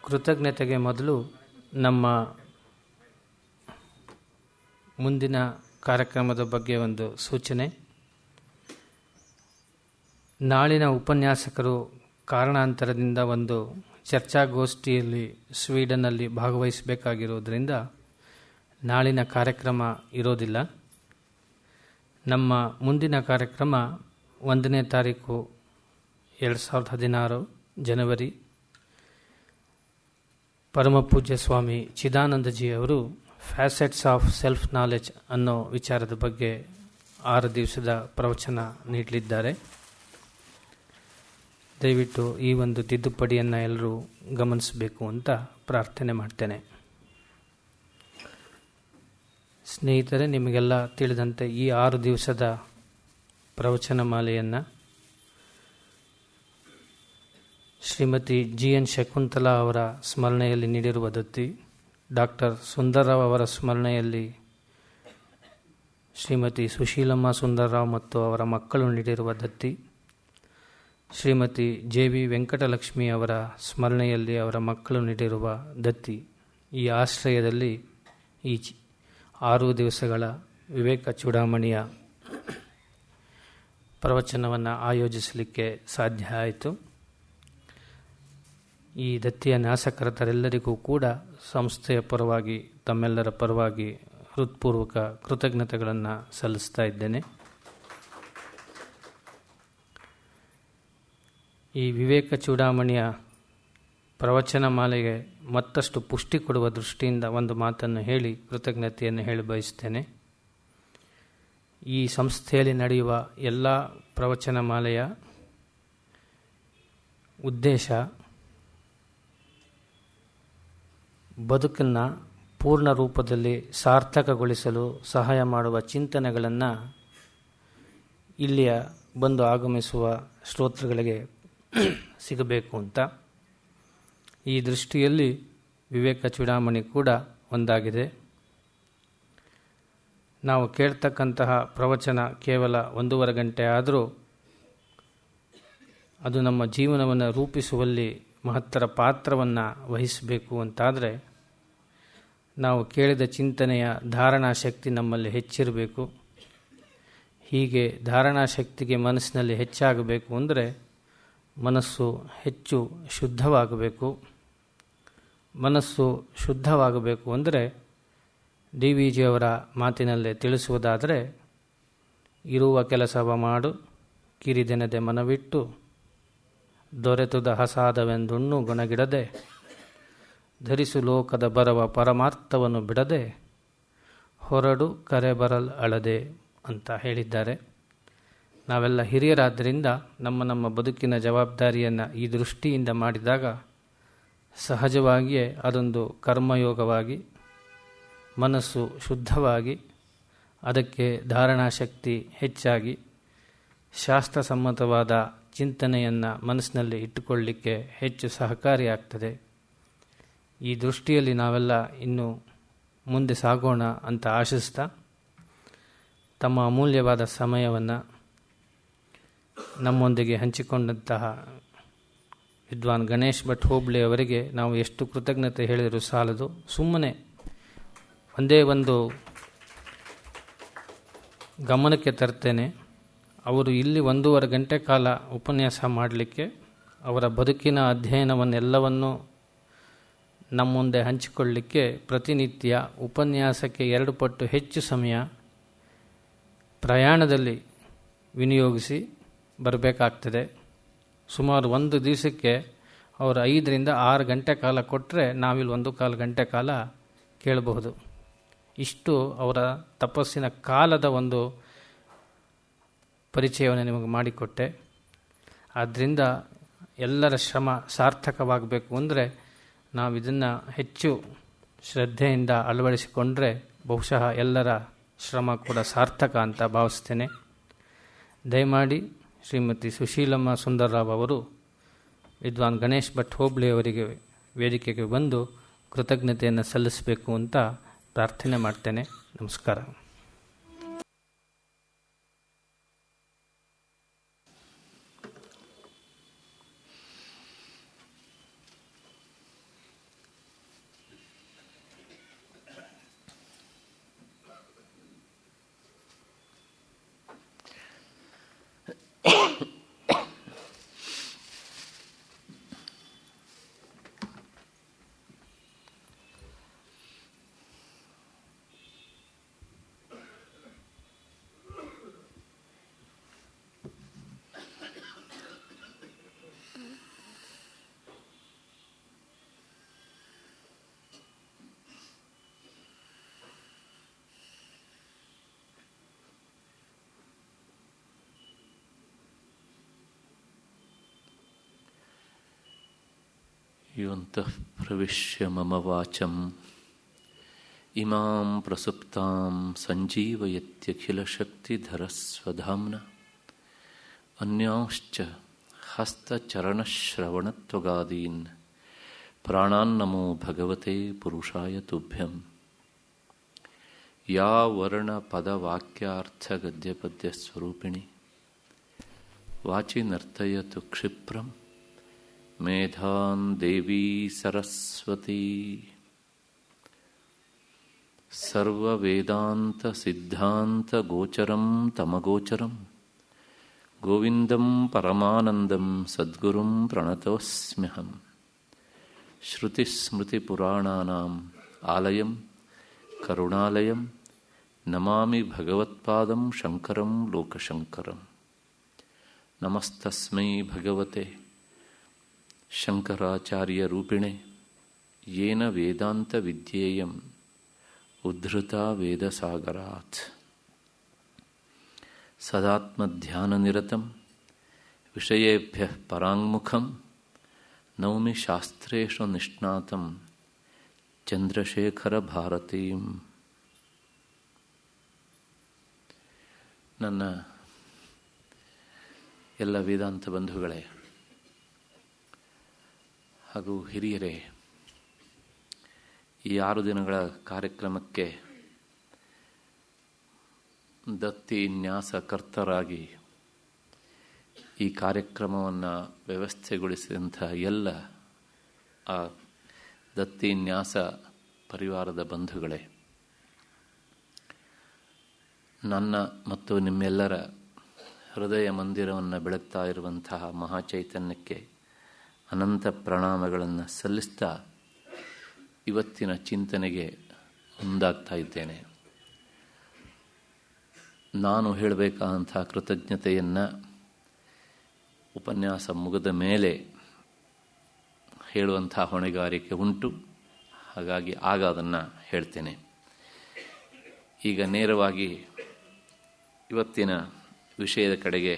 ಕೃತಜ್ಞತೆಗೆ ಮೊದಲು ನಮ್ಮ ಮುಂದಿನ ಕಾರ್ಯಕ್ರಮದ ಬಗ್ಗೆ ಒಂದು ಸೂಚನೆ. ನಾಳಿನ ಉಪನ್ಯಾಸಕರು ಕಾರಣಾಂತರದಿಂದ ಒಂದು ಚರ್ಚಾಗೋಷ್ಠಿಯಲ್ಲಿ ಸ್ವೀಡನ್ನಲ್ಲಿ ಭಾಗವಹಿಸಬೇಕಾಗಿರೋದ್ರಿಂದ ನಾಳಿನ ಕಾರ್ಯಕ್ರಮ ಇರೋದಿಲ್ಲ. ನಮ್ಮ ಮುಂದಿನ ಕಾರ್ಯಕ್ರಮ 1ನೇ ತಾರೀಕು 2016 ಜನವರಿ ಪರಮಪೂಜ್ಯ ಸ್ವಾಮಿ ಚಿದಾನಂದಜಿಯವರು ಫ್ಯಾಸೆಟ್ಸ್ ಆಫ್ ಸೆಲ್ಫ್ ನಾಲೆಜ್ ಅನ್ನೋ ವಿಚಾರದ ಬಗ್ಗೆ 6 ದಿವಸದ ಪ್ರವಚನ ನೀಡಲಿದ್ದಾರೆ. ದಯವಿಟ್ಟು ಈ ಒಂದು ತಿದ್ದುಪಡಿಯನ್ನು ಎಲ್ಲರೂ ಗಮನಿಸಬೇಕು ಅಂತ ಪ್ರಾರ್ಥನೆ ಮಾಡ್ತೇನೆ. ಸ್ನೇಹಿತರೆ, ನಿಮಗೆಲ್ಲ ತಿಳಿದಂತೆ ಈ 6 ದಿವಸದ ಪ್ರವಚನ ಮಾಲೆಯನ್ನು ಶ್ರೀಮತಿ GN ಶಕುಂತಲಾ ಅವರ ಸ್ಮರಣೆಯಲ್ಲಿ ನೀಡಿರುವ ದತ್ತಿ, ಡಾಕ್ಟರ್ ಸುಂದರ್ರಾವ್ ಅವರ ಸ್ಮರಣೆಯಲ್ಲಿ ಶ್ರೀಮತಿ ಸುಶೀಲಮ್ಮ ಸುಂದರ್ರಾವ್ ಮತ್ತು ಅವರ ಮಕ್ಕಳು ನೀಡಿರುವ ದತ್ತಿ, ಶ್ರೀಮತಿ JV ವೆಂಕಟಲಕ್ಷ್ಮಿ ಅವರ ಸ್ಮರಣೆಯಲ್ಲಿ ಅವರ ಮಕ್ಕಳು ನೀಡಿರುವ ದತ್ತಿ, ಈ ಆಶ್ರಯದಲ್ಲಿ ಈ 6 ದಿವಸಗಳ ವಿವೇಕ ಚೂಡಾಮಣಿಯ ಪ್ರವಚನವನ್ನು ಆಯೋಜಿಸಲಿಕ್ಕೆ ಸಾಧ್ಯ ಆಯಿತು. ಈ ದತ್ತಿಯ ನ್ಯಾಸಕರ್ತರೆಲ್ಲರಿಗೂ ಕೂಡ ಸಂಸ್ಥೆಯ ಪರವಾಗಿ, ತಮ್ಮೆಲ್ಲರ ಪರವಾಗಿ ಹೃತ್ಪೂರ್ವಕ ಕೃತಜ್ಞತೆಗಳನ್ನು ಸಲ್ಲಿಸ್ತಾ ಇದ್ದೇನೆ. ಈ ವಿವೇಕ ಚೂಡಾಮಣಿಯ ಪ್ರವಚನ ಮಾಲೆಗೆ ಮತ್ತಷ್ಟು ಪುಷ್ಟಿ ಕೊಡುವ ದೃಷ್ಟಿಯಿಂದ ಒಂದು ಮಾತನ್ನು ಹೇಳಿ ಕೃತಜ್ಞತೆಯನ್ನು ಹೇಳಿ ಬಯಸ್ತೇನೆ. ಈ ಸಂಸ್ಥೆಯಲ್ಲಿ ನಡೆಯುವ ಎಲ್ಲ ಪ್ರವಚನ ಮಾಲೆಯ ಉದ್ದೇಶ ಬದುಕನ್ನು ಪೂರ್ಣ ರೂಪದಲ್ಲಿ ಸಾರ್ಥಕಗೊಳಿಸಲು ಸಹಾಯ ಮಾಡುವ ಚಿಂತನೆಗಳನ್ನು ಇಲ್ಲಿಯ ಬಂದು ಆಗಮಿಸುವ ಶ್ರೋತೃಗಳಿಗೆ ಸಿಗಬೇಕು ಅಂತ. ಈ ದೃಷ್ಟಿಯಲ್ಲಿ ವಿವೇಕ ಚೂಡಾಮಣಿ ಕೂಡ ಒಂದಾಗಿದೆ. ನಾವು ಕೇಳ್ತಕ್ಕಂತಹ ಪ್ರವಚನ ಕೇವಲ 1.5 ಗಂಟೆ ಆದರೂ ಅದು ನಮ್ಮ ಜೀವನವನ್ನು ರೂಪಿಸುವಲ್ಲಿ ಮಹತ್ತರ ಪಾತ್ರವನ್ನು ವಹಿಸಬೇಕು ಅಂತಾದರೆ ನಾವು ಕೇಳಿದ ಚಿಂತನೆಯ ಧಾರಣಾಶಕ್ತಿ ನಮ್ಮಲ್ಲಿ ಹೆಚ್ಚಿರಬೇಕು. ಹೀಗೆ ಧಾರಣಾಶಕ್ತಿಗೆ ಮನಸ್ಸಿನಲ್ಲಿ ಹೆಚ್ಚಾಗಬೇಕು ಅಂದರೆ ಮನಸ್ಸು ಹೆಚ್ಚು ಶುದ್ಧವಾಗಬೇಕು. ಮನಸ್ಸು ಶುದ್ಧವಾಗಬೇಕು ಅಂದರೆ DVG ಅವರ ಮಾತಿನಲ್ಲೇ ತಿಳಿಸುವುದಾದರೆ, ಇರುವ ಕೆಲಸವ ಮಾಡು ಕಿರಿದೆನದೆ ಮನವಿಟ್ಟು ದೊರೆತುದ ಹಸಾದವೆಂದುಣ್ಣು ಗುಣಗಿಡದೆ ಧರಿಸು ಲೋಕದ ಬರವ ಪರಮಾರ್ಥವನ್ನು ಬಿಡದೆ ಹೊರಡು ಕರೆ ಬರಲ್ ಅಳದೆ ಅಂತ ಹೇಳಿದ್ದಾರೆ. ನಾವೆಲ್ಲ ಹಿರಿಯರಾದ್ದರಿಂದ ನಮ್ಮ ಬದುಕಿನ ಜವಾಬ್ದಾರಿಯನ್ನು ಈ ದೃಷ್ಟಿಯಿಂದ ಮಾಡಿದಾಗ ಸಹಜವಾಗಿಯೇ ಅದೊಂದು ಕರ್ಮಯೋಗವಾಗಿ ಮನಸ್ಸು ಶುದ್ಧವಾಗಿ ಅದಕ್ಕೆ ಧಾರಣಾಶಕ್ತಿ ಹೆಚ್ಚಾಗಿ ಶಾಸ್ತ್ರಸಮ್ಮತವಾದ ಚಿಂತನೆಯನ್ನು ಮನಸ್ಸಿನಲ್ಲಿ ಇಟ್ಟುಕೊಳ್ಳಲಿಕ್ಕೆ ಹೆಚ್ಚು ಸಹಕಾರಿಯಾಗ್ತದೆ. ಈ ದೃಷ್ಟಿಯಲ್ಲಿ ನಾವೆಲ್ಲ ಇನ್ನು ಮುಂದೆ ಸಾಗೋಣ ಅಂತ ಆಶಿಸ್ತಾ ತಮ್ಮ ಅಮೂಲ್ಯವಾದ ಸಮಯವನ್ನು ನಮ್ಮೊಂದಿಗೆ ಹಂಚಿಕೊಂಡಂತಹ ವಿದ್ವಾನ್ ಗಣೇಶ್ ಭಟ್ ಹೋಬಳಿ ಅವರಿಗೆ ನಾವು ಎಷ್ಟು ಕೃತಜ್ಞತೆ ಹೇಳಿದರೂ ಸಾಲದು. ಸುಮ್ಮನೆ ಒಂದೇ ಒಂದು ಗಮನಕ್ಕೆ ತರ್ತೇನೆ. ಅವರು ಇಲ್ಲಿ 1.5 ಗಂಟೆ ಕಾಲ ಉಪನ್ಯಾಸ ಮಾಡಲಿಕ್ಕೆ, ಅವರ ಬದುಕಿನ ಅಧ್ಯಯನವನ್ನೆಲ್ಲವನ್ನೂ ನಮ್ಮ ಮುಂದೆ ಹಂಚಿಕೊಳ್ಳಲಿಕ್ಕೆ ಪ್ರತಿನಿತ್ಯ ಉಪನ್ಯಾಸಕ್ಕೆ 2 ಪಟ್ಟು ಹೆಚ್ಚು ಸಮಯ ಪ್ರಯಾಣದಲ್ಲಿ ವಿನಿಯೋಗಿಸಿ ಬರಬೇಕಾಗ್ತದೆ. ಸುಮಾರು ಒಂದು ದಿವಸಕ್ಕೆ ಅವರು 5ರಿಂದ 6 ಗಂಟೆ ಕಾಲ ಕೊಟ್ಟರೆ ನಾವಿಲ್ಲಿ 1.25 ಗಂಟೆ ಕಾಲ ಕೇಳಬಹುದು. ಇಷ್ಟು ಅವರ ತಪಸ್ಸಿನ ಕಾಲದ ಒಂದು ಪರಿಚಯವನ್ನು ನಿಮಗೆ ಮಾಡಿಕೊಟ್ಟೆ. ಆದ್ದರಿಂದ ಎಲ್ಲರ ಶ್ರಮ ಸಾರ್ಥಕವಾಗಬೇಕು ಅಂದರೆ ನಾವು ಇದನ್ನು ಹೆಚ್ಚು ಶ್ರದ್ಧೆಯಿಂದ ಅಳವಡಿಸಿಕೊಂಡ್ರೆ ಬಹುಶಃ ಎಲ್ಲರ ಶ್ರಮ ಕೂಡ ಸಾರ್ಥಕ ಅಂತ ಭಾವಿಸ್ತೇನೆ. ದಯಮಾಡಿ ಶ್ರೀಮತಿ ಸುಶೀಲಮ್ಮ ಸುಂದರ್ರಾವ್ ಅವರು ವಿದ್ವಾನ್ ಗಣೇಶ್ ಭಟ್ ಹೋಬಳಿ ಅವರಿಗೆ ವೇದಿಕೆಗೆ ಬಂದು ಕೃತಜ್ಞತೆಯನ್ನು ಸಲ್ಲಿಸಬೇಕು ಅಂತ ಪ್ರಾರ್ಥನೆ ಮಾಡ್ತೇನೆ. ನಮಸ್ಕಾರ. ಯೋಂತಃ ಪ್ರವಿಶ್ಯ ಮಮ ವಾಚಂ ಇಮಾಂ ಪ್ರಸುಪ್ತಾಂ ಸಂಜೀವಯತ್ಯಖಿಲಶಕ್ತಿಧರಸ್ವಧಾಮ್ನ ಅನ್ಯಾಂಶ್ಚ ಹಸ್ತಚರಣಶ್ರವಣತ್ವಗಾದೀನ್ ಪ್ರಾಣಾನ್ನಮೋ ಭಗವತೆ ಪುರುಷಾಯ ತುಭ್ಯಂ. ಯಾ ವರ್ಣಪದವಾಕ್ಯಾರ್ಥಗದ್ಯಪದ್ಯಸ್ವರೂಪಿಣಿ ವಾಚಿ ನರ್ತಯತು ಕ್ಷಿಪ್ರಂ ಮೇಧಾನ್ ದೇವಿ ಸರಸ್ವತಿ. ಸರ್ವವೇದಾಂತ ಸಿದ್ಧಾಂತ ಗೋಚರಂ ತಮಗೋಚರಂ ಗೋವಿಂದಂ ಪರಮಾನಂದಂ ಸದ್ಗುರುಂ ಪ್ರಣತೋಸ್ಮ್ಯಹಂ. ಶ್ರುತಿಸ್ಮೃತಿಪುರಾಣಾನಾಂ ಆಲಯಂ ಕರುಣಾಲಯಂ ನಮಾಮಿ ಭಗವತ್ಪಾದಂ ಶಂಕರಂ ಲೋಕಶಂಕರಂ. ನಮಸ್ತಸ್ಮೈ ಭಗವತೆ ಶಂಕರಾಚಾರ್ಯರೂಪಿಣೆ ಯೇನ ವೇದಾಂತವಿದ್ಯೇಯಂ ಉದ್ಧೃತಾ ವೇದಸಾಗರಾತ್. ಸದಾತ್ಮಧ್ಯಾನನಿರತಂ ವಿಷಯೇಭ್ಯಃ ಪರಾಂಗುಖಂ ನೌಮಿ ಶಾಸ್ತ್ರೇಷು ನಿಷ್ಣಾತಂ ಚಂದ್ರಶೇಖರ ಭಾರತೀಂ. ನನ್ನ ಎಲ್ಲ ವೇದಾಂತ ಬಂಧುಗಳೇ ಹಾಗೂ ಹಿರಿಯರೇ, ಈ 6 ದಿನಗಳ ಕಾರ್ಯಕ್ರಮಕ್ಕೆ ದತ್ತಿ ನ್ಯಾಸಕರ್ತರಾಗಿ ಈ ಕಾರ್ಯಕ್ರಮವನ್ನು ವ್ಯವಸ್ಥೆಗೊಳಿಸಿದಂಥ ಎಲ್ಲ ಆ ದತ್ತಿ ನ್ಯಾಸ ಪರಿವಾರದ ಬಂಧುಗಳೇ, ನನ್ನ ಮತ್ತು ನಿಮ್ಮೆಲ್ಲರ ಹೃದಯ ಮಂದಿರವನ್ನು ಬೆಳಗ್ತಾ ಇರುವಂತಹ ಮಹಾಚೈತನ್ಯಕ್ಕೆ ಅನಂತ ಪ್ರಣಾಮಗಳನ್ನು ಸಲ್ಲಿಸ್ತಾ ಇವತ್ತಿನ ಚಿಂತನೆಗೆ ಮುಂದಾಗ್ತಾ ಇದ್ದೇನೆ. ನಾನು ಹೇಳಬೇಕಾದಂಥ ಕೃತಜ್ಞತೆಯನ್ನು ಉಪನ್ಯಾಸ ಮುಗಿದ ಮೇಲೆ ಹೇಳುವಂಥ ಹೊಣೆಗಾರಿಕೆ ಉಂಟು. ಹಾಗಾಗಿ ಆಗ ಅದನ್ನು ಹೇಳ್ತೇನೆ. ಈಗ ನೇರವಾಗಿ ಇವತ್ತಿನ ವಿಷಯದ ಕಡೆಗೆ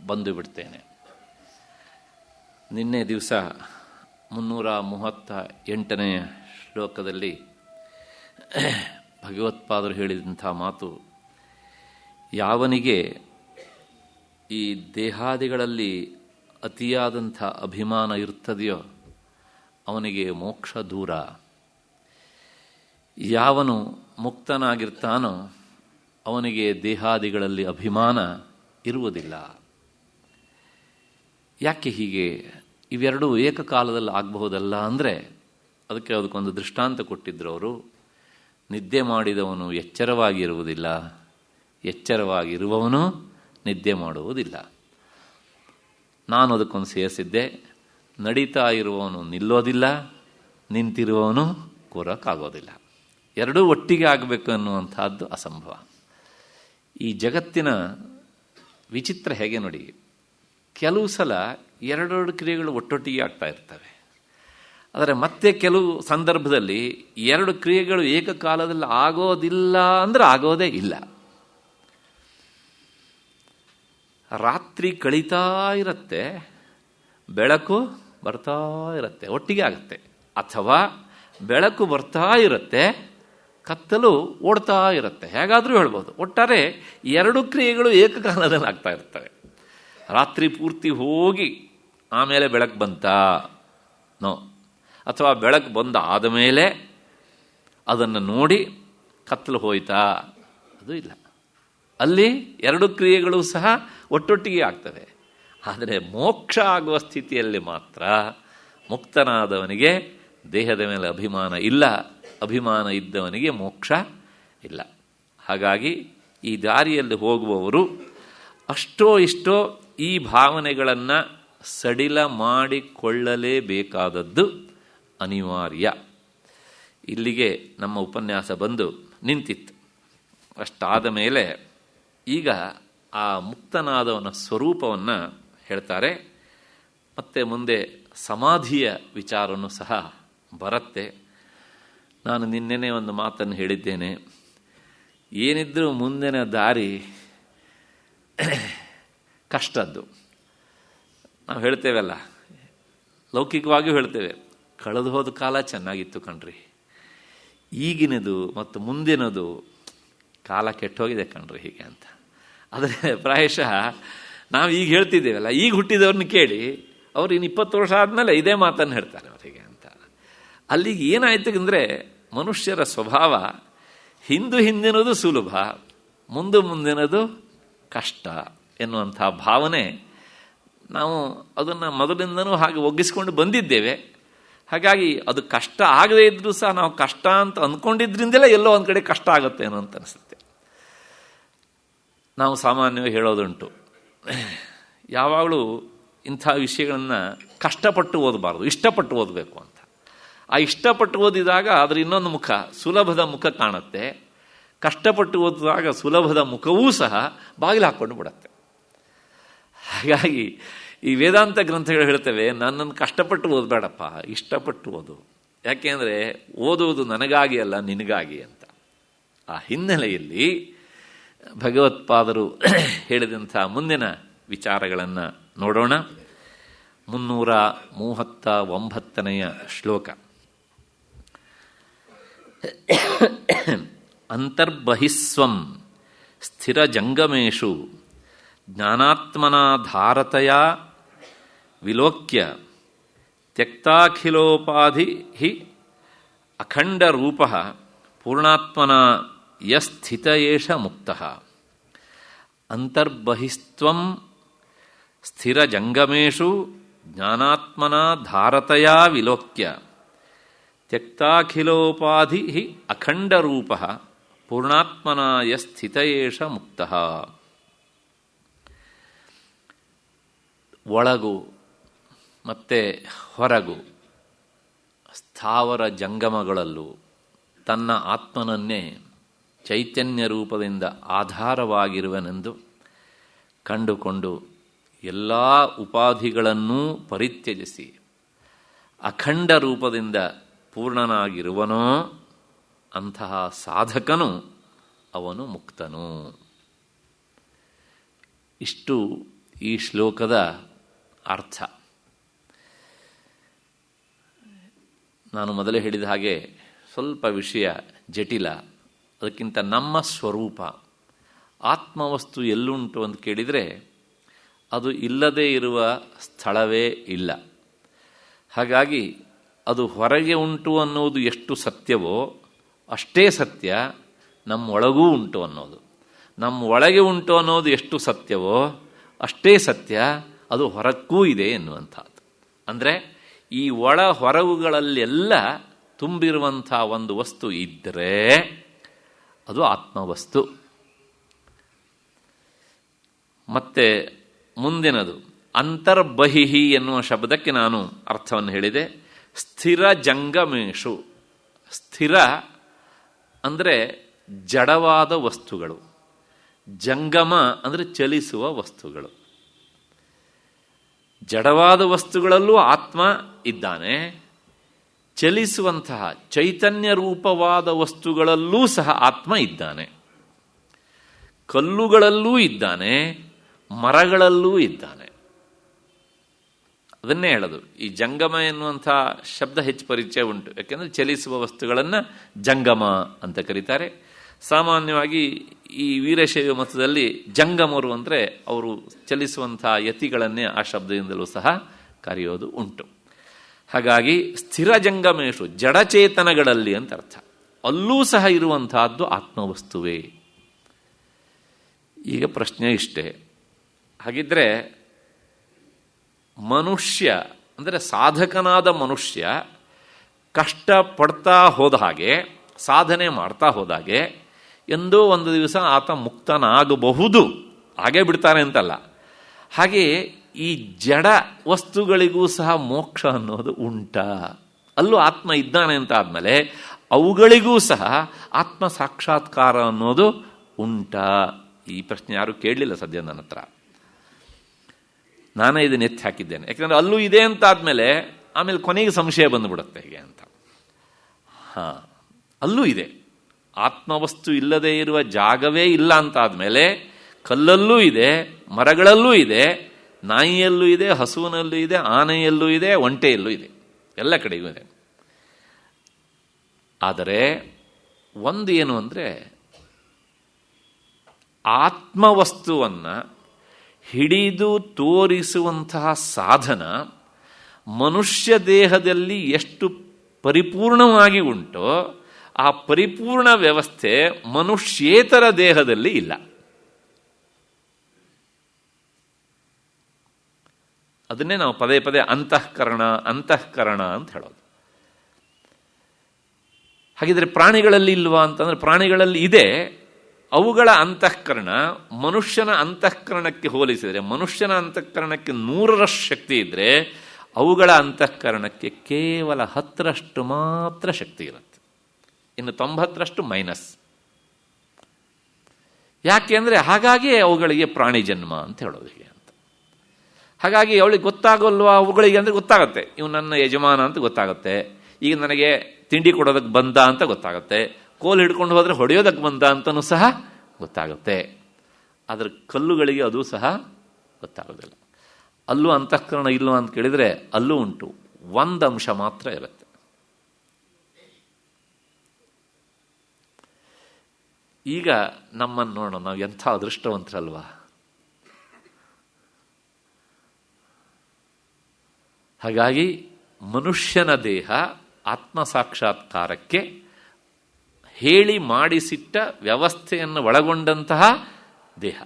ಬಂದು ಬಿಡ್ತೇನೆ. ನಿನ್ನೆ ದಿವಸ 338ನೇ ಶ್ಲೋಕದಲ್ಲಿ ಭಗವತ್ಪಾದರು ಹೇಳಿದಂಥ ಮಾತು, ಯಾವನಿಗೆ ಈ ದೇಹಾದಿಗಳಲ್ಲಿ ಅತಿಯಾದಂಥ ಅಭಿಮಾನ ಇರ್ತದೆಯೋ ಅವನಿಗೆ ಮೋಕ್ಷ ದೂರ. ಯಾವನು ಮುಕ್ತನಾಗಿರ್ತಾನೋ ಅವನಿಗೆ ದೇಹಾದಿಗಳಲ್ಲಿ ಅಭಿಮಾನ ಇರುವುದಿಲ್ಲ. ಯಾಕೆ ಹೀಗೆ? ಇವೆರಡೂ ಏಕಕಾಲದಲ್ಲಿ ಆಗಬಹುದಲ್ಲ ಅಂದರೆ ಅದಕ್ಕೊಂದು ದೃಷ್ಟಾಂತ ಕೊಟ್ಟಿದ್ದರು ಅವರು. ನಿದ್ದೆ ಮಾಡಿದವನು ಎಚ್ಚರವಾಗಿರುವುದಿಲ್ಲ, ಎಚ್ಚರವಾಗಿರುವವನು ನಿದ್ದೆ ಮಾಡುವುದಿಲ್ಲ. ನಾನು ಅದಕ್ಕೊಂದು ಸೇರಿಸಿದ್ದೆ, ನಡೀತಾ ಇರುವವನು ನಿಲ್ಲೋದಿಲ್ಲ, ನಿಂತಿರುವವನು ಕೂರಕ್ಕಾಗೋದಿಲ್ಲ. ಎರಡೂ ಒಟ್ಟಿಗೆ ಆಗಬೇಕು ಅನ್ನುವಂಥದ್ದು ಅಸಂಭವ. ಈ ಜಗತ್ತಿನ ವಿಚಿತ್ರ ಹೇಗೆ ನೋಡಿ, ಕೆಲವು ಸಲ ಎರಡೆರಡು ಕ್ರಿಯೆಗಳು ಒಟ್ಟೊಟ್ಟಿಗೆ ಆಗ್ತಾ ಇರ್ತವೆ. ಆದರೆ ಮತ್ತೆ ಕೆಲವು ಸಂದರ್ಭದಲ್ಲಿ 2 ಕ್ರಿಯೆಗಳು ಏಕಕಾಲದಲ್ಲಿ ಆಗೋದಿಲ್ಲ ಅಂದರೆ ಆಗೋದೇ ಇಲ್ಲ. ರಾತ್ರಿ ಕಳೀತಾ ಇರುತ್ತೆ, ಬೆಳಕು ಬರ್ತಾ ಇರುತ್ತೆ, ಒಟ್ಟಿಗೆ ಆಗುತ್ತೆ. ಅಥವಾ ಬೆಳಕು ಬರ್ತಾ ಇರುತ್ತೆ, ಕತ್ತಲು ಓಡ್ತಾ ಇರುತ್ತೆ. ಹೇಗಾದರೂ ಹೇಳ್ಬೋದು. ಒಟ್ಟಾರೆ 2 ಕ್ರಿಯೆಗಳು ಏಕಕಾಲದಲ್ಲಿ ಆಗ್ತಾ ಇರ್ತವೆ. ರಾತ್ರಿ ಪೂರ್ತಿ ಹೋಗಿ ಆಮೇಲೆ ಬೆಳಕು ಬಂತಾ ನೋ, ಅಥವಾ ಬೆಳಕು ಬಂದ ಆದಮೇಲೆ ಅದನ್ನು ನೋಡಿ ಕತ್ತಲು ಹೋಯ್ತಾ, ಅದು ಇಲ್ಲ. ಅಲ್ಲಿ 2 ಕ್ರಿಯೆಗಳು ಸಹ ಒಟ್ಟೊಟ್ಟಿಗೆ ಆಗ್ತವೆ. ಆದರೆ ಮೋಕ್ಷ ಆಗುವ ಸ್ಥಿತಿಯಲ್ಲಿ ಮಾತ್ರ ಮುಕ್ತನಾದವನಿಗೆ ದೇಹದ ಮೇಲೆ ಅಭಿಮಾನ ಇಲ್ಲ, ಅಭಿಮಾನ ಇದ್ದವನಿಗೆ ಮೋಕ್ಷ ಇಲ್ಲ. ಹಾಗಾಗಿ ಈ ದಾರಿಯಲ್ಲಿ ಹೋಗುವವರು ಅಷ್ಟೋ ಇಷ್ಟೋ ಈ ಭಾವನೆಗಳನ್ನು ಸಡಿಲ ಮಾಡಿಕೊಳ್ಳಲೇಬೇಕಾದದ್ದು ಅನಿವಾರ್ಯ. ಇಲ್ಲಿಗೆ ನಮ್ಮ ಉಪನ್ಯಾಸ ಬಂದು ನಿಂತಿತ್ತು. ಅಷ್ಟಾದ ಮೇಲೆ ಈಗ ಆ ಮುಕ್ತನಾದವನ ಸ್ವರೂಪವನ್ನು ಹೇಳ್ತಾರೆ. ಮತ್ತೆ ಮುಂದೆ ಸಮಾಧಿಯ ವಿಚಾರನೂ ಸಹ ಬರುತ್ತೆ. ನಾನು ನಿನ್ನೆನೇ ಒಂದು ಮಾತನ್ನು ಹೇಳಿದ್ದೇನೆ, ಏನಿದ್ರೂ ಮುಂದಿನ ದಾರಿ ಕಷ್ಟದ್ದು. ನಾವು ಹೇಳ್ತೇವಲ್ಲ, ಲೌಕಿಕವಾಗಿಯೂ ಹೇಳ್ತೇವೆ, ಕಳೆದು ಹೋದ ಕಾಲ ಚೆನ್ನಾಗಿತ್ತು ಕಣ್ರಿ, ಈಗಿನದು ಮತ್ತು ಮುಂದಿನದು ಕಾಲ ಕೆಟ್ಟೋಗಿದೆ ಕಣ್ರಿ ಹೀಗೆ ಅಂತ. ಆದರೆ ಪ್ರಾಯಶಃ ನಾವು ಈಗ ಹೇಳ್ತಿದ್ದೇವಲ್ಲ, ಈಗ ಹುಟ್ಟಿದವ್ರನ್ನ ಕೇಳಿ ಅವ್ರು ಇನ್ನು 20 ವರ್ಷ ಆದಮೇಲೆ ಇದೇ ಮಾತನ್ನು ಹೇಳ್ತಾರೆ ಅವರಿಗೆ ಅಂತ. ಅಲ್ಲಿಗೆ ಏನಾಯ್ತು ಅಂದರೆ, ಮನುಷ್ಯರ ಸ್ವಭಾವ ಹಿಂದಿನದು ಸುಲಭ, ಮುಂದಿನದು ಕಷ್ಟ ಎನ್ನುವಂಥ ಭಾವನೆ ನಾವು ಅದನ್ನು ಮೊದಲಿಂದನೂ ಹಾಗೆ ಒಗ್ಗಿಸ್ಕೊಂಡು ಬಂದಿದ್ದೇವೆ. ಹಾಗಾಗಿ ಅದು ಕಷ್ಟ ಆಗದೇ ಇದ್ರೂ ಸಹ ನಾವು ಕಷ್ಟ ಅಂತ ಅಂದ್ಕೊಂಡಿದ್ರಿಂದಲೇ ಎಲ್ಲೋ ಒಂದು ಕಡೆ ಕಷ್ಟ ಆಗುತ್ತೆ ಅನ್ನೋ ಅಂತ ಅನಿಸುತ್ತೆ. ನಾವು ಸಾಮಾನ್ಯವಾಗಿ ಹೇಳೋದುಂಟು, ಯಾವಾಗಲೂ ಇಂಥ ವಿಷಯಗಳನ್ನು ಕಷ್ಟಪಟ್ಟು ಓದಬಾರ್ದು, ಇಷ್ಟಪಟ್ಟು ಓದಬೇಕು ಅಂತ. ಆ ಇಷ್ಟಪಟ್ಟು ಓದಿದಾಗ ಅದರ ಇನ್ನೊಂದು ಮುಖ, ಸುಲಭದ ಮುಖ ಕಾಣುತ್ತೆ. ಕಷ್ಟಪಟ್ಟು ಓದಿದಾಗ ಸುಲಭದ ಮುಖವೂ ಸಹ ಬಾಗಿಲು ಹಾಕ್ಕೊಂಡು ಬಿಡತ್ತೆ. ಹಾಗಾಗಿ ಈ ವೇದಾಂತ ಗ್ರಂಥಗಳು ಹೇಳ್ತೇವೆ, ನನ್ನನ್ನು ಕಷ್ಟಪಟ್ಟು ಓದಬೇಡಪ್ಪ, ಇಷ್ಟಪಟ್ಟು ಓದು. ಯಾಕೆಂದರೆ ಓದುವುದು ನನಗಾಗಿ ಅಲ್ಲ, ನಿನಗಾಗಿ ಅಂತ. ಆ ಹಿನ್ನೆಲೆಯಲ್ಲಿ ಭಗವತ್ಪಾದರು ಹೇಳಿದಂಥ ಮುಂದಿನ ವಿಚಾರಗಳನ್ನು ನೋಡೋಣ. 339ನೇ ಶ್ಲೋಕ. ಅಂತರ್ಬಹಿಸ್ವಂ ಸ್ಥಿರಜಂಗಮೇಷು ಜ್ಞಾನಾತ್ಮನಾ ಧಾರತಯಾ ವಿಲೋಕ್ಯ ತ್ಯಕ್ತಾಖಿಲೋಪಾಧಿ ಅಖಂಡರೂಪಃ ಪೂರ್ಣಾತ್ಮನಾ ಯಸ್ಥಿತ ಏಷ ಮುಕ್ತಃ. ಅಂತರ್ಬಹಿಸ್ತ್ವಂ ಸ್ಥಿರಜಂಗಮೇಷು ಜ್ಞಾನಾತ್ಮನಾ ಧಾರತಯಾ ವಿಲೋಕ್ಯ ತ್ಯಕ್ತಾಖಿಲೋಪಾಧಿ ಅಖಂಡರೂಪಃ ಪೂರ್ಣಾತ್ಮನಾ ಯಸ್ಥಿತ ಏಷ ಮುಕ್ತಃ. ಒಳಗು ಮತ್ತು ಹೊರಗು ಸ್ಥಾವರ ಜಂಗಮಗಳಲ್ಲೂ ತನ್ನ ಆತ್ಮನನ್ನೇ ಚೈತನ್ಯ ರೂಪದಿಂದ ಆಧಾರವಾಗಿರುವನೆಂದು ಕಂಡುಕೊಂಡು ಎಲ್ಲ ಉಪಾಧಿಗಳನ್ನೂ ಪರಿತ್ಯಜಿಸಿ ಅಖಂಡ ರೂಪದಿಂದ ಪೂರ್ಣನಾಗಿರುವನೋ ಅಂತಹ ಸಾಧಕನು ಅವನು ಮುಕ್ತನು. ಇಷ್ಟು ಈ ಶ್ಲೋಕದ ಅರ್ಥ. ನಾನು ಮೊದಲೇ ಹೇಳಿದ ಹಾಗೆ ಸ್ವಲ್ಪ ವಿಷಯ ಜಟಿಲ. ಅದಕ್ಕಿಂತ ನಮ್ಮ ಸ್ವರೂಪ ಆತ್ಮವಸ್ತು ಎಲ್ಲುಂಟು ಅಂತ ಕೇಳಿದರೆ ಅದು ಇಲ್ಲದೇ ಇರುವ ಸ್ಥಳವೇ ಇಲ್ಲ. ಹಾಗಾಗಿ ಅದು ಹೊರಗೆ ಉಂಟು ಅನ್ನೋದು ಎಷ್ಟು ಸತ್ಯವೋ ಅಷ್ಟೇ ಸತ್ಯ ನಮ್ಮೊಳಗೂ ಉಂಟು ಅನ್ನೋದು. ನಮ್ಮ ಒಳಗೆ ಉಂಟು ಅನ್ನೋದು ಎಷ್ಟು ಸತ್ಯವೋ ಅಷ್ಟೇ ಸತ್ಯ ಅದು ಹೊರಕ್ಕೂ ಇದೆ ಎನ್ನುವಂಥದ್ದು. ಅಂದರೆ ಈ ಒಳ ಹೊರಗುಗಳಲ್ಲೆಲ್ಲ ತುಂಬಿರುವಂಥ ಒಂದು ವಸ್ತು ಇದ್ದರೆ ಅದು ಆತ್ಮವಸ್ತು. ಮತ್ತೆ ಮುಂದಿನದು ಅಂತರ್ಬಹಿಹಿ ಎನ್ನುವ ಶಬ್ದಕ್ಕೆ ನಾನು ಅರ್ಥವನ್ನು ಹೇಳಿದೆ. ಸ್ಥಿರ ಜಂಗಮೇಶು. ಸ್ಥಿರ ಅಂದರೆ ಜಡವಾದ ವಸ್ತುಗಳು, ಜಂಗಮ ಅಂದರೆ ಚಲಿಸುವ ವಸ್ತುಗಳು. ಜಡವಾದ ವಸ್ತುಗಳಲ್ಲೂ ಆತ್ಮ ಇದ್ದಾನೆ, ಚಲಿಸುವಂತಹ ಚೈತನ್ಯ ರೂಪವಾದ ವಸ್ತುಗಳಲ್ಲೂ ಸಹ ಆತ್ಮ ಇದ್ದಾನೆ. ಕಲ್ಲುಗಳಲ್ಲೂ ಇದ್ದಾನೆ, ಮರಗಳಲ್ಲೂ ಇದ್ದಾನೆ. ಅದನ್ನೇ ಹೇಳೋದು. ಈ ಜಂಗಮ ಎನ್ನುವಂಥ ಶಬ್ದ ಹೆಚ್ಚು ಪರಿಚಯ ಉಂಟು. ಯಾಕೆಂದರೆ ಚಲಿಸುವ ವಸ್ತುಗಳನ್ನು ಜಂಗಮ ಅಂತ ಕರೀತಾರೆ. ಸಾಮಾನ್ಯವಾಗಿ ಈ ವೀರಶೈವ ಮತದಲ್ಲಿ ಜಂಗಮರು ಅಂದರೆ ಅವರು ಚಲಿಸುವಂಥ ಯತಿಗಳನ್ನೇ ಆ ಶಬ್ದದಿಂದಲೂ ಸಹ ಕರೆಯೋದು ಉಂಟು. ಹಾಗಾಗಿ ಸ್ಥಿರ ಜಂಗಮೇಶು ಜಡಚೇತನಗಳಲ್ಲಿ ಅಂತ ಅರ್ಥ. ಅಲ್ಲೂ ಸಹ ಇರುವಂತಹದ್ದು ಆತ್ಮವಸ್ತುವೇ. ಈಗ ಪ್ರಶ್ನೆ ಇಷ್ಟೇ, ಹಾಗಿದ್ರೆ ಮನುಷ್ಯ ಅಂದರೆ ಸಾಧಕನಾದ ಮನುಷ್ಯ ಕಷ್ಟಪಡ್ತಾ ಹೋದ ಹಾಗೆ, ಸಾಧನೆ ಮಾಡ್ತಾ ಹೋದಾಗೆ ಎಂದೋ ಒಂದು ದಿವಸ ಆತ ಮುಕ್ತನಾಗಬಹುದು. ಹಾಗೆ ಬಿಡ್ತಾನೆ ಅಂತಲ್ಲ. ಹಾಗೆ ಈ ಜಡ ವಸ್ತುಗಳಿಗೂ ಸಹ ಮೋಕ್ಷ ಅನ್ನೋದು ಉಂಟಾ? ಅಲ್ಲೂ ಆತ್ಮ ಇದ್ದಾನೆ ಅಂತ ಆದಮೇಲೆ ಅವುಗಳಿಗೂ ಸಹ ಆತ್ಮ ಸಾಕ್ಷಾತ್ಕಾರ ಅನ್ನೋದು ಉಂಟಾ? ಈ ಪ್ರಶ್ನೆ ಯಾರು ಕೇಳಲಿಲ್ಲ ಸದ್ಯ ನನ್ನ ಹತ್ರ. ನಾನೇ ಇದನ್ನ ಎತ್ತಿ ಹಾಕಿದ್ದೇನೆ. ಯಾಕಂದರೆ ಅಲ್ಲೂ ಇದೆ ಅಂತ ಆದಮೇಲೆ ಆಮೇಲೆ ಕೊನೆಗೆ ಸಂಶಯ ಬಂದುಬಿಡುತ್ತೆ ಹೇಗೆ ಅಂತ. ಅಲ್ಲೂ ಇದೆ. ಆತ್ಮವಸ್ತು ಇಲ್ಲದೆ ಇರುವ ಜಾಗವೇ ಇಲ್ಲ ಅಂತ ಆದಮೇಲೆ ಕಲ್ಲಲ್ಲೂ ಇದೆ, ಮರಗಳಲ್ಲೂ ಇದೆ, ನಾಯಿಯಲ್ಲೂ ಇದೆ, ಹಸುವಿನಲ್ಲೂ ಇದೆ, ಆನೆಯಲ್ಲೂ ಇದೆ, ಒಂಟೆಯಲ್ಲೂ ಇದೆ, ಎಲ್ಲ ಕಡೆಗೂ ಇದೆ. ಆದರೆ ಒಂದು ಏನು ಅಂದರೆ, ಆತ್ಮವಸ್ತುವನ್ನು ಹಿಡಿದು ತೋರಿಸುವಂತಹ ಸಾಧನ ಮನುಷ್ಯ ದೇಹದಲ್ಲಿ ಎಷ್ಟು ಪರಿಪೂರ್ಣವಾಗಿ ಉಂಟೋ ಆ ಪರಿಪೂರ್ಣ ವ್ಯವಸ್ಥೆ ಮನುಷ್ಯೇತರ ದೇಹದಲ್ಲಿ ಇಲ್ಲ. ಅದನ್ನೇ ನಾವು ಪದೇ ಪದೇ ಅಂತಃಕರಣ ಅಂತಃಕರಣ ಅಂತ ಹೇಳೋದು. ಹಾಗಿದ್ರೆ ಪ್ರಾಣಿಗಳಲ್ಲಿ ಇಲ್ವಾ ಅಂತಂದ್ರೆ, ಪ್ರಾಣಿಗಳಲ್ಲಿ ಇದೆ. ಅವುಗಳ ಅಂತಃಕರಣ ಮನುಷ್ಯನ ಅಂತಃಕರಣಕ್ಕೆ ಹೋಲಿಸಿದರೆ, ಮನುಷ್ಯನ ಅಂತಃಕರಣಕ್ಕೆ 100ರಷ್ಟು ಶಕ್ತಿ ಇದ್ದರೆ ಅವುಗಳ ಅಂತಃಕರಣಕ್ಕೆ ಕೇವಲ 10ರಷ್ಟು ಮಾತ್ರ ಶಕ್ತಿ ಇರುತ್ತೆ. ಇನ್ನು 90ರಷ್ಟು ಮೈನಸ್. ಯಾಕೆ ಅಂದರೆ ಹಾಗಾಗಿ ಅವುಗಳಿಗೆ ಪ್ರಾಣಿ ಜನ್ಮ ಅಂತ ಹೇಳೋದು ಹೀಗೆ ಅಂತ. ಹಾಗಾಗಿ ಅವಳಿಗೆ ಗೊತ್ತಾಗಲ್ವಾ ಅವುಗಳಿಗೆ ಅಂದರೆ ಗೊತ್ತಾಗತ್ತೆ, ಇವು ನನ್ನ ಯಜಮಾನ ಅಂತ ಗೊತ್ತಾಗುತ್ತೆ. ಈಗ ನನಗೆ ತಿಂಡಿ ಕೊಡೋದಕ್ಕೆ ಬಂದ ಅಂತ ಗೊತ್ತಾಗುತ್ತೆ, ಕೋಲು ಹಿಡ್ಕೊಂಡು ಹೋದರೆ ಹೊಡೆಯೋದಕ್ಕೆ ಬಂದ ಅಂತಲೂ ಸಹ ಗೊತ್ತಾಗುತ್ತೆ. ಆದರೆ ಕಲ್ಲುಗಳಿಗೆ ಅದು ಸಹ ಗೊತ್ತಾಗೋದಿಲ್ಲ. ಅಲ್ಲೂ ಅಂತಃಕರಣ ಇಲ್ಲೋ ಅಂತ ಕೇಳಿದರೆ ಅಲ್ಲೂ ಉಂಟು, ಒಂದು ಅಂಶ ಮಾತ್ರ ಇರುತ್ತೆ. ಈಗ ನಮ್ಮನ್ನು ನೋಡೋಣ, ನಾವು ಎಂಥ ಅದೃಷ್ಟವಂತರಲ್ವಾ. ಹಾಗಾಗಿ ಮನುಷ್ಯನ ದೇಹ ಆತ್ಮಸಾಕ್ಷಾತ್ಕಾರಕ್ಕೆ ಹೇಳಿ ಮಾಡಿಸಿಟ್ಟ ವ್ಯವಸ್ಥೆಯನ್ನು ಒಳಗೊಂಡಂತಹ ದೇಹ.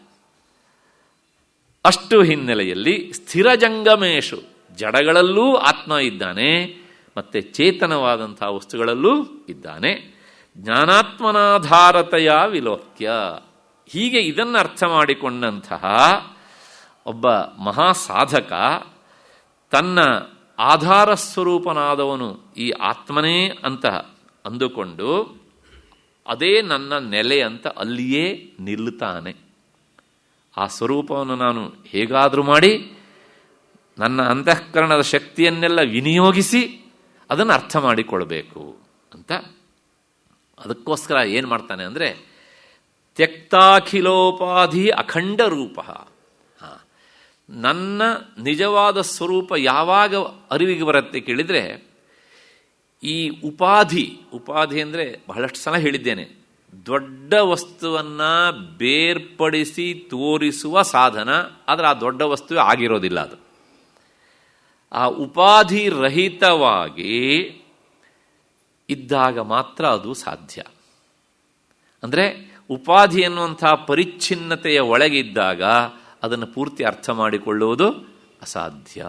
ಅಷ್ಟು ಹಿನ್ನೆಲೆಯಲ್ಲಿ ಸ್ಥಿರಜಂಗಮೇಶು, ಜಡಗಳಲ್ಲೂ ಆತ್ಮ ಇದ್ದಾನೆ, ಮತ್ತು ಚೇತನವಾದಂತಹ ವಸ್ತುಗಳಲ್ಲೂ ಇದ್ದಾನೆ. ಜ್ಞಾನಾತ್ಮನಾಧಾರತೆಯ ವಿಲೋಕ್ಯ. ಹೀಗೆ ಇದನ್ನು ಅರ್ಥ ಮಾಡಿಕೊಂಡಂತಹ ಒಬ್ಬ ಮಹಾಸಾಧಕ ತನ್ನ ಆಧಾರ ಸ್ವರೂಪನಾದವನು ಈ ಆತ್ಮನೇ ಅಂತ ಅಂದುಕೊಂಡು ಅದೇ ನನ್ನ ನೆಲೆ ಅಂತ ಅಲ್ಲಿಯೇ ನಿಲ್ಲುತ್ತಾನೆ. ಆ ಸ್ವರೂಪವನ್ನು ನಾನು ಹೇಗಾದರೂ ಮಾಡಿ ನನ್ನ ಅಂತಃಕರಣದ ಶಕ್ತಿಯನ್ನೆಲ್ಲ ವಿನಿಯೋಗಿಸಿ ಅದನ್ನು ಅರ್ಥ ಮಾಡಿಕೊಳ್ಬೇಕು ಅಂತ. ಅದಕ್ಕೋಸ್ಕರ ಏನು ಮಾಡ್ತಾನೆ ಅಂದರೆ, ತ್ಯಕ್ತಾಖಿಲೋಪಾಧಿ ಅಖಂಡ ರೂಪ. ನನ್ನ ನಿಜವಾದ ಸ್ವರೂಪ ಯಾವಾಗ ಅರಿವಿಗೆ ಬರುತ್ತೆ ಕೇಳಿದರೆ, ಈ ಉಪಾಧಿ ಅಂದರೆ ಬಹಳಷ್ಟು ಸಲ ಹೇಳಿದ್ದೇನೆ, ದೊಡ್ಡ ವಸ್ತುವನ್ನು ಬೇರ್ಪಡಿಸಿ ತೋರಿಸುವ ಸಾಧನ. ಆದರೆ ಆ ದೊಡ್ಡ ವಸ್ತುವೇ ಆಗಿರೋದಿಲ್ಲ. ಅದು ಆ ಉಪಾಧಿ ರಹಿತವಾಗಿ ಇದ್ದಾಗ ಮಾತ್ರ ಅದು ಸಾಧ್ಯ. ಅಂದರೆ ಉಪಾಧಿ ಎನ್ನುವಂಥ ಪರಿಚ್ಛಿನ್ನತೆಯ ಒಳಗಿದ್ದಾಗ ಅದನ್ನು ಪೂರ್ತಿ ಅರ್ಥ ಮಾಡಿಕೊಳ್ಳುವುದು ಅಸಾಧ್ಯ.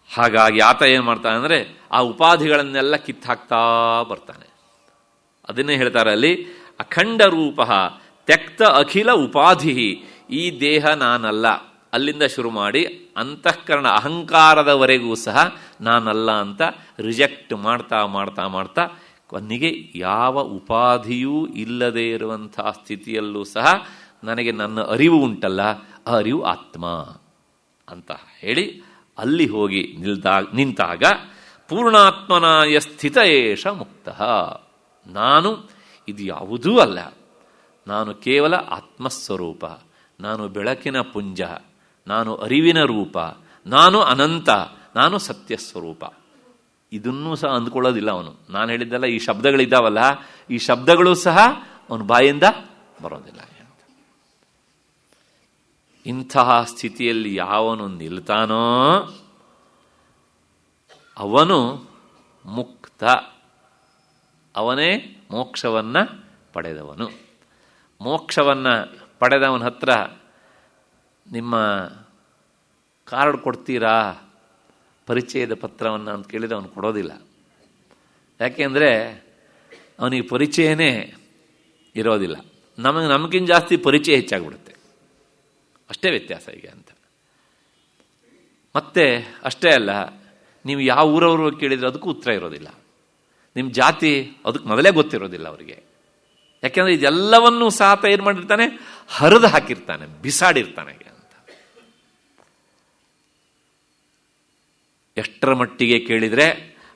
ಹಾಗಾಗಿ ಆತ ಏನು ಮಾಡ್ತಾನೆ ಅಂದರೆ, ಆ ಉಪಾಧಿಗಳನ್ನೆಲ್ಲ ಕಿತ್ತಾಕ್ತಾ ಬರ್ತಾನೆ. ಅದನ್ನೇ ಹೇಳ್ತಾರೆ ಅಲ್ಲಿ, ಅಖಂಡ ರೂಪ ತ್ಯಕ್ತ ಅಖಿಲ ಉಪಾಧಿ. ಈ ದೇಹ ನಾನಲ್ಲ, ಅಲ್ಲಿಂದ ಶುರು ಮಾಡಿ ಅಂತಃಕರಣ ಅಹಂಕಾರದವರೆಗೂ ಸಹ ನಾನಲ್ಲ ಅಂತ ರಿಜೆಕ್ಟ್ ಮಾಡ್ತಾ ಮಾಡ್ತಾ ಮಾಡ್ತಾ ಕೊನೆಗೆ ಯಾವ ಉಪಾಧಿಯೂ ಇಲ್ಲದೆ ಇರುವಂತಹ ಸ್ಥಿತಿಯಲ್ಲೂ ಸಹ ನನಗೆ ನನ್ನ ಅರಿವು ಉಂಟಲ್ಲ, ಆ ಅರಿವು ಆತ್ಮ ಅಂತ ಹೇಳಿ ಅಲ್ಲಿ ಹೋಗಿ ನಿಂತಾಗ ಪೂರ್ಣಾತ್ಮನಾಯ ಸ್ಥಿತ ಏಷ ಮುಕ್ತ. ನಾನು ಇದು ಯಾವುದೂ ಅಲ್ಲ, ನಾನು ಕೇವಲ ಆತ್ಮಸ್ವರೂಪ, ನಾನು ಬೆಳಕಿನ ಪುಂಜ, ನಾನು ಅರಿವಿನ ರೂಪ, ನಾನು ಅನಂತ, ನಾನು ಸತ್ಯಸ್ವರೂಪ. ಇದನ್ನೂ ಸಹ ಅಂದ್ಕೊಳ್ಳೋದಿಲ್ಲ ಅವನು. ನಾನು ಹೇಳಿದ್ದಲ್ಲ, ಈ ಶಬ್ದಗಳಿದ್ದಾವಲ್ಲ, ಈ ಶಬ್ದಗಳು ಸಹ ಅವನ ಬಾಯಿಂದ ಬರೋದಿಲ್ಲ. ಇಂತಹ ಸ್ಥಿತಿಯಲ್ಲಿ ಯಾವನು ನಿಲ್ತಾನೋ ಅವನು ಮುಕ್ತ, ಅವನೇ ಮೋಕ್ಷವನ್ನು ಪಡೆದವನು. ಮೋಕ್ಷವನ್ನು ಪಡೆದವನ ಹತ್ರ ನಿಮ್ಮ ಕಾರ್ಡ್ ಕೊಡ್ತೀರಾ, ಪರಿಚಯದ ಪತ್ರವನ್ನು ಅಂತ ಕೇಳಿದರೆ ಅವನು ಕೊಡೋದಿಲ್ಲ. ಯಾಕೆಂದರೆ ಅವನಿಗೆ ಪರಿಚಯನೇ ಇರೋದಿಲ್ಲ. ನಮಗಿಂತ ಜಾಸ್ತಿ ಪರಿಚಯ ಹೆಚ್ಚಾಗ್ಬಿಡುತ್ತೆ. ಅಷ್ಟೇ ವ್ಯತ್ಯಾಸ ಈಗ ಅಂತ. ಮತ್ತೆ ಅಷ್ಟೇ ಅಲ್ಲ, ನೀವು ಯಾವ ಊರವರು ಕೇಳಿದರೆ ಅದಕ್ಕೂ ಉತ್ತರ ಇರೋದಿಲ್ಲ. ನಿಮ್ಮ ಜಾತಿ ಅದಕ್ಕೆ ಮೊದಲೇ ಗೊತ್ತಿರೋದಿಲ್ಲ ಅವರಿಗೆ. ಯಾಕೆಂದರೆ ಇದೆಲ್ಲವನ್ನೂ ಸಾತ ಏನು ಮಾಡಿರ್ತಾನೆ, ಹರಿದು ಹಾಕಿರ್ತಾನೆ, ಬಿಸಾಡಿರ್ತಾನೆ ಅಂತ. ಎಷ್ಟರ ಮಟ್ಟಿಗೆ ಕೇಳಿದರೆ,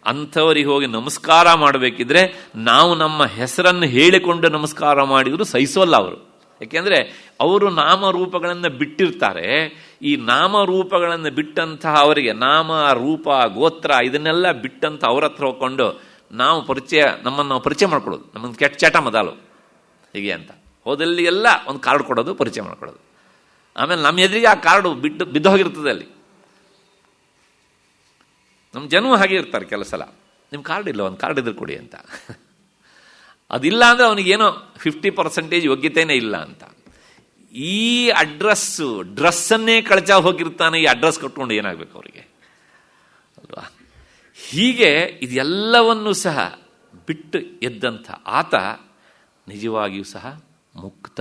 ಅಂಥವರಿಗೆ ಹೋಗಿ ನಮಸ್ಕಾರ ಮಾಡಬೇಕಿದ್ರೆ ನಾವು ನಮ್ಮ ಹೆಸರನ್ನು ಹೇಳಿಕೊಂಡು ನಮಸ್ಕಾರ ಮಾಡಿದರೂ ಸಹಿಸೋಲ್ಲ ಅವರು. ಯಾಕೆಂದರೆ ಅವರು ನಾಮರೂಪಗಳನ್ನು ಬಿಟ್ಟಿರ್ತಾರೆ. ಈ ನಾಮರೂಪಗಳನ್ನು ಬಿಟ್ಟಂತಹ ಅವರಿಗೆ ನಾಮ ರೂಪ ಗೋತ್ರ ಇದನ್ನೆಲ್ಲ ಬಿಟ್ಟಂತ ಅವ್ರ ಹತ್ರ ಹೋಗ್ಕೊಂಡು ನಮ್ಮನ್ನು ನಾವು ಪರಿಚಯ ಮಾಡ್ಕೊಳ್ಳೋದು, ನಮ್ಮನ್ನು ಕೆಟ್ಟ ಚಟ ಮೊದಲು ಹೀಗೆ ಅಂತ ಹೋದಲ್ಲಿ ಎಲ್ಲ ಒಂದು ಕಾರ್ಡ್ ಕೊಡೋದು, ಪರಿಚಯ ಮಾಡ್ಕೊಳ್ಳೋದು. ಆಮೇಲೆ ನಮ್ಮ ಎದುರಿಗೆ ಆ ಕಾರ್ಡು ಬಿದ್ದು ಹೋಗಿರ್ತದೆ ಅಲ್ಲಿ. ನಮ್ಮ ಜನವೂ ಹಾಗೆ ಇರ್ತಾರೆ ಕೆಲವು ಸಲ, ನಿಮ್ಮ ಕಾರ್ಡ್ ಇಲ್ಲ, ಒಂದು ಕಾರ್ಡ್ ಇದ್ರೆ ಕೊಡಿ ಅಂತ. ಅದಿಲ್ಲ ಅಂದರೆ ಅವನಿಗೇನೋ 50% ಯೋಗ್ಯತೆಯೇ ಇಲ್ಲ ಅಂತ. ಈ ಡ್ರೆಸ್ಸನ್ನೇ ಕಳಚ ಹೋಗಿರ್ತಾನೆ, ಈ ಅಡ್ರೆಸ್ ಕಟ್ಕೊಂಡು ಏನಾಗಬೇಕು ಅವರಿಗೆ ಅಲ್ವಾ? ಹೀಗೆ ಇದೆಲ್ಲವನ್ನೂ ಸಹ ಬಿಟ್ಟು ಎದ್ದಂಥ ಆತ ನಿಜವಾಗಿಯೂ ಸಹ ಮುಕ್ತ.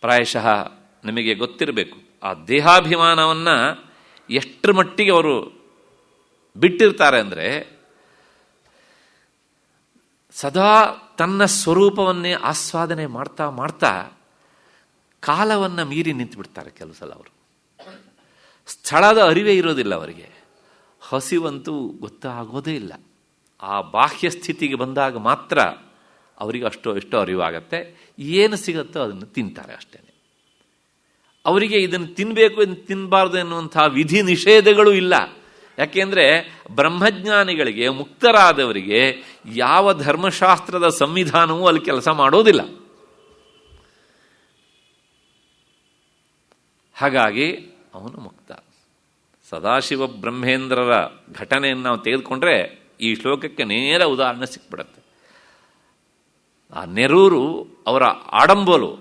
ಪ್ರಾಯಶಃ ನಿಮಗೆ ಗೊತ್ತಿರಬೇಕು, ಆ ದೇಹಾಭಿಮಾನವನ್ನು ಎಷ್ಟರ ಮಟ್ಟಿಗೆ ಅವರು ಬಿಟ್ಟಿರ್ತಾರೆ ಅಂದರೆ, ಸದಾ ತನ್ನ ಸ್ವರೂಪವನ್ನೇ ಆಸ್ವಾದನೆ ಮಾಡ್ತಾ ಮಾಡ್ತಾ ಕಾಲವನ್ನು ಮೀರಿ ನಿಂತು ಬಿಡ್ತಾರೆ ಕೆಲವು ಸಲ ಅವರು. ಸ್ಥಳದ ಅರಿವೇ ಇರೋದಿಲ್ಲ ಅವರಿಗೆ, ಹಸಿವಂತೂ ಗೊತ್ತಾಗೋದೇ ಇಲ್ಲ. ಆ ಬಾಹ್ಯ ಸ್ಥಿತಿಗೆ ಬಂದಾಗ ಮಾತ್ರ ಅವರಿಗೆ ಎಷ್ಟೋ ಅರಿವಾಗತ್ತೆ. ಏನು ಸಿಗುತ್ತೋ ಅದನ್ನು ತಿಂತಾರೆ ಅಷ್ಟೇ. ಅವರಿಗೆ ಇದನ್ನು ತಿನ್ನಬೇಕು, ಇದನ್ನು ತಿನ್ನಬಾರ್ದು ಎನ್ನುವಂಥ ವಿಧಿ ನಿಷೇಧಗಳು ಇಲ್ಲ. ಯಾಕೆಂದರೆ ಬ್ರಹ್ಮಜ್ಞಾನಿಗಳಿಗೆ, ಮುಕ್ತರಾದವರಿಗೆ ಯಾವ ಧರ್ಮಶಾಸ್ತ್ರದ ಸಂವಿಧಾನವೂ ಅಲ್ಲಿ ಕೆಲಸ ಮಾಡೋದಿಲ್ಲ. ಹಾಗಾಗಿ ಅವನು ಮುಕ್ತ. ಸದಾಶಿವ ಬ್ರಹ್ಮೇಂದ್ರರ ಘಟನೆಯನ್ನು ನಾವು ತೆಗೆದುಕೊಂಡ್ರೆ ಈ ಶ್ಲೋಕಕ್ಕೆ ನೇರ ಉದಾಹರಣೆ ಸಿಕ್ಬಿಡುತ್ತೆ. ಆ ನೆರೂರು ಅವರ ಆಡಂಬೋಲು,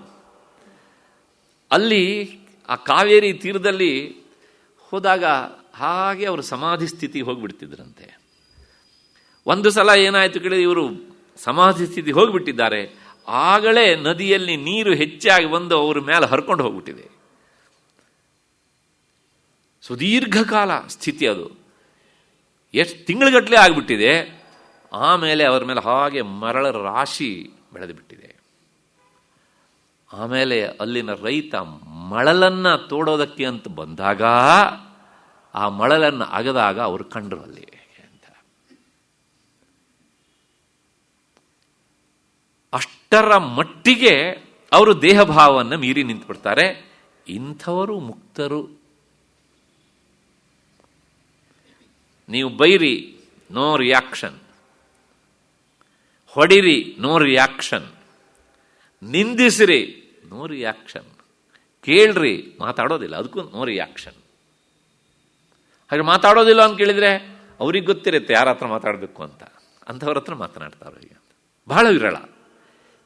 ಅಲ್ಲಿ ಆ ಕಾವೇರಿ ತೀರದಲ್ಲಿ ಹೋದಾಗ ಹಾಗೆ ಅವರು ಸಮಾಧಿ ಸ್ಥಿತಿಗೆ ಹೋಗಿಬಿಡ್ತಿದ್ರಂತೆ. ಒಂದು ಸಲ ಏನಾಯಿತು ಕೇಳಿದ್ರೆ, ಇವರು ಸಮಾಧಿ ಸ್ಥಿತಿಗೆ ಹೋಗಿಬಿಟ್ಟಿದ್ದಾರೆ. ಆಗಲೇ ನದಿಯಲ್ಲಿ ನೀರು ಹೆಚ್ಚಾಗಿ ಬಂದು ಅವ್ರ ಮೇಲೆ ಹರ್ಕೊಂಡು ಹೋಗ್ಬಿಟ್ಟಿದೆ. ಸುದೀರ್ಘಕಾಲ ಸ್ಥಿತಿ ಅದು, ಎಷ್ಟು ತಿಂಗಳುಗಟ್ಟಲೆ ಆಗಿಬಿಟ್ಟಿದೆ. ಆಮೇಲೆ ಅವರ ಮೇಲೆ ಹಾಗೆ ಮರಳ ರಾಶಿ ಬೆಳೆದು ಬಿಟ್ಟಿದೆ. ಆಮೇಲೆ ಅಲ್ಲಿನ ರೈತ ಮಳಲನ್ನು ತೋಡೋದಕ್ಕೆ ಅಂತ ಬಂದಾಗ ಆ ಮಳಲನ್ನು ಅಗದಾಗ ಅವರು ಕಂಡ್ರು ಅಲ್ಲಿ ಅಂತ. ಅಷ್ಟರ ಮಟ್ಟಿಗೆ ಅವರು ದೇಹಭಾವವನ್ನು ಮೀರಿ ನಿಂತುಬಿಡ್ತಾರೆ. ಇಂಥವರು ಮುಕ್ತರು. ನೀವು ಬೈರಿ, ನೋ ರಿಯಾಕ್ಷನ್. ಹೊಡಿರಿ, ನೋ ರಿಯಾಕ್ಷನ್. ನಿಂದಿಸಿರಿ, ನೋ ರಿಯಾಕ್ಷನ್. ಕೇಳ್ರಿ, ಮಾತಾಡೋದಿಲ್ಲ, ಅದಕ್ಕೂ ನೋ ರಿಯಾಕ್ಷನ್. ಹಾಗೆ ಮಾತಾಡೋದಿಲ್ಲ ಅಂತ ಕೇಳಿದರೆ ಅವ್ರಿಗೆ ಗೊತ್ತಿರುತ್ತೆ ಯಾರ ಹತ್ರ ಮಾತಾಡಬೇಕು ಅಂತ. ಅಂಥವ್ರ ಹತ್ರ ಮಾತನಾಡ್ತಾರೆ. ಈಗ ಬಹಳ ವಿರಳ.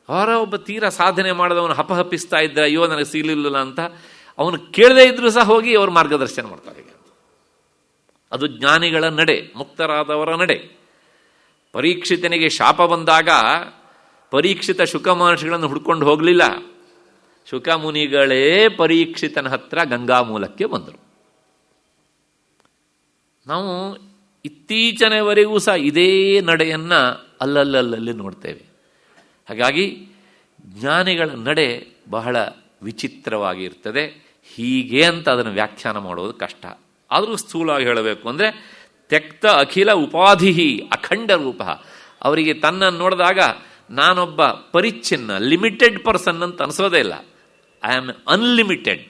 ಅವರ ಒಬ್ಬ ತೀರಾ ಸಾಧನೆ ಮಾಡಿದವನು ಹಪಹಪಿಸ್ತಾ ಇದ್ದರೆ, ಅಯ್ಯೋ ನನಗೆ ಸಿಗಲಿಲ್ಲ ಅಂತ ಅವನು ಕೇಳದೇ ಇದ್ರೂ ಸಹ ಹೋಗಿ ಅವ್ರ ಮಾರ್ಗದರ್ಶನ ಮಾಡ್ತಾರೆ. ಈಗ ಅದು ಜ್ಞಾನಿಗಳ ನಡೆ, ಮುಕ್ತರಾದವರ ನಡೆ. ಪರೀಕ್ಷಿತನಿಗೆ ಶಾಪ ಬಂದಾಗ ಪರೀಕ್ಷಿತ ಶುಕಮಹರ್ಷಿಗಳನ್ನು ಹುಡ್ಕೊಂಡು ಹೋಗಲಿಲ್ಲ. ಶುಕಮುನಿಗಳೇ ಪರೀಕ್ಷಿತನ ಹತ್ರ ಗಂಗಾ ಮೂಲಕ್ಕೆ ಬಂದರು. ನಾವು ಇತ್ತೀಚನೆವರೆಗೂ ಸಹ ಇದೇ ನಡೆಯನ್ನು ಅಲ್ಲಲ್ಲಿ ನೋಡ್ತೇವೆ. ಹಾಗಾಗಿ ಜ್ಞಾನಿಗಳ ನಡೆ ಬಹಳ ವಿಚಿತ್ರವಾಗಿರ್ತದೆ. ಹೀಗೆ ಅಂತ ಅದನ್ನು ವ್ಯಾಖ್ಯಾನ ಮಾಡೋದು ಕಷ್ಟ. ಆದರೂ ಸ್ಥೂಲವಾಗಿ ಹೇಳಬೇಕು ಅಂದರೆ, ತ್ಯಕ್ತ ಅಖಿಲ ಉಪಾಧಿ ಅಖಂಡ ರೂಪ. ಅವರಿಗೆ ತನ್ನನ್ನು ನೋಡಿದಾಗ ನಾನೊಬ್ಬ ಪರಿಚ್ಛಿನ್ನ, ಲಿಮಿಟೆಡ್ ಪರ್ಸನ್ ಅಂತ ಅನಿಸೋದೇ ಇಲ್ಲ. I am unlimited.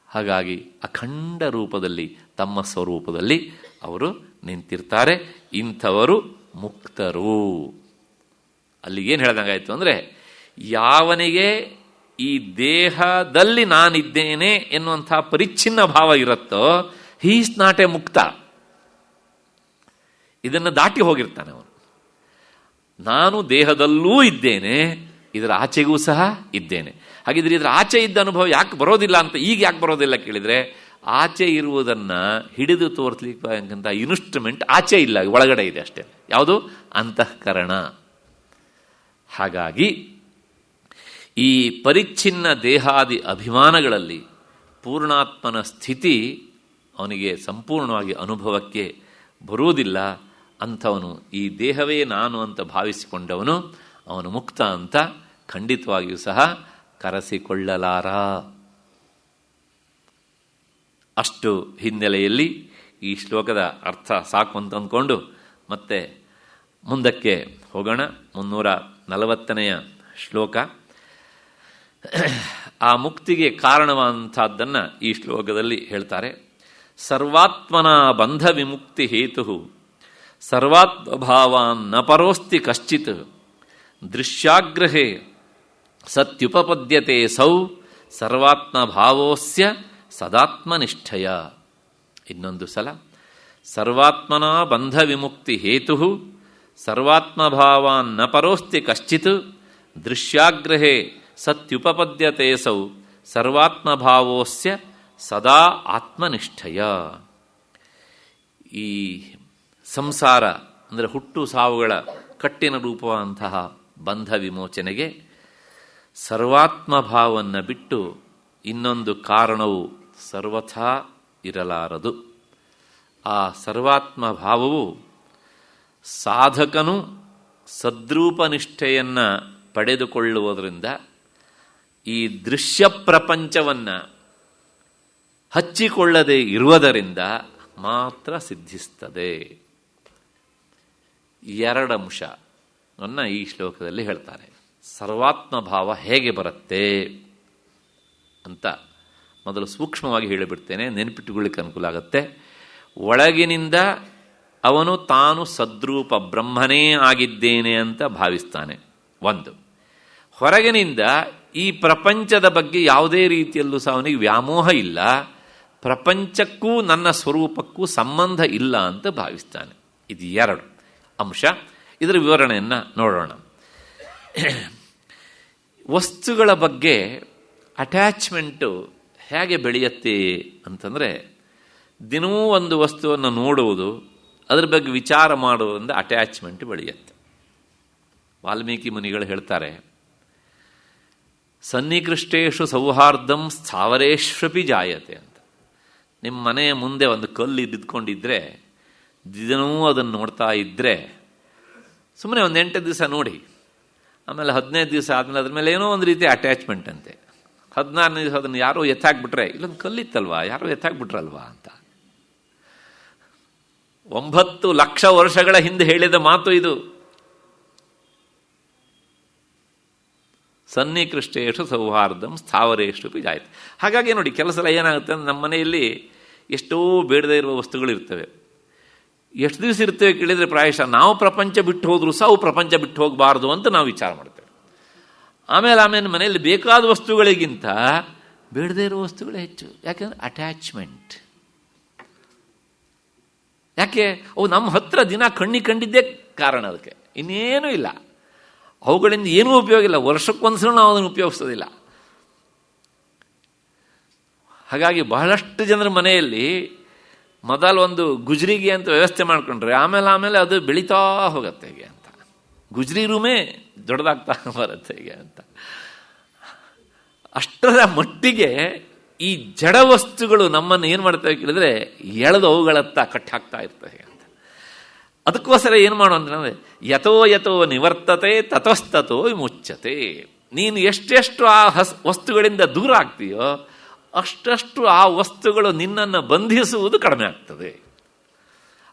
ಹಾಗಾಗಿ ಅಖಂಡ ರೂಪದಲ್ಲಿ, ತಮ್ಮ ಸ್ವರೂಪದಲ್ಲಿ ಅವರು ನಿಂತಿರ್ತಾರೆ. ಇಂಥವರು ಮುಕ್ತರು. ಅಲ್ಲಿಗೇನು ಹೇಳ್ದಂಗಾಯ್ತು ಅಂದರೆ, ಯಾವನಿಗೆ ಈ ದೇಹದಲ್ಲಿ ನಾನಿದ್ದೇನೆ ಎನ್ನುವಂಥ ಪರಿಚ್ಛಿನ್ನ ಭಾವ ಇರುತ್ತೋ, ಹೀ ಈಸ್ ನಾಟ್ ಎ ಮುಕ್ತ. ಇದನ್ನು ದಾಟಿ ಹೋಗಿರ್ತಾನೆ ಅವನು. ನಾನು ದೇಹದಲ್ಲೂ ಇದ್ದೇನೆ, ಇದರ ಆಚೆಗೂ ಸಹ ಇದ್ದೇನೆ. ಹಾಗಿದ್ರೆ ಇದರ ಆಚೆ ಇದ್ದ ಅನುಭವ ಯಾಕೆ ಬರೋದಿಲ್ಲ ಅಂತ ಈಗ ಯಾಕೆ ಬರೋದಿಲ್ಲ ಕೇಳಿದರೆ, ಆಚೆ ಇರುವುದನ್ನು ಹಿಡಿದು ತೋರಿಸ್ಲಿಕ್ಕಂತ ಇನ್ಸ್ಟ್ರುಮೆಂಟ್ ಆಚೆ ಇಲ್ಲ, ಒಳಗಡೆ ಇದೆ ಅಷ್ಟೇ. ಯಾವುದು? ಅಂತಃಕರಣ. ಹಾಗಾಗಿ ಈ ಪರಿಚ್ಛಿನ್ನ ದೇಹಾದಿ ಅಭಿಮಾನಗಳಲ್ಲಿ ಪೂರ್ಣಾತ್ಮನ ಸ್ಥಿತಿ ಅವನಿಗೆ ಸಂಪೂರ್ಣವಾಗಿ ಅನುಭವಕ್ಕೆ ಬರುವುದಿಲ್ಲ. ಅಂಥವನು, ಈ ದೇಹವೇ ನಾನು ಅಂತ ಭಾವಿಸಿಕೊಂಡವನು, ಅವನು ಮುಕ್ತ ಅಂತ ಖಂಡಿತವಾಗಿಯೂ ಸಹ ಕರೆಸಿಕೊಳ್ಳಲಾರ. ಅಷ್ಟು ಹಿನ್ನೆಲೆಯಲ್ಲಿ ಈ ಶ್ಲೋಕದ ಅರ್ಥ ಸಾಕು ಅಂತ ಅಂದ್ಕೊಂಡು ಮತ್ತೆ ಮುಂದಕ್ಕೆ ಹೋಗೋಣ. 300 40ನೇ ಶ್ಲೋಕ. ಆ ಮುಕ್ತಿಗೆ ಕಾರಣವಾದಂಥದ್ದನ್ನು ಈ ಶ್ಲೋಕದಲ್ಲಿ ಹೇಳ್ತಾರೆ. ಸರ್ವಾತ್ಮನ ಬಂಧ ವಿಮುಕ್ತಿ ಹೇತು ಸರ್ವಾತ್ಮಭಾವಾನ್ ನ ಪರೋಸ್ತಿ ಕಶ್ಚಿತ್ ದೃಶ್ಯಾಗ್ರಹೇ ಸತ್ಯುಪಪದ್ಯತೆ ಸೌ ಸರ್ವಾತ್ಮಭಾವೋಸ್ಯ ಸದಾತ್ಮನಿಷ್ಠಯ. ಇನ್ನೊಂದು ಸಲ. ಸರ್ವಾತ್ಮನ ಬಂಧ ವಿಮುಕ್ತಿ ಹೇತು ಸರ್ವಾತ್ಮಭಾವಾನ್ ನ ಪರೋಸ್ತಿ ಕಶ್ಚಿತ್ ದೃಶ್ಯಾಗ್ರಹೇ ಸತ್ಯುಪಪದ್ಯತೆ ಸೌ ಸರ್ವಾತ್ಮಭಾವೋಸ್ಯ ಸದಾ ಆತ್ಮನಿಷ್ಠಯ. ಈ ಸಂಸಾರ ಅಂದರೆ ಹುಟ್ಟು ಸಾವುಗಳ ಕಟ್ಟಿನ ರೂಪವಂತಹ ಬಂಧ ವಿಮೋಚನೆಗೆ ಸರ್ವಾತ್ಮಭಾವವನ್ನು ಬಿಟ್ಟು ಇನ್ನೊಂದು ಕಾರಣವು ಸರ್ವಥಾ ಇರಲಾರದು. ಆ ಸರ್ವಾತ್ಮಭಾವವು ಸಾಧಕನು ಸದ್ರೂಪನಿಷ್ಠೆಯನ್ನು ಪಡೆದುಕೊಳ್ಳುವುದರಿಂದ ಈ ದೃಶ್ಯ ಪ್ರಪಂಚವನ್ನು ಹಚ್ಚಿಕೊಳ್ಳದೆ ಇರುವುದರಿಂದ ಮಾತ್ರ ಸಿದ್ಧಿಸ್ತದೆ. 2 ಅಂಶವನ್ನು ಈ ಶ್ಲೋಕದಲ್ಲಿ ಹೇಳ್ತಾರೆ. ಸರ್ವಾತ್ಮಭಾವ ಹೇಗೆ ಬರುತ್ತೆ ಅಂತ ಮೊದಲು ಸೂಕ್ಷ್ಮವಾಗಿ ಹೇಳಿಬಿಡ್ತೇನೆ, ನೆನಪಿಟ್ಟುಕೊಳ್ಳಿಕ್ಕೆ ಅನುಕೂಲ ಆಗುತ್ತೆ. ಒಳಗಿನಿಂದ ಅವನು ತಾನು ಸದ್ರೂಪ ಬ್ರಹ್ಮನೇ ಆಗಿದ್ದೇನೆ ಅಂತ ಭಾವಿಸ್ತಾನೆ. 1. ಹೊರಗಿನಿಂದ ಈ ಪ್ರಪಂಚದ ಬಗ್ಗೆ ಯಾವುದೇ ರೀತಿಯಲ್ಲೂ ಸಹ ಅವನಿಗೆ ವ್ಯಾಮೋಹ ಇಲ್ಲ, ಪ್ರಪಂಚಕ್ಕೂ ನನ್ನ ಸ್ವರೂಪಕ್ಕೂ ಸಂಬಂಧ ಇಲ್ಲ ಅಂತ ಭಾವಿಸ್ತಾನೆ. ಇದು 2 ಅಂಶ. ಇದರ ವಿವರಣೆಯನ್ನು ನೋಡೋಣ. ವಸ್ತುಗಳ ಬಗ್ಗೆ ಅಟ್ಯಾಚ್ಮೆಂಟು ಹೇಗೆ ಬೆಳೆಯುತ್ತೆ ಅಂತಂದರೆ, ದಿನವೂ ಒಂದು ವಸ್ತುವನ್ನು ನೋಡುವುದು, ಅದರ ಬಗ್ಗೆ ವಿಚಾರ ಮಾಡುವುದರಿಂದ ಅಟ್ಯಾಚ್ಮೆಂಟ್ ಬೆಳೆಯುತ್ತೆ. ವಾಲ್ಮೀಕಿ ಮುನಿಗಳು ಹೇಳ್ತಾರೆ, ಸನ್ನಿಕೃಷ್ಟೇಶು ಸೌಹಾರ್ದಂ ಸ್ಥಾವರೇಶ್ವಪಿ ಜಾಯತೆ ಅಂತ. ನಿಮ್ಮ ಮನೆಯ ಮುಂದೆ ಒಂದು ಕಲ್ಲು ಇದ್ದುಕೊಂಡಿದ್ರೆ ದಿನವೂ ಅದನ್ನು ನೋಡ್ತಾ ಇದ್ದರೆ, ಸುಮ್ಮನೆ ಒಂದು 8 ದಿವಸ ನೋಡಿ, ಆಮೇಲೆ 15 ದಿವಸ ಆದಮೇಲೆ ಅದ್ರ ಮೇಲೆ ಏನೋ ಒಂದು ರೀತಿ ಅಟ್ಯಾಚ್ಮೆಂಟ್ ಅಂತೆ. 16ನೇ ದಿವಸ ಅದನ್ನು ಯಾರೋ ಎತ್ತಾಕ್ಬಿಟ್ರೆ, ಇಲ್ಲೊಂದು ಕಲ್ಲಿತ್ತಲ್ವಾ, ಯಾರೋ ಎತ್ತಾಕ್ಬಿಟ್ರಲ್ವಾ ಅಂತ. 9 ಲಕ್ಷ ವರ್ಷಗಳ ಹಿಂದೆ ಹೇಳಿದ ಮಾತು ಇದು. ಸನ್ನಿಕೃಷ್ಟೇಶು ಸೌಹಾರ್ದಂ ಸ್ಥಾವರೇಶು ಜಾಯತೆ. ಹಾಗಾಗಿ ನೋಡಿ, ಕೆಲಸ ಏನಾಗುತ್ತೆ ಅಂದರೆ, ನಮ್ಮ ಮನೆಯಲ್ಲಿ ಎಷ್ಟೋ ಬೇಡದೇ ಇರುವ ವಸ್ತುಗಳಿರ್ತವೆ. ಎಷ್ಟು ದಿವಸ ಇರ್ತೇವೆ ಕೇಳಿದರೆ, ಪ್ರಾಯಶಃ ನಾವು ಪ್ರಪಂಚ ಬಿಟ್ಟು ಹೋದರೂ ಸಹ ಅವು ಪ್ರಪಂಚ ಬಿಟ್ಟು ಹೋಗಬಾರ್ದು ಅಂತ ನಾವು ವಿಚಾರ ಮಾಡ್ತೇವೆ. ಆಮೇಲೆ ಮನೆಯಲ್ಲಿ ಬೇಕಾದ ವಸ್ತುಗಳಿಗಿಂತ ಬೇಡದೇ ಇರುವ ವಸ್ತುಗಳೇ ಹೆಚ್ಚು. ಯಾಕೆಂದರೆ ಅಟ್ಯಾಚ್ಮೆಂಟ್. ಯಾಕೆ? ಅವು ನಮ್ಮ ಹತ್ರ ದಿನ ಕಂಡಿದ್ದೇ ಕಾರಣ. ಅದಕ್ಕೆ ಇನ್ನೇನೂ ಇಲ್ಲ. ಅವುಗಳಿಂದ ಏನೂ ಉಪಯೋಗ ಇಲ್ಲ. ವರ್ಷಕ್ಕೊಂದ್ಸಲ ನಾವು ಅದನ್ನು ಉಪಯೋಗಿಸೋದಿಲ್ಲ. ಹಾಗಾಗಿ ಬಹಳಷ್ಟು ಜನರ ಮನೆಯಲ್ಲಿ ಮೊದಲು ಒಂದು ಗುಜ್ರಿಗೆ ಅಂತ ವ್ಯವಸ್ಥೆ ಮಾಡ್ಕೊಂಡ್ರೆ ಆಮೇಲೆ ಅದು ಬೆಳೀತಾ ಹೋಗುತ್ತೆ ಹೇಗೆ ಅಂತ. ಗುಜ್ರಿ ರೂಮೇ ದೊಡ್ಡದಾಗ್ತಾ ಬರುತ್ತೆ ಹೇಗೆ ಅಂತ. ಅಷ್ಟರ ಮಟ್ಟಿಗೆ ಈ ಜಡ ವಸ್ತುಗಳು ನಮ್ಮನ್ನು ಏನು ಮಾಡ್ತವೆ ಕೇಳಿದ್ರೆ, ಎಳೆದು ಅವುಗಳತ್ತ ಕಟ್ಟಾಕ್ತಾ ಇರ್ತವೆ ಅಂತ. ಅದಕ್ಕೋಸ್ಕರ ಏನು ಮಾಡು ಅಂದರೆ, ಯಥೋ ನಿವರ್ತತೆ ತತಸ್ತೋ ಮುಚ್ಚತೆ. ನೀನು ಎಷ್ಟೆಷ್ಟು ಆ ವಸ್ತುಗಳಿಂದ ದೂರ ಆಗ್ತೀಯೋ ಅಷ್ಟಷ್ಟು ಆ ವಸ್ತುಗಳು ನಿನ್ನನ್ನು ಬಂಧಿಸುವುದು ಕಡಿಮೆ ಆಗ್ತದೆ.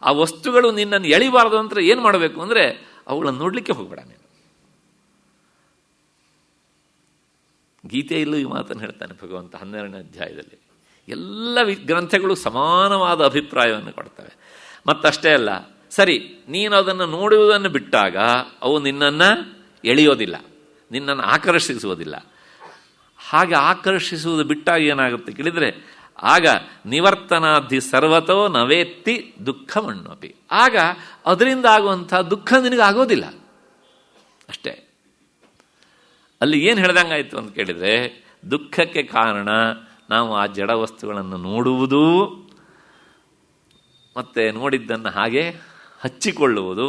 ಆ ವಸ್ತುಗಳು ನಿನ್ನನ್ನು ಎಳಿಬಾರ್ದು ಅಂತ ಏನು ಮಾಡಬೇಕು ಅಂದರೆ, ಅವುಗಳನ್ನು ನೋಡಲಿಕ್ಕೆ ಹೋಗಬೇಡ ನೀನು. ಗೀತೆಯಲ್ಲೂ ಈ ಮಾತನ್ನು ಹೇಳ್ತಾನೆ ಭಗವಂತ 12ನೇ ಅಧ್ಯಾಯದಲ್ಲಿ. ಎಲ್ಲ ಗ್ರಂಥಗಳು ಸಮಾನವಾದ ಅಭಿಪ್ರಾಯವನ್ನು ಕೊಡ್ತವೆ. ಮತ್ತಷ್ಟೇ ಅಲ್ಲ, ಸರಿ, ನೀನು ಅದನ್ನು ನೋಡುವುದನ್ನು ಬಿಟ್ಟಾಗ ಅವು ನಿನ್ನನ್ನು ಎಳೆಯೋದಿಲ್ಲ, ನಿನ್ನನ್ನು ಆಕರ್ಷಿಸುವುದಿಲ್ಲ. ಹಾಗೆ ಆಕರ್ಷಿಸುವುದು ಬಿಟ್ಟಾಗ ಏನಾಗುತ್ತೆ ಕೇಳಿದರೆ, ಆಗ ನಿವರ್ತನಾಧಿ ಸರ್ವತೋ ನವೇತ್ತಿ ದುಃಖಮಣ್ಣಪಿ. ಆಗ ಅದರಿಂದ ಆಗುವಂಥ ದುಃಖ ನಿನಗೆ ಆಗೋದಿಲ್ಲ ಅಷ್ಟೇ. ಅಲ್ಲಿ ಏನು ಹೇಳ್ದಂಗಾಯ್ತು ಅಂತ ಕೇಳಿದರೆ, ದುಃಖಕ್ಕೆ ಕಾರಣ ನಾವು ಆ ಜಡ ವಸ್ತುಗಳನ್ನು ನೋಡುವುದು, ಮತ್ತು ನೋಡಿದ್ದನ್ನು ಹಾಗೆ ಹಚ್ಚಿಕೊಳ್ಳುವುದು.